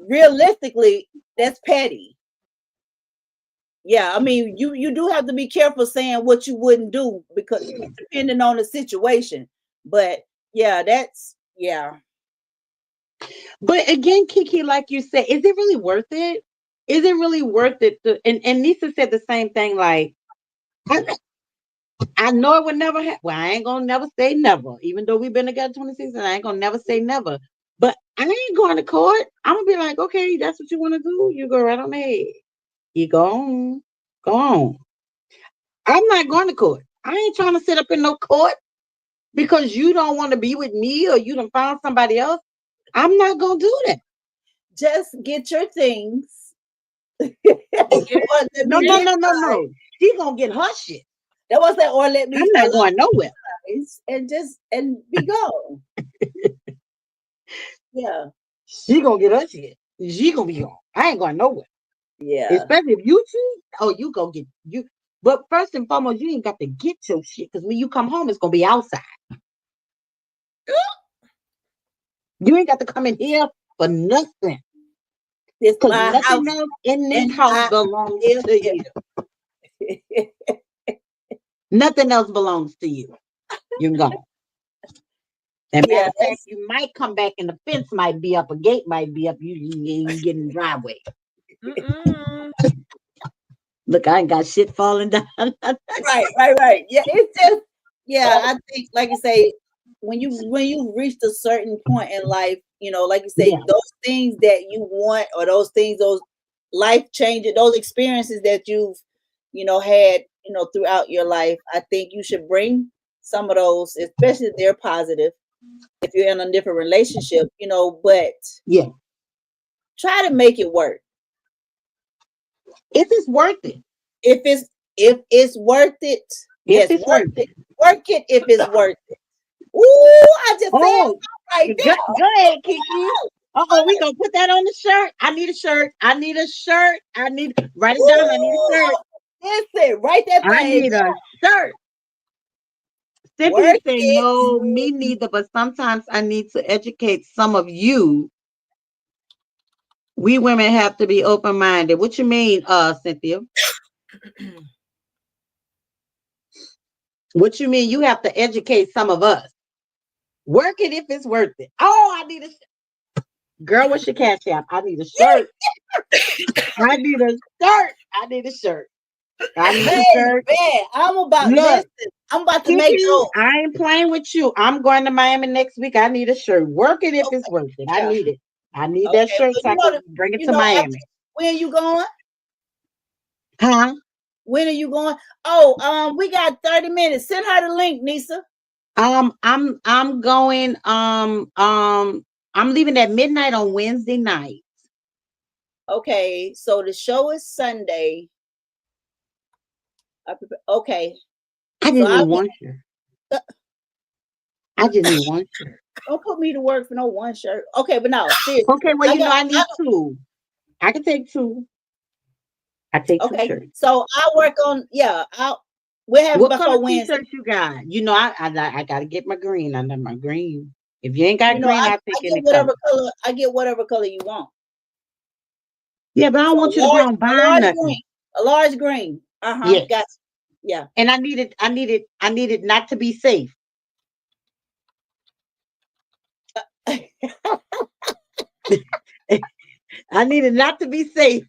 Speaker 6: realistically, that's petty. Yeah, I mean, you do have to be careful saying what you wouldn't do because depending on the situation. But yeah, yeah.
Speaker 5: But again, Kiki, like you said, is it really worth it? Is it really worth it? And Nisa said the same thing. Like, I, I know it would never happen. Well, I ain't gonna never say never. Even though we've been together 26 years, I ain't gonna never say never. But I ain't going to court. I'm gonna be like, okay, that's what you want to do. You go right on ahead. You go on. Go on. I'm not going to court. I ain't trying to sit up in no court because you don't want to be with me or you done found somebody else. I'm not gonna do that.
Speaker 6: Just get your things. Or let
Speaker 5: No,
Speaker 6: me
Speaker 5: no,
Speaker 6: get
Speaker 5: no, no,
Speaker 6: mine.
Speaker 5: no. She gonna get her shit.
Speaker 6: That was that, or let
Speaker 5: I'm
Speaker 6: me
Speaker 5: not going nowhere.
Speaker 6: and be gone. Yeah,
Speaker 5: She gonna get her shit. She gonna be gone. I ain't going nowhere.
Speaker 6: yeah.
Speaker 5: Especially if you choose. Oh, you go get you. But first and foremost, you ain't got to get your shit because when you come home, it's gonna be outside. You ain't got to come in here for nothing.
Speaker 6: It's
Speaker 5: Because
Speaker 6: my
Speaker 5: nothing
Speaker 6: house,
Speaker 5: else in this
Speaker 6: and
Speaker 5: house
Speaker 6: I
Speaker 5: belongs
Speaker 6: live
Speaker 5: to
Speaker 6: here.
Speaker 5: you. Nothing else belongs to you. You're gone. And matter
Speaker 6: Yeah,
Speaker 5: of fact, you might come back and the fence might be up, a gate might be up. You get in the driveway.
Speaker 4: Mm-mm.
Speaker 5: Look, I ain't got shit falling down.
Speaker 6: right. Yeah, it's just yeah. I think, like you say, when you reach a certain point in life, like you say,
Speaker 5: Yeah,
Speaker 6: those things that you want, or those things, those life changing, those experiences that you've, had, throughout your life. I think you should bring some of those, especially if they're positive. If you're in a different relationship, but
Speaker 5: yeah.
Speaker 6: try to make it work.
Speaker 5: If it's worth it.
Speaker 6: If it's worth it,
Speaker 5: If
Speaker 6: yes,
Speaker 5: it's
Speaker 6: work
Speaker 5: worth it.
Speaker 6: it. Work it if it's worth it. Ooh, I just said it
Speaker 5: Oh,
Speaker 6: right
Speaker 5: go,
Speaker 6: there.
Speaker 5: go ahead, Kiki. We gonna put that on the shirt. I need a shirt. I need a shirt. I need write it down. I need a
Speaker 6: Ooh,
Speaker 5: shirt.
Speaker 6: listen, write that
Speaker 5: I
Speaker 6: thing
Speaker 5: need a
Speaker 6: down.
Speaker 5: shirt. Cynthia
Speaker 6: Work
Speaker 5: say
Speaker 6: it.
Speaker 5: no, me neither. But sometimes I need to educate some of you. We women have to be open minded. What you mean, Cynthia? What you mean? You have to educate some of us. Work it if it's worth it. Oh, I need a girl. What's your cash app? I need a shirt. I need a shirt. I need a shirt. I need a shirt.
Speaker 6: Man,
Speaker 5: Look,
Speaker 6: I'm about to make
Speaker 5: Kiki,
Speaker 6: those.
Speaker 5: I ain't playing with you. I'm going to Miami next week. I need a shirt. Work it if
Speaker 6: Okay,
Speaker 5: it's worth it. I
Speaker 6: yeah.
Speaker 5: need it. I need that
Speaker 6: Okay,
Speaker 5: shirt
Speaker 6: well,
Speaker 5: so I can bring it to
Speaker 6: after,
Speaker 5: Miami.
Speaker 6: when you going?
Speaker 5: Huh?
Speaker 6: When are you going? Oh, we got 30 minutes. Send her the link, Nisa.
Speaker 5: I'm going. I'm leaving at midnight on Wednesday night.
Speaker 6: Okay, so the show is Sunday. Okay,
Speaker 5: I
Speaker 6: so
Speaker 5: just need one shirt. I just need one shirt.
Speaker 6: don't put me to work for no one shirt. Okay, but no, seriously,
Speaker 5: Okay, well, I need
Speaker 6: I
Speaker 5: two. I can take two. I take two
Speaker 6: okay.
Speaker 5: shirts.
Speaker 6: So I work on we'll have it
Speaker 5: What color
Speaker 6: before Wednesday.
Speaker 5: t-shirts you got? I gotta get my green. I know my green. If you ain't got green,
Speaker 6: I
Speaker 5: I'll take
Speaker 6: get
Speaker 5: any color.
Speaker 6: whatever color. I get whatever color you want.
Speaker 5: Yeah, but I don't
Speaker 6: So
Speaker 5: want you to go and
Speaker 6: a
Speaker 5: buy
Speaker 6: large
Speaker 5: nothing.
Speaker 6: green, a large green.
Speaker 5: Yes.
Speaker 6: Got Yeah.
Speaker 5: And I needed not to be safe. I needed not to be safe.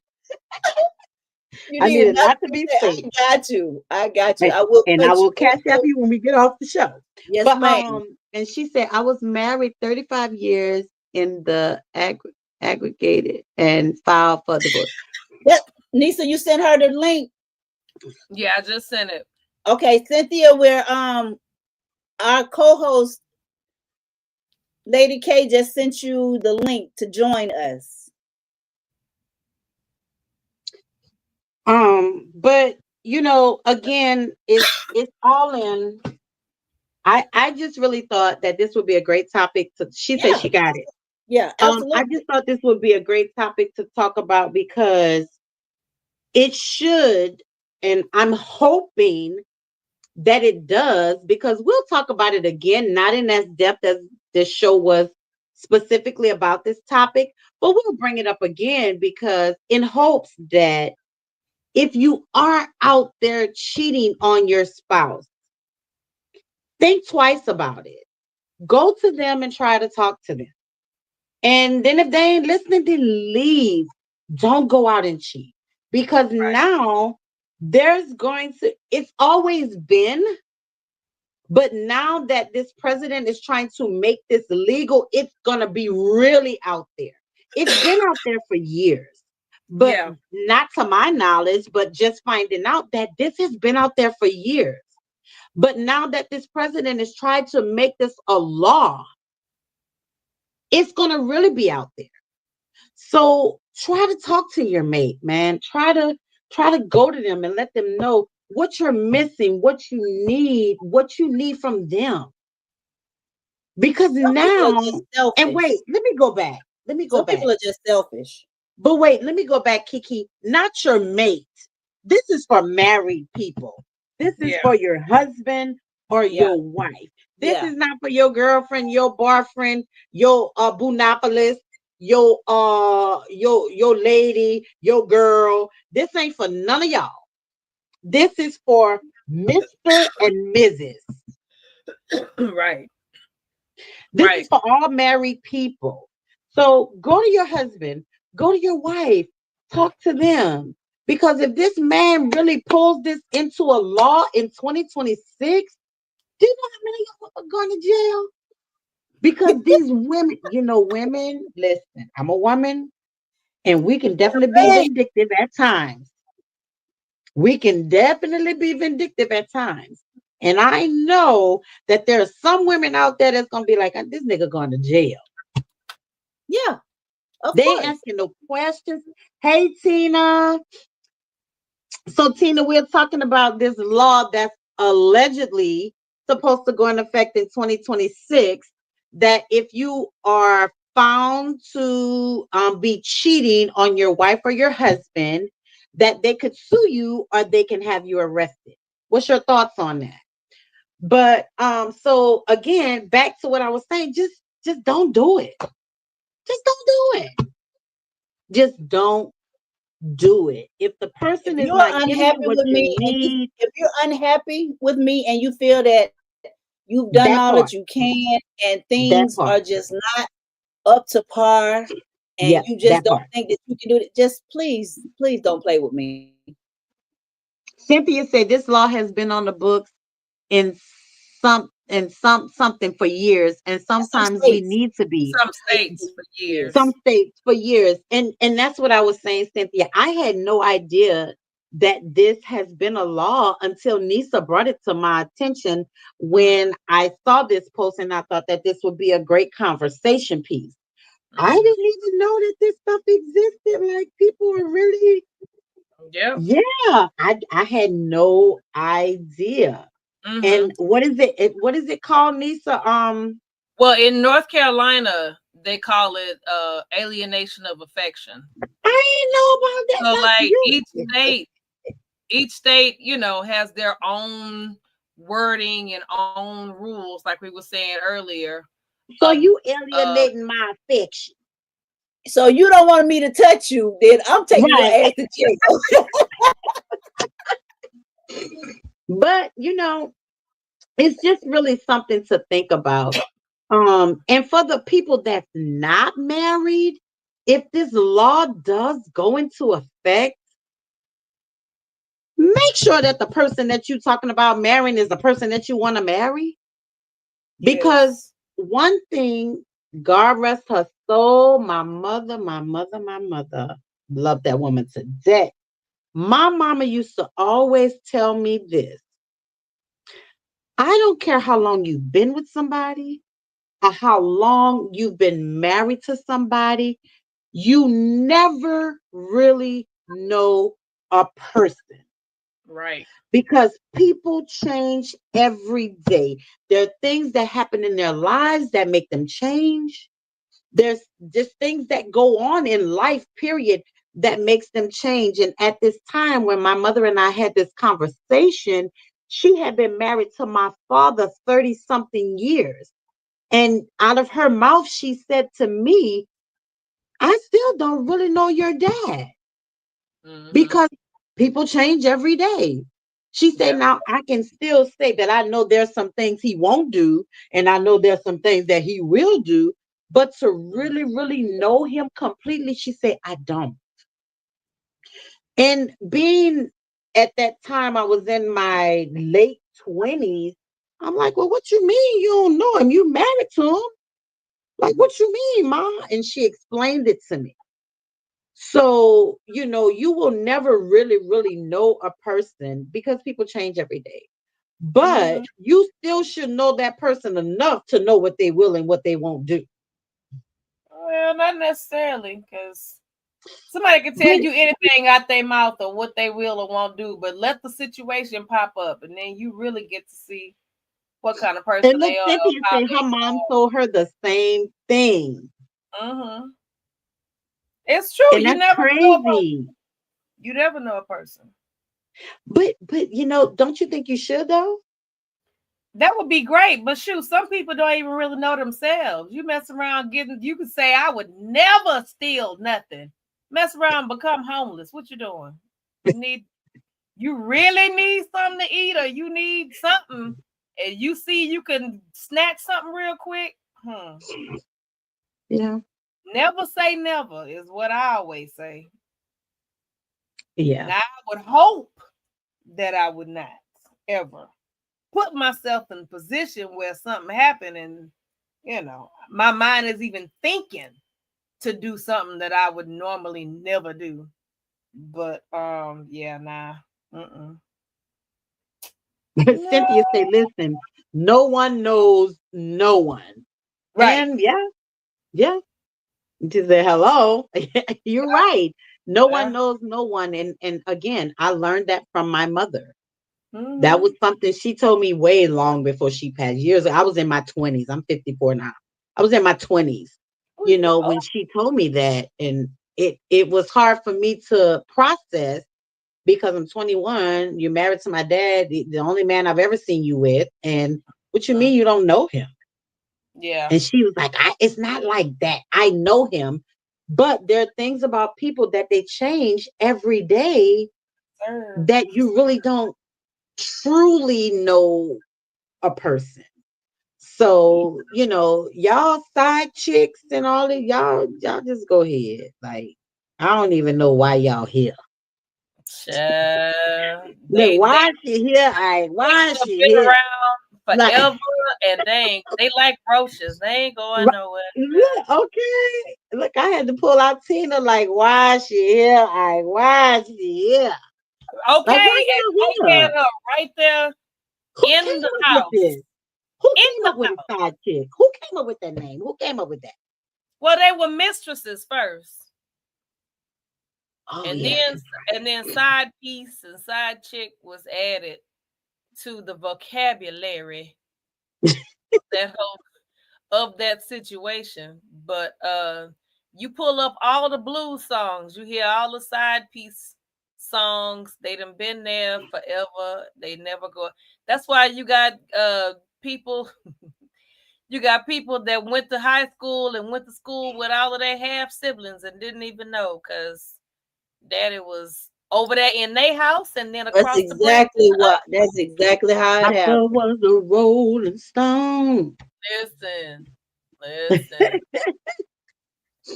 Speaker 6: You
Speaker 5: I
Speaker 6: need
Speaker 5: needed
Speaker 6: another
Speaker 5: not to be
Speaker 6: say,
Speaker 5: safe.
Speaker 6: I got you. I got you.
Speaker 5: And,
Speaker 6: I will
Speaker 5: and I
Speaker 6: cut
Speaker 5: will
Speaker 6: you.
Speaker 5: catch up you when we get off the show.
Speaker 6: Yes,
Speaker 5: But
Speaker 6: ma'am.
Speaker 5: and she said I was married 35 years in the aggregated and filed for divorce.
Speaker 6: Yep. Nisa, you sent her the link.
Speaker 4: Yeah, I just sent it.
Speaker 6: Okay, Cynthia, where our co-host Lady K just sent you the link to join us.
Speaker 5: But again, it's all in. I just really thought that this would be a great topic to. She said
Speaker 6: Yeah,
Speaker 5: she got it.
Speaker 6: yeah,
Speaker 5: I just
Speaker 6: absolutely.
Speaker 5: thought this would be a great topic to talk about because it should, and I'm hoping that it does, because we'll talk about it again, not in as depth as this show was specifically about this topic, but we'll bring it up again because in hopes that if you are out there cheating on your spouse, think twice about it. Go to them and try to talk to them. And then if they ain't listening, then leave. Don't go out and cheat. Because now it's always been, but now that this president is trying to make this legal, it's going to be really out there. It's been out there for years, but
Speaker 4: Yeah.
Speaker 5: not to my knowledge, but just finding out that this has been out there for years. But now that this president is trying to make this a law, it's going to really be out there. So try to talk to your mate, man. Try to go to them and let them know what you're missing, what you need from them. Because
Speaker 6: Some people are
Speaker 5: now,
Speaker 6: just
Speaker 5: and
Speaker 6: selfish.
Speaker 5: wait, let me go back. Let me go
Speaker 6: Some
Speaker 5: back.
Speaker 6: people are just selfish.
Speaker 5: But wait, let me go back, Kiki. Not your mate. This is for married people. This is
Speaker 4: Yeah.
Speaker 5: for your husband or
Speaker 6: Yeah,
Speaker 5: your wife. This
Speaker 6: yeah.
Speaker 5: is not for your girlfriend, your boyfriend, your boonopolis, your lady, your girl. This ain't for none of y'all. This is for Mr. and Mrs.
Speaker 4: Right.
Speaker 5: This is
Speaker 4: Right.
Speaker 5: for all married people. So go to your husband, go to your wife, talk to them. Because if this man really pulls this into a law in 2026, do you know how many of them are going to jail? Because these women, women, listen, I'm a woman and we can definitely be
Speaker 6: Hey,
Speaker 5: vindictive at times. We can definitely be vindictive at times. And I know that there are some women out there that's going to be like, this nigga going to jail.
Speaker 6: yeah, of
Speaker 5: They ain't
Speaker 6: course.
Speaker 5: asking no questions. Hey, Tina. So, Tina, we're talking about this law that's allegedly supposed to go in effect in 2026. That if you are found to be cheating on your wife or your husband, that they could sue you or they can have you arrested. What's your thoughts on that? But so again, back to what I was saying, just don't do it. Just don't do it. Just don't do it. If the
Speaker 6: If
Speaker 5: person is
Speaker 6: you're
Speaker 5: not giving you
Speaker 6: unhappy
Speaker 5: what
Speaker 6: with
Speaker 5: you
Speaker 6: me and
Speaker 5: need,
Speaker 6: if you're unhappy with me and you feel that you've done
Speaker 5: that
Speaker 6: all that
Speaker 5: part,
Speaker 6: you can and
Speaker 5: that
Speaker 6: things
Speaker 5: part,
Speaker 6: are just not up to par and
Speaker 5: yeah,
Speaker 6: you just
Speaker 5: that
Speaker 6: don't
Speaker 5: part.
Speaker 6: think that you can do it, just please don't play with me.
Speaker 5: Cynthia said this law has been on the books in something for years, and
Speaker 6: In some
Speaker 5: sometimes we
Speaker 6: states,
Speaker 5: need to be
Speaker 4: Some
Speaker 6: for
Speaker 4: states for
Speaker 5: some
Speaker 4: years.
Speaker 5: states for years. And that's what I was saying, Cynthia. I had no idea that this has been a law until Nisa brought it to my attention when I saw this post, and I thought that this would be a great conversation piece. I
Speaker 4: Mhm.
Speaker 5: didn't even know that this stuff existed. Like people were really,
Speaker 4: Yep.
Speaker 5: yeah. I had no idea.
Speaker 4: Hmm.
Speaker 5: And what is it called, Nisa?
Speaker 4: Well, in North Carolina, they call it alienation of affection.
Speaker 5: I didn't know about that.
Speaker 4: So,
Speaker 5: That's
Speaker 4: like
Speaker 5: you.
Speaker 4: each state, has their own wording and own rules, like we were saying earlier.
Speaker 5: So
Speaker 4: Of
Speaker 5: you
Speaker 4: uh,
Speaker 5: alienating my affection.
Speaker 6: So you don't want me to touch you, then I'm taking your
Speaker 5: Right.
Speaker 6: ass to jail.
Speaker 5: But it's just really something to think about. And for the people that's not married, if this law does go into effect, make sure that the person that you're talking about marrying is the person that you want to marry. Because
Speaker 4: Yes.
Speaker 5: one thing, God rest her soul, my mother, loved that woman to death. My mama used to always tell me this: I don't care how long you've been with somebody or how long you've been married to somebody, you never really know a person
Speaker 4: Right.
Speaker 5: because people change every day. There are things that happen in their lives that make them change. There's just things that go on in life, period, that makes them change. And at this time, when my mother and I had this conversation, she had been married to my father 30 something years. And out of her mouth, she said to me, I still don't really know your dad
Speaker 4: Mm-hmm.
Speaker 5: because people change every day. She said,
Speaker 4: Yep.
Speaker 5: now I can still say that I know there's some things he won't do, and I know there's some things that he will do, but to really, really know him completely, she said, I don't. And being at that time, I was in my late 20s. I'm like, well, what you mean you don't know him? You married to him? Like, what you mean, Ma? And she explained it to me. So, you will never really, really know a person because people change every day. But
Speaker 4: Mm-hmm.
Speaker 5: you still should know that person enough to know what they will and what they won't do.
Speaker 4: Well, not necessarily, because somebody can tell
Speaker 5: But
Speaker 4: you anything out their mouth or what they will or won't do, but let the situation pop up, and then you really get to see what kind of
Speaker 5: and
Speaker 4: person
Speaker 5: look,
Speaker 4: they are, or
Speaker 5: Cynthia
Speaker 4: how
Speaker 5: said her
Speaker 4: they
Speaker 5: mom told her the same thing.
Speaker 4: are. Mm-hmm. It's true.
Speaker 5: And that's crazy.
Speaker 4: You never know a person.
Speaker 5: But don't you think you should though?
Speaker 4: That would be great, but shoot, some people don't even really know themselves. You mess around getting, you could say, I would never steal nothing. Mess around, become homeless. What you doing? You need, you really need something to eat, or you need something, and you see you can snatch something real quick.
Speaker 5: Yeah.
Speaker 4: Never say never is what I always say.
Speaker 5: Yeah.
Speaker 4: Now I would hope that I would not ever put myself in a position where something happened and my mind is even thinking to do something that I would normally never do. But yeah, nah. Mm-mm. No.
Speaker 5: Cynthia say, listen, no one knows no one.
Speaker 4: Right.
Speaker 5: And yeah. To say hello. You're right. No one
Speaker 4: Yeah.
Speaker 5: knows no one. And again, I learned that from my mother. That was
Speaker 4: Mm-hmm.
Speaker 5: something she told me way long before she passed. Years ago. I was in my 20s. I'm 54 now. I was in my 20s,
Speaker 4: Oh, you
Speaker 5: when she told me that. And it was hard for me to process because I'm 21. You're married to my dad, the only man I've ever seen you with. And what you
Speaker 4: mm,
Speaker 5: mean you don't know him?
Speaker 4: yeah.
Speaker 5: And she was like, it's not like that. I know him. But there are things about people that they change every day
Speaker 4: Sir.
Speaker 5: that you really don't truly know a person. So, y'all side chicks and all of y'all just go ahead. Like, I don't even know why y'all here.
Speaker 4: Child.
Speaker 5: Look,
Speaker 4: They
Speaker 5: why is she here? Why
Speaker 4: could
Speaker 5: is
Speaker 4: have
Speaker 5: she
Speaker 4: been
Speaker 5: here?
Speaker 4: around
Speaker 5: Like,
Speaker 4: forever, and they like roaches. They ain't going nowhere.
Speaker 5: yeah, okay. Look, I had to pull out Tina. Like, why is she here? Why is she here? Like, why
Speaker 4: Okay, and
Speaker 5: y'all
Speaker 4: they
Speaker 5: here?
Speaker 4: had her right there
Speaker 5: Who
Speaker 4: in the
Speaker 5: came up with
Speaker 4: house.
Speaker 5: this? Who
Speaker 4: In
Speaker 5: came
Speaker 4: the
Speaker 5: up with a
Speaker 4: house.
Speaker 5: side chick? Who came up with that name? Who came up with that?
Speaker 4: Well, they were mistresses first,
Speaker 5: Oh
Speaker 4: and
Speaker 5: yeah,
Speaker 4: then
Speaker 5: that's
Speaker 4: and then side piece and side chick was added to the vocabulary that whole of that situation. But you pull up all the blues songs, you hear all the side piece songs. They done been there forever. They never go. That's why you got people. You got people that went to high school and went to school with all of their half siblings and didn't even know because daddy was over there in their house, and then
Speaker 6: That's
Speaker 4: across the bridge.
Speaker 6: that's exactly how it
Speaker 5: I
Speaker 6: happened.
Speaker 5: was a Rolling Stone.
Speaker 4: Listen, listen,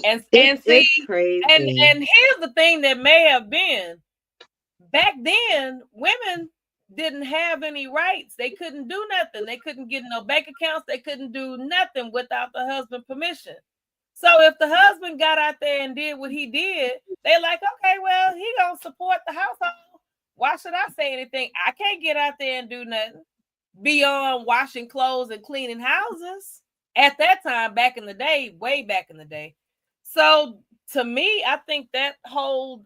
Speaker 4: and
Speaker 5: It's
Speaker 4: see, and
Speaker 5: crazy.
Speaker 4: here's the thing that may have been back then: women didn't have any rights. They couldn't do nothing. They couldn't get no bank accounts. They couldn't do nothing without the husband permission. So if the husband got out there and did what he did, they like, okay, well, he gonna support the household. Why should I say anything? I can't get out there and do nothing beyond washing clothes and cleaning houses. At that time, back in the day, way back in the day. So to me, I think that whole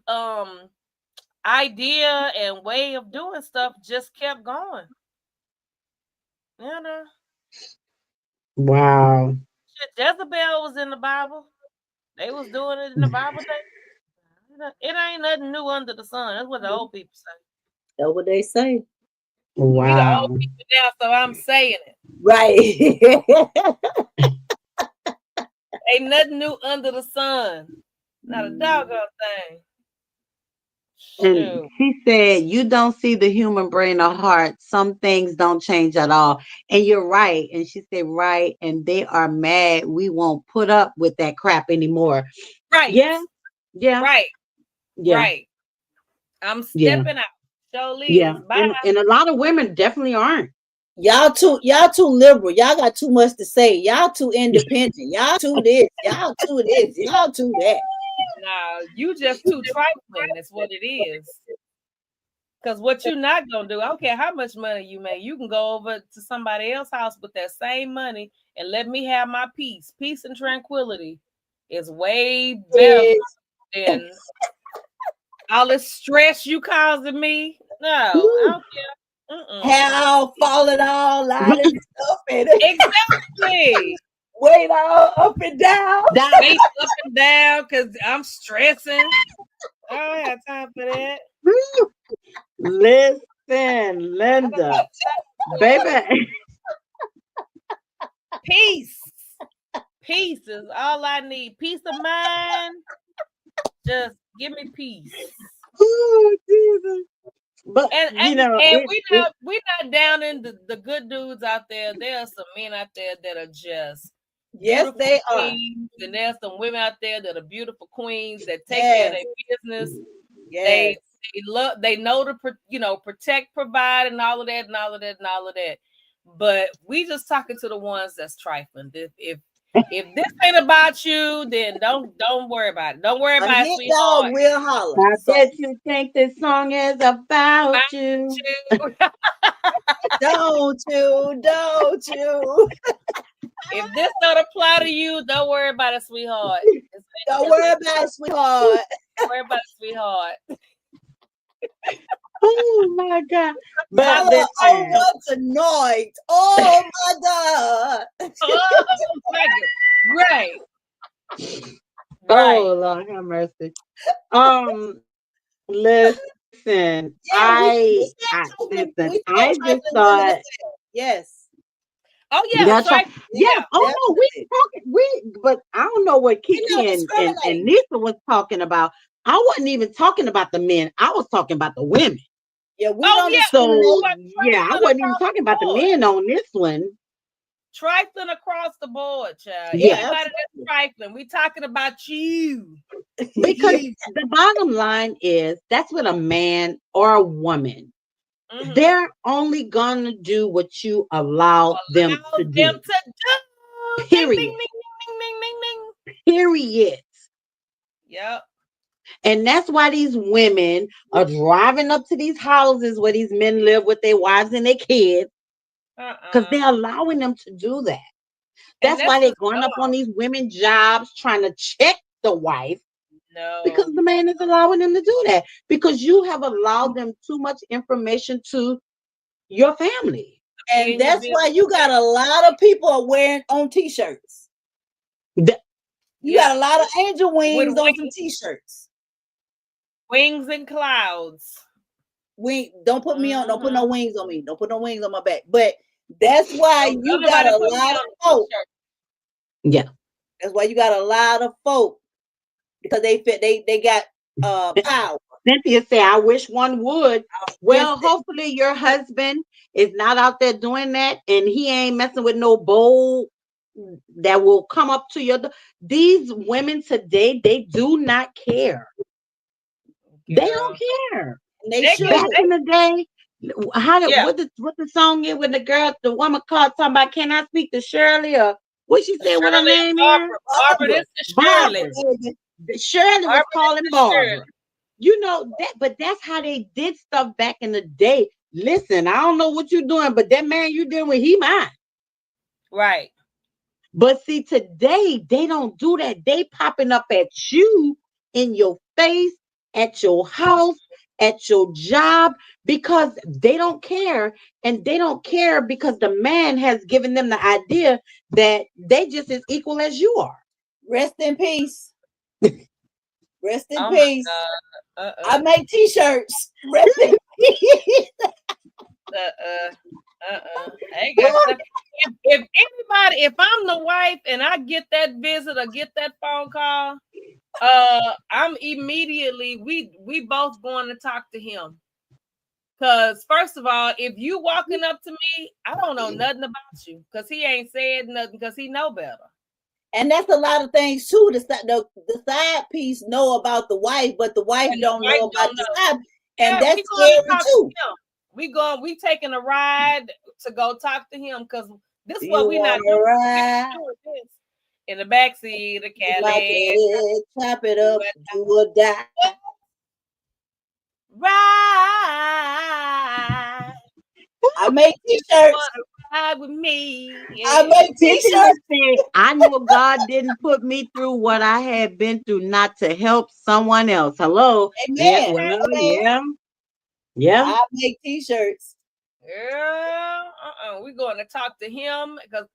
Speaker 4: idea and way of doing stuff just kept going. You know,
Speaker 5: Wow.
Speaker 4: shit, Jezebel was in the Bible. They was doing it in the Bible day. It ain't nothing new under the sun. That's what the old people say.
Speaker 6: That's what they say.
Speaker 4: We the old
Speaker 5: Wow.
Speaker 4: people now, so I'm saying it.
Speaker 6: Right.
Speaker 4: Ain't nothing new under the sun. Not a doggone thing.
Speaker 5: And
Speaker 4: Shoot.
Speaker 5: she said, you don't see the human brain or heart. Some things don't change at all. And you're right. And she said, right. And they are mad. We won't put up with that crap anymore.
Speaker 4: Right.
Speaker 5: Yeah. Yeah.
Speaker 4: Right.
Speaker 5: Yeah.
Speaker 4: Right. I'm
Speaker 5: Yeah.
Speaker 4: stepping out. Jolie
Speaker 5: Yeah.
Speaker 4: is bye.
Speaker 5: And a lot of women definitely aren't.
Speaker 6: Y'all too liberal. Y'all got too much to say. Y'all too independent. Y'all too this. Y'all too this. Y'all too that.
Speaker 4: Nah, you just too trifling. That's what it is. Because what you're not gonna do, I don't care how much money you make, you can go over to somebody else's house with that same money and let me have my peace. Peace and tranquility is way better than all this stress you causing me. No, I don't care.
Speaker 6: Hair all falling all out and stuff. And
Speaker 4: Exactly.
Speaker 6: weight all up and down.
Speaker 4: Weight up and down because I'm stressing. I don't have time for that.
Speaker 5: Listen, Linda, baby.
Speaker 4: Peace. Peace is all I need. Peace of mind. Just give me peace.
Speaker 5: Oh, Jesus. But
Speaker 4: And
Speaker 5: you know,
Speaker 4: we're not down in the good dudes out there. There are some men out there that are just
Speaker 6: Yes, they are.
Speaker 4: queens, and there's some women out there that are beautiful queens that take care of their business.
Speaker 6: Yes.
Speaker 4: They know to protect, provide, and all of that, and all of that, and all of that. But we just talking to the ones that's trifling. If this ain't about you, then don't worry about it. Don't worry about it, sweetheart.
Speaker 6: Dog will holler.
Speaker 5: I bet you think this song is about you.
Speaker 6: Don't you?
Speaker 4: If this don't apply to you, don't worry about it, sweetheart.
Speaker 6: Don't worry about it, sweetheart.
Speaker 4: Don't worry about it, sweetheart.
Speaker 5: Oh my God. But
Speaker 6: what's annoyed? Oh my God.
Speaker 4: Oh my God. Right.
Speaker 5: Oh Lord have mercy. Listen, I just thought
Speaker 6: yes.
Speaker 4: Oh yeah,
Speaker 5: yeah. Oh no, but I don't know what Kiki and Nisa was talking about. I wasn't even talking about the men. I was talking about the women.
Speaker 6: Yeah,
Speaker 5: I wasn't even talking about the men on this one.
Speaker 4: Trifling across the board, child.
Speaker 5: Yeah.
Speaker 4: Everybody that's trifling, we talking about you.
Speaker 5: Because the bottom line is that's what a man or a woman. Mm-hmm. They're only gonna do what you allow them to do. Period.
Speaker 4: Ding, ding, ding.
Speaker 5: Period.
Speaker 4: Yep.
Speaker 5: And that's why these women are driving up to these houses where these men live with their wives and their kids. Because they're allowing them to do that. That's why they're going up on these women jobs trying to check the wife.
Speaker 4: No.
Speaker 5: Because the man is allowing them to do that. Because you have allowed them too much information to your family.
Speaker 6: And that's why you got a lot of people wearing on t-shirts. You got a lot of angel wings on some t-shirts.
Speaker 4: Wings and clouds.
Speaker 6: Don't put me on. Don't put no wings on me. Don't put no wings on my back. But that's why you got a lot of folk.
Speaker 5: Yeah.
Speaker 6: That's why you got a lot of folk because they got power.
Speaker 5: Cynthia said, I wish one would.
Speaker 6: Wish
Speaker 5: Well, hopefully your husband is not out there doing that and he ain't messing with no bowl that will come up to your These women today, they do not care. They don't
Speaker 4: Girl.
Speaker 5: care.
Speaker 6: they
Speaker 4: They
Speaker 6: should.
Speaker 4: get
Speaker 5: Back in the day, how did
Speaker 4: yeah.
Speaker 5: what the song is when the woman called talking about can I speak to Shirley or what she said what her
Speaker 4: Shirley and
Speaker 5: name is?
Speaker 4: Barbara. Barbara,
Speaker 6: Barbara,
Speaker 4: this is Shirley.
Speaker 5: Barbara. Shirley was
Speaker 4: Barbara,
Speaker 5: calling
Speaker 4: this is
Speaker 5: Barbara.
Speaker 4: Shirley.
Speaker 5: You know that, but that's how they did stuff back in the day. Listen, I don't know what you're doing, but that man you dealing with, he mine.
Speaker 4: Right.
Speaker 5: But see, today they don't do that. They popping up at you in your face, at your house, at your job, because they don't care. And they don't care because the man has given them the idea that they just as equal as you are.
Speaker 6: rest in peace. Rest in
Speaker 4: Oh my
Speaker 6: peace.
Speaker 4: God.
Speaker 6: I make t-shirts. Rest in peace.
Speaker 4: I ain't got stuff. If anybody, if I'm the wife and I get that visit or get that phone call, I'm immediately we both going to talk to him. Cause first of all, if you walking up to me, I don't know nothing about you. Cause he ain't said nothing. Cause he know better.
Speaker 6: And that's a lot of things too. The side piece know about the wife, but the wife
Speaker 4: And the
Speaker 6: don't know
Speaker 4: wife
Speaker 6: about
Speaker 4: don't
Speaker 6: the
Speaker 4: know.
Speaker 6: side, and
Speaker 4: Yeah, we
Speaker 6: that's
Speaker 4: going to
Speaker 6: scary
Speaker 4: talk
Speaker 6: too.
Speaker 4: to him. We taking a ride to go talk to him because this is what
Speaker 6: You
Speaker 4: we not
Speaker 6: want to
Speaker 4: doing.
Speaker 6: ride?
Speaker 4: In the backseat of
Speaker 6: Like
Speaker 4: Cali.
Speaker 6: it, chop it up, do or die.
Speaker 4: Ride.
Speaker 6: I make
Speaker 4: You
Speaker 6: t-shirts.
Speaker 4: wanna ride with me?
Speaker 6: I
Speaker 4: Yeah.
Speaker 6: make
Speaker 5: Cynthia
Speaker 6: t-shirts.
Speaker 5: said, I know God didn't put me through what I had been through not to help someone else. Hello. Yeah,
Speaker 6: Amen.
Speaker 5: well,
Speaker 6: Amen.
Speaker 5: yeah. Yeah.
Speaker 6: I make t-shirts.
Speaker 4: Girl, we going to talk to him because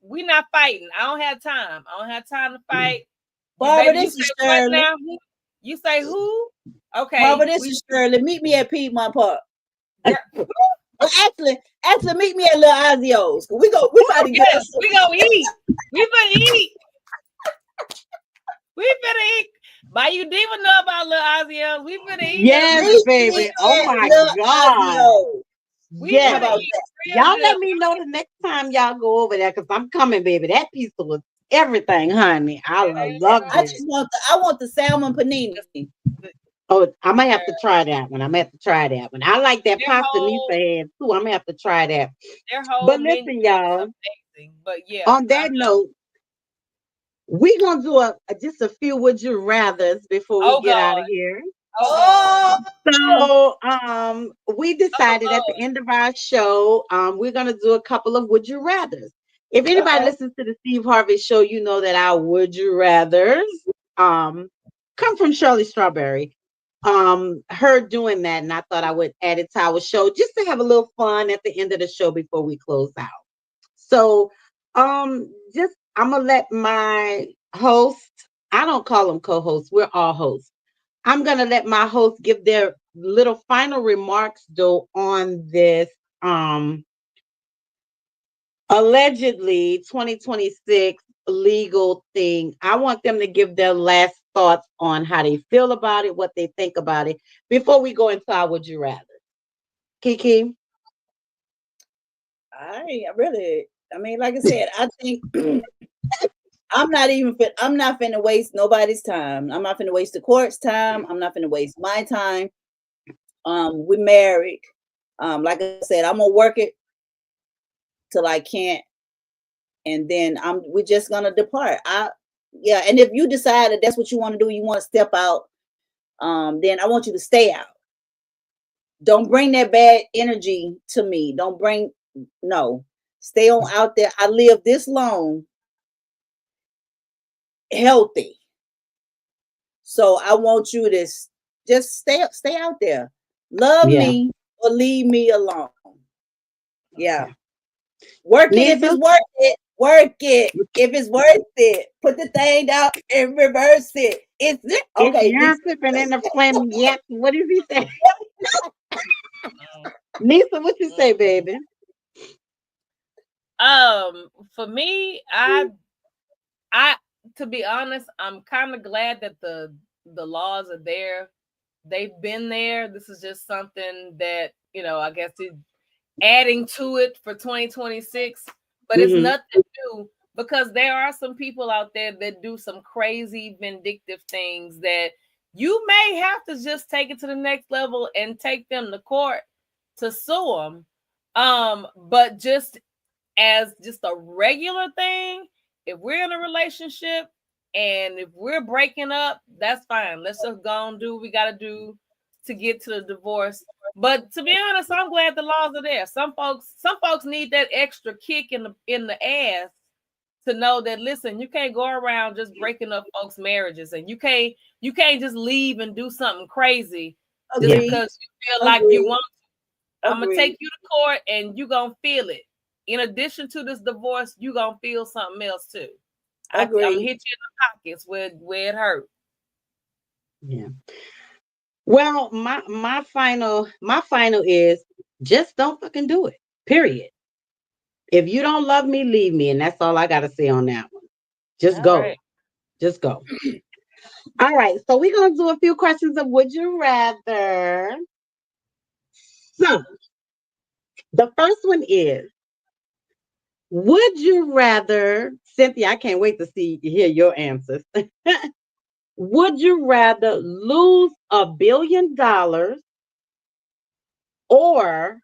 Speaker 4: we not fighting. I don't have time. I don't have time to fight. You
Speaker 6: Barbara,
Speaker 4: baby, you
Speaker 6: this
Speaker 4: say
Speaker 6: is
Speaker 4: what
Speaker 6: Shirley.
Speaker 4: now? You say who?
Speaker 6: Barbara,
Speaker 4: Okay.
Speaker 6: this is Shirley. Meet me at Piedmont Park.
Speaker 4: Yeah.
Speaker 6: Well, actually, meet me at Little Azio's. We about to get
Speaker 4: Yes,
Speaker 6: us.
Speaker 4: we gonna eat. We better eat. We better eat. But you didn't even know about Little Ozzy. We better eat him.
Speaker 5: Yes,
Speaker 6: Meet me
Speaker 5: baby. Oh
Speaker 6: at
Speaker 5: my
Speaker 6: Little
Speaker 5: God.
Speaker 6: Azio's.
Speaker 4: We
Speaker 6: How
Speaker 5: Yes.
Speaker 4: better
Speaker 6: about
Speaker 4: eat
Speaker 6: that?
Speaker 4: real
Speaker 5: Y'all
Speaker 4: good.
Speaker 5: let me know the next time y'all go over there because I'm coming, baby. That pizza was everything, honey. I loved
Speaker 6: I
Speaker 5: it.
Speaker 6: just want the salmon panini.
Speaker 5: Oh, I might have to try that one. I might have to try that one. I like that
Speaker 4: Their
Speaker 5: pasta Nisa
Speaker 4: whole
Speaker 5: had too. I'm gonna have to try that.
Speaker 4: their whole
Speaker 5: But
Speaker 4: menu
Speaker 5: listen,
Speaker 4: is
Speaker 5: y'all.
Speaker 4: amazing. But yeah,
Speaker 5: On that note, we're gonna do just a few would you rather's before we
Speaker 4: oh
Speaker 5: get out
Speaker 4: God,
Speaker 5: of here.
Speaker 4: oh God,
Speaker 6: Oh,
Speaker 5: So we
Speaker 4: oh
Speaker 5: decided at the
Speaker 4: Lord.
Speaker 5: end of our show, we're gonna do a couple of would you rather's. If anybody
Speaker 6: okay.
Speaker 5: listens to the Steve Harvey show, you know that our would you rather's um come from Shirley Strawberry. Her doing that, and I thought I would add it to our show just to have a little fun at the end of the show before we close out. So just I'm gonna let my host, I don't call them co-hosts, we're all hosts. I'm going to let my host give their little final remarks though on this allegedly 2026 legal thing. I want them to give their last thoughts on how they feel about it, what they think about it before we go into our would you rather. Kiki?
Speaker 6: I mean, like I said, I think I'm not finna waste nobody's time. I'm not finna waste the court's time. I'm not finna waste my time. We're married. Like I said, I'm gonna work it till I can't, and then we're just gonna depart. Yeah, and if you decide that that's what you want to do, you want to step out, then I want you to stay out. Don't bring that bad energy to me. Don't bring no. Stay on out there. I live this long healthy. So I want you to just stay out there. Love
Speaker 5: Yeah.
Speaker 6: me or leave me alone. Yeah.
Speaker 5: Okay.
Speaker 6: Work it if
Speaker 5: Nisa?
Speaker 6: it's worth it. Work it if it's worth it. Put the thing down and reverse it. It's
Speaker 5: It's
Speaker 6: okay.
Speaker 5: Yancipin in the flame. Yep. What does he say? Nisa, what you say, baby?
Speaker 4: For me, I to be honest, I'm kind of glad that the laws are there they've been there. This is just something that, I guess adding to it for 2026, but it's nothing new because there are some people out there that do some crazy vindictive things that you may have to just take it to the next level and take them to court to sue them. But just as just a regular thing, if we're in a relationship and if we're breaking up, that's fine. Let's just go and do what we got to do to get to the divorce. But to be honest, I'm glad the laws are there. Some folks need that extra kick in the ass to know that, listen, you can't go around just breaking up folks' marriages, and you can't just leave and do something crazy just because you feel like you want to. I'm gonna take you to court and you gonna feel it. In addition to this divorce, you gonna feel something else too. I'm gonna hit you in the pockets where it hurt.
Speaker 5: Yeah. Well, my final is just don't fucking do it. Period. If you don't love me, leave me, and that's all I gotta say on that one. Just go. Right. Just go. All right. So we're gonna do a few questions of would you rather. So the first one is, would you rather, Cynthia? I can't wait to hear your answers. Would you rather lose $1 billion, or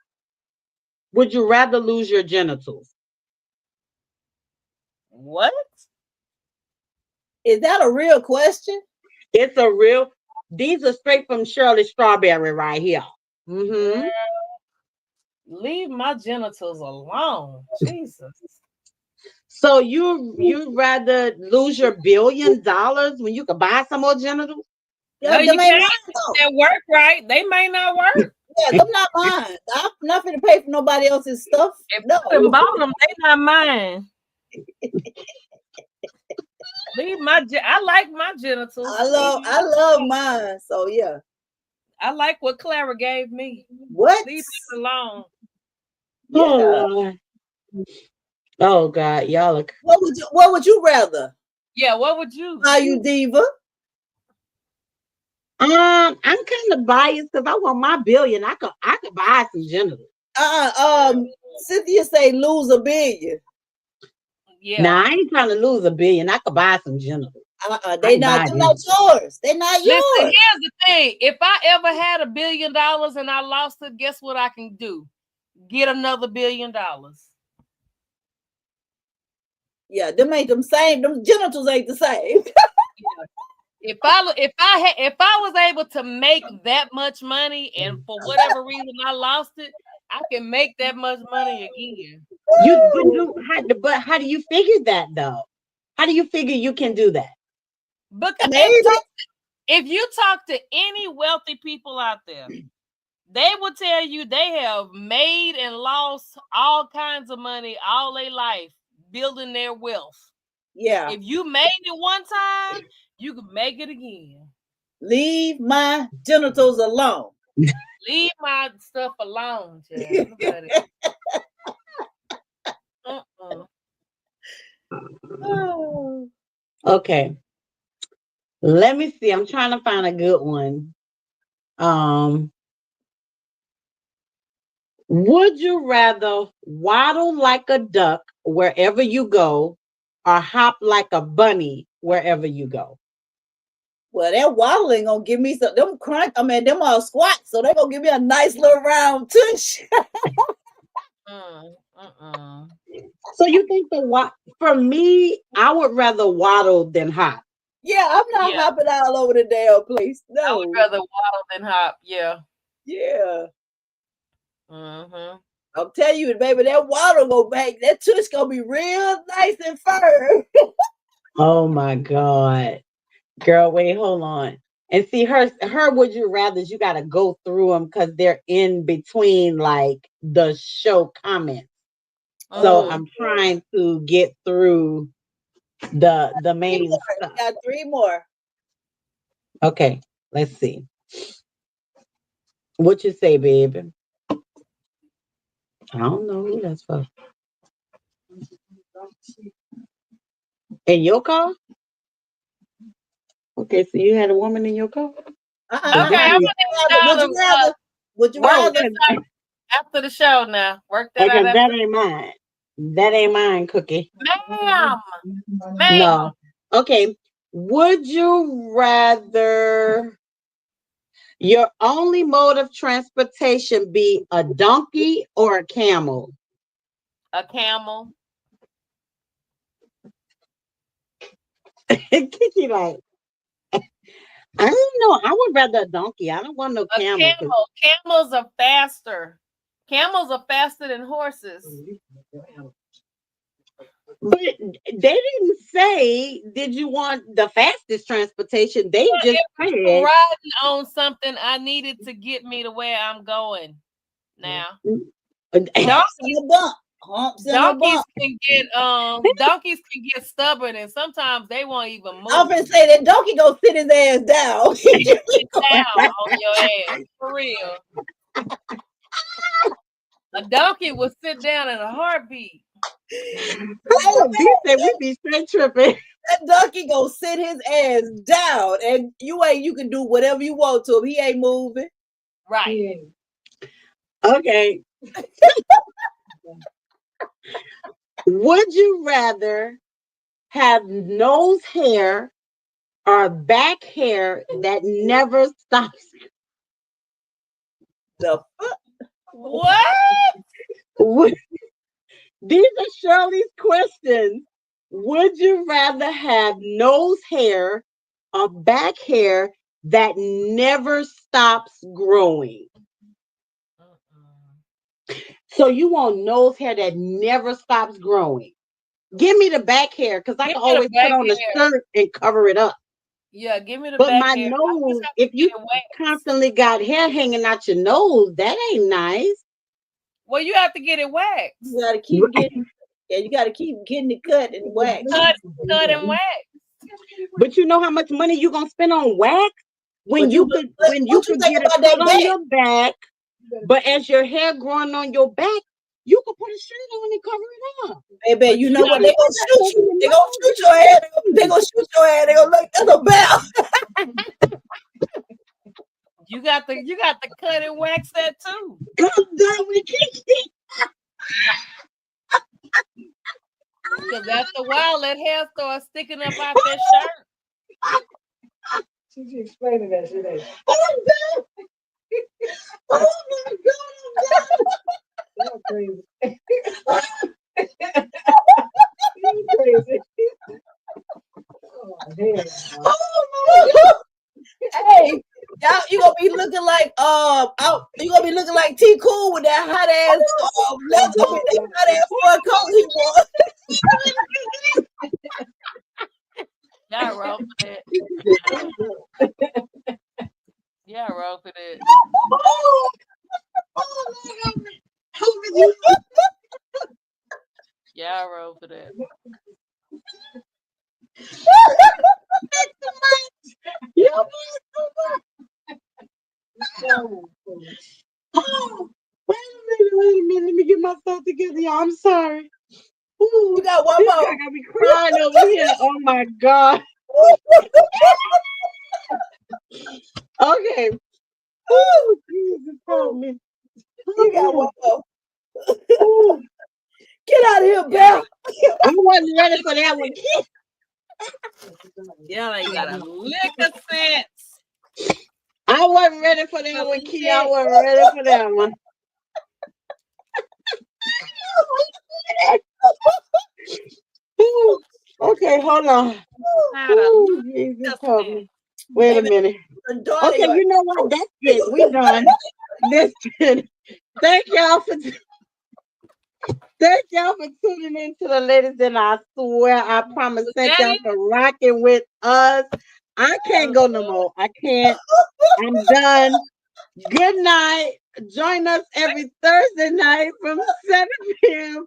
Speaker 5: would you rather lose your genitals?
Speaker 4: What?
Speaker 6: Is that a real question?
Speaker 5: It's a real. These are straight from Shirley Strawberry right here. Mm-hmm.
Speaker 4: Leave my genitals alone, Jesus.
Speaker 5: So you'd rather lose your $1 billion when you could buy some more genitals?
Speaker 4: Yeah, you can't. That work right. They may not work.
Speaker 6: Yeah, them not mine. I'm not going to pay for nobody else's stuff.
Speaker 4: If you bought them, they not mine. Leave I like my genitals.
Speaker 6: I love mine. So yeah.
Speaker 4: I like what Clara gave me.
Speaker 6: What?
Speaker 4: Leave it alone.
Speaker 6: Yeah.
Speaker 5: Oh God, y'all are.
Speaker 6: What would you rather?
Speaker 4: Yeah, what would you?
Speaker 6: Are you diva?
Speaker 5: I'm kind of biased because I want my $1 billion. I could buy some genitals.
Speaker 6: Cynthia say lose $1 billion.
Speaker 4: Yeah.
Speaker 5: Nah, I ain't trying to lose $1 billion. I could buy some genitals.
Speaker 6: They're not yours. They're not yours.
Speaker 4: Listen, here's the thing. If I ever had $1 billion and I lost it, guess what I can do? Get another $1 billion.
Speaker 6: Yeah, them ain't them same. Them genitals ain't the same.
Speaker 4: If I was able to make that much money and for whatever reason I lost it, I can make that much money again.
Speaker 5: But how do you figure that though? How do you figure you can do that?
Speaker 4: Because if you talk to any wealthy people out there, they will tell you they have made and lost all kinds of money all their life building their wealth.
Speaker 6: Yeah.
Speaker 4: If you made it one time, you can make it again.
Speaker 6: Leave my genitals alone.
Speaker 4: Leave my stuff alone, Chad.
Speaker 5: Okay. Let me see. I'm trying to find a good one. Would you rather waddle like a duck wherever you go, or hop like a bunny wherever you go?
Speaker 6: Well, that waddling gonna give me some them crunch. I mean, them all squats, so they're gonna give me a nice little round tush.
Speaker 5: So you think for me, I would rather waddle than hop.
Speaker 6: Yeah, I'm not hopping all over the damn place. No,
Speaker 4: I would rather waddle than hop. Yeah.
Speaker 6: Yeah. I'm telling you, baby, that waddle gonna make that tush gonna be real nice and firm.
Speaker 5: Oh my God. Girl, wait, hold on. And see, her would you rather, you got to go through them because they're in between like the show comments. So I'm trying to get through the main stuff.
Speaker 6: Got 3 more.
Speaker 5: Okay, let's see. What you say, baby? I don't know who that's for. In your car? Okay, so you had a woman in your car?
Speaker 4: Okay, I'm gonna need y'all to
Speaker 6: Would you
Speaker 4: work
Speaker 6: rather?
Speaker 4: this out after the show now. Work that out
Speaker 5: Because
Speaker 4: after.
Speaker 5: that ain't mine. That ain't mine, Cookie.
Speaker 4: Ma'am.
Speaker 5: No. Okay. Would you rather your only mode of transportation be a donkey or a camel?
Speaker 4: A camel.
Speaker 5: Kiki, like, I don't know. I would rather a donkey. I don't want no
Speaker 4: A
Speaker 5: camel.
Speaker 4: camel. Camels are faster. Camels are faster than horses.
Speaker 5: But they didn't say, did you want the fastest transportation? They just said
Speaker 4: riding on something I needed to get me to where I'm going. Now, donkeys can get stubborn, and sometimes they won't even move.
Speaker 6: I'm gonna say that donkey go sit his ass down.
Speaker 4: Sit down on your ass for real. A donkey will sit down in a heartbeat.
Speaker 5: We be straight tripping.
Speaker 6: That donkey go sit his ass down, and you can do whatever you want to him. He ain't moving.
Speaker 4: Right.
Speaker 5: Okay. Would you rather have nose hair or back hair that never stops?
Speaker 6: The
Speaker 4: what?
Speaker 5: These are Shirley's questions. Would you rather have nose hair or back hair that never stops growing? So you want nose hair that never stops growing. Give me the back hair because I can always put on a shirt and cover it up.
Speaker 4: Yeah, give me the
Speaker 5: but
Speaker 4: back
Speaker 5: my
Speaker 4: hair.
Speaker 5: nose, if you constantly got hair hanging out your nose, that ain't nice.
Speaker 4: Well, you have to get it waxed.
Speaker 6: You gotta keep getting you gotta keep getting it cut and waxed.
Speaker 4: Cut and wax.
Speaker 5: But you know how much money you gonna spend on wax when you could get it put on your back, but as your hair growing on your back, you could put a shirt on and cover it up.
Speaker 6: Baby, you know what? They gonna shoot you. They gonna shoot your head. They gonna shoot your head. They gonna look at the bell.
Speaker 4: You got to cut and wax that too.
Speaker 5: I'm done with Kiki.
Speaker 4: Because after a while, that hair starts sticking up out that shirt.
Speaker 7: She's explaining that today.
Speaker 5: Oh my God!
Speaker 7: That's crazy.
Speaker 5: Crazy.
Speaker 7: Oh, damn.
Speaker 5: Oh my God!
Speaker 6: Hey, y'all, you gonna be looking like T Cool with that hot ass leather with that hot ass fur coat he wore.
Speaker 4: Y'all wrong for that. Y'all wrong for that. Y'all wrong for that.
Speaker 5: Oh, wait a minute. Let me get myself together, y'all. I'm sorry. Ooh,
Speaker 6: You got one more.
Speaker 5: I gotta be crying over here. Oh my God. Okay. Ooh, Jesus, help me.
Speaker 6: You got one more. Get out of here, Belle.
Speaker 5: I wasn't ready for that one.
Speaker 4: Y'all ain't got a lick of sense.
Speaker 5: I wasn't ready for that one, Key. I wasn't ready for that one. Ooh, okay, hold on. Ooh, Jesus, help me. Wait a minute. Okay, you know what? That's it. We done. Listen, thank y'all for tuning in to the ladies. And I swear, I promise, thank y'all for rocking with us. I can't go no more. I can't. I'm done. Good night. Join us every Thursday night from 7 p.m.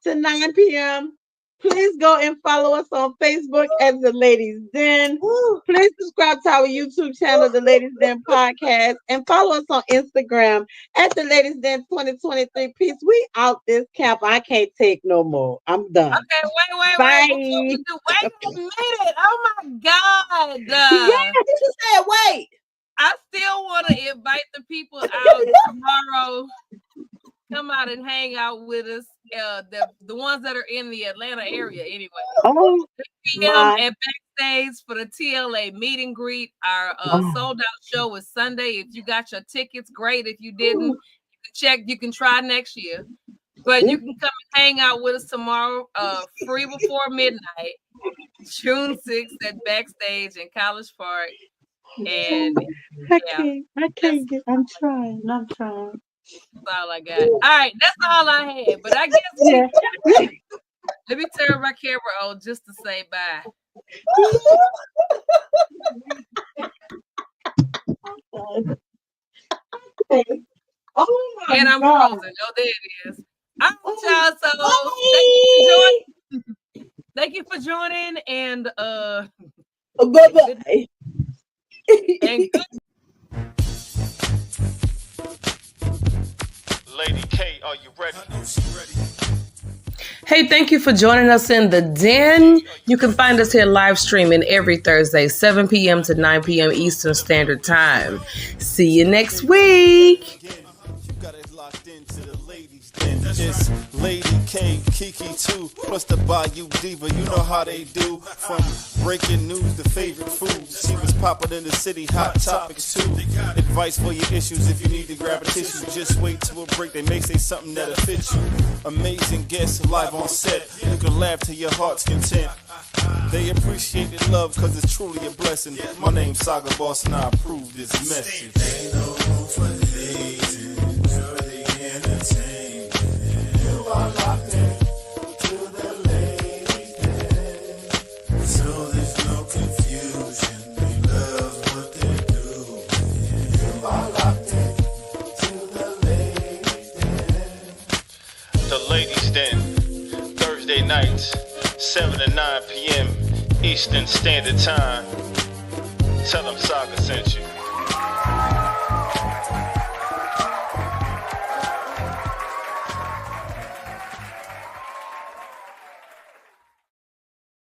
Speaker 5: to 9 p.m. Please go and follow us on Facebook as The Ladies Den. Please subscribe to our YouTube channel, The Ladies Den Podcast, and follow us on Instagram at The Ladies Den 2023. Peace. We out this camp. I can't take no more. I'm done.
Speaker 4: Okay, wait.
Speaker 5: Bye.
Speaker 4: Wait a minute. Oh my God.
Speaker 6: You said wait.
Speaker 4: I still want to invite the people out tomorrow. Come out and hang out with us. The ones that are in the Atlanta area, anyway.
Speaker 5: Oh,
Speaker 4: 6 p.m. at Backstage for the TLA meet and greet. Our sold out show is Sunday. If you got your tickets, great. If you didn't, you can check. You can try next year. But you can come and hang out with us tomorrow, free before midnight, June 6th at Backstage in College Park. And
Speaker 5: I can't get. I'm trying.
Speaker 4: that's all I got. All right, that's all I had. But I guess let me turn my camera on just to say bye.
Speaker 5: Oh my
Speaker 4: And I'm
Speaker 5: God.
Speaker 4: frozen. Oh, there it is. All right, y'all. So thank you for joining. And
Speaker 6: bye-bye.
Speaker 4: And good.
Speaker 1: Lady K, are you ready?
Speaker 4: Hey, thank you for joining us in the Den. You can find us here live streaming every Thursday, 7 p.m. to 9 p.m. Eastern Standard Time. See you next week.
Speaker 2: You got it locked into the ladies den. It's Lady K, Kiki too, plus the Bayou Diva. You know how they do. From breaking news to favorite foods. She was popping in the city, hot topics too. Advice for your issues if you need to grab a tissue. Just wait till a break, they may say something that'll fit you. Amazing guests live on set. You can laugh to your heart's content. They appreciate the love cause it's truly a blessing. My name's Saga Boss and I approve this message.
Speaker 3: Ain't no room for hazing. Enjoy the entertainment. You are locked in to the ladies' den. So there's no confusion. They love what they do. You are locked in to the ladies' den.
Speaker 1: The Ladies Den, Thursday nights, 7 to 9 p.m. Eastern Standard Time. Tell them Saga sent you.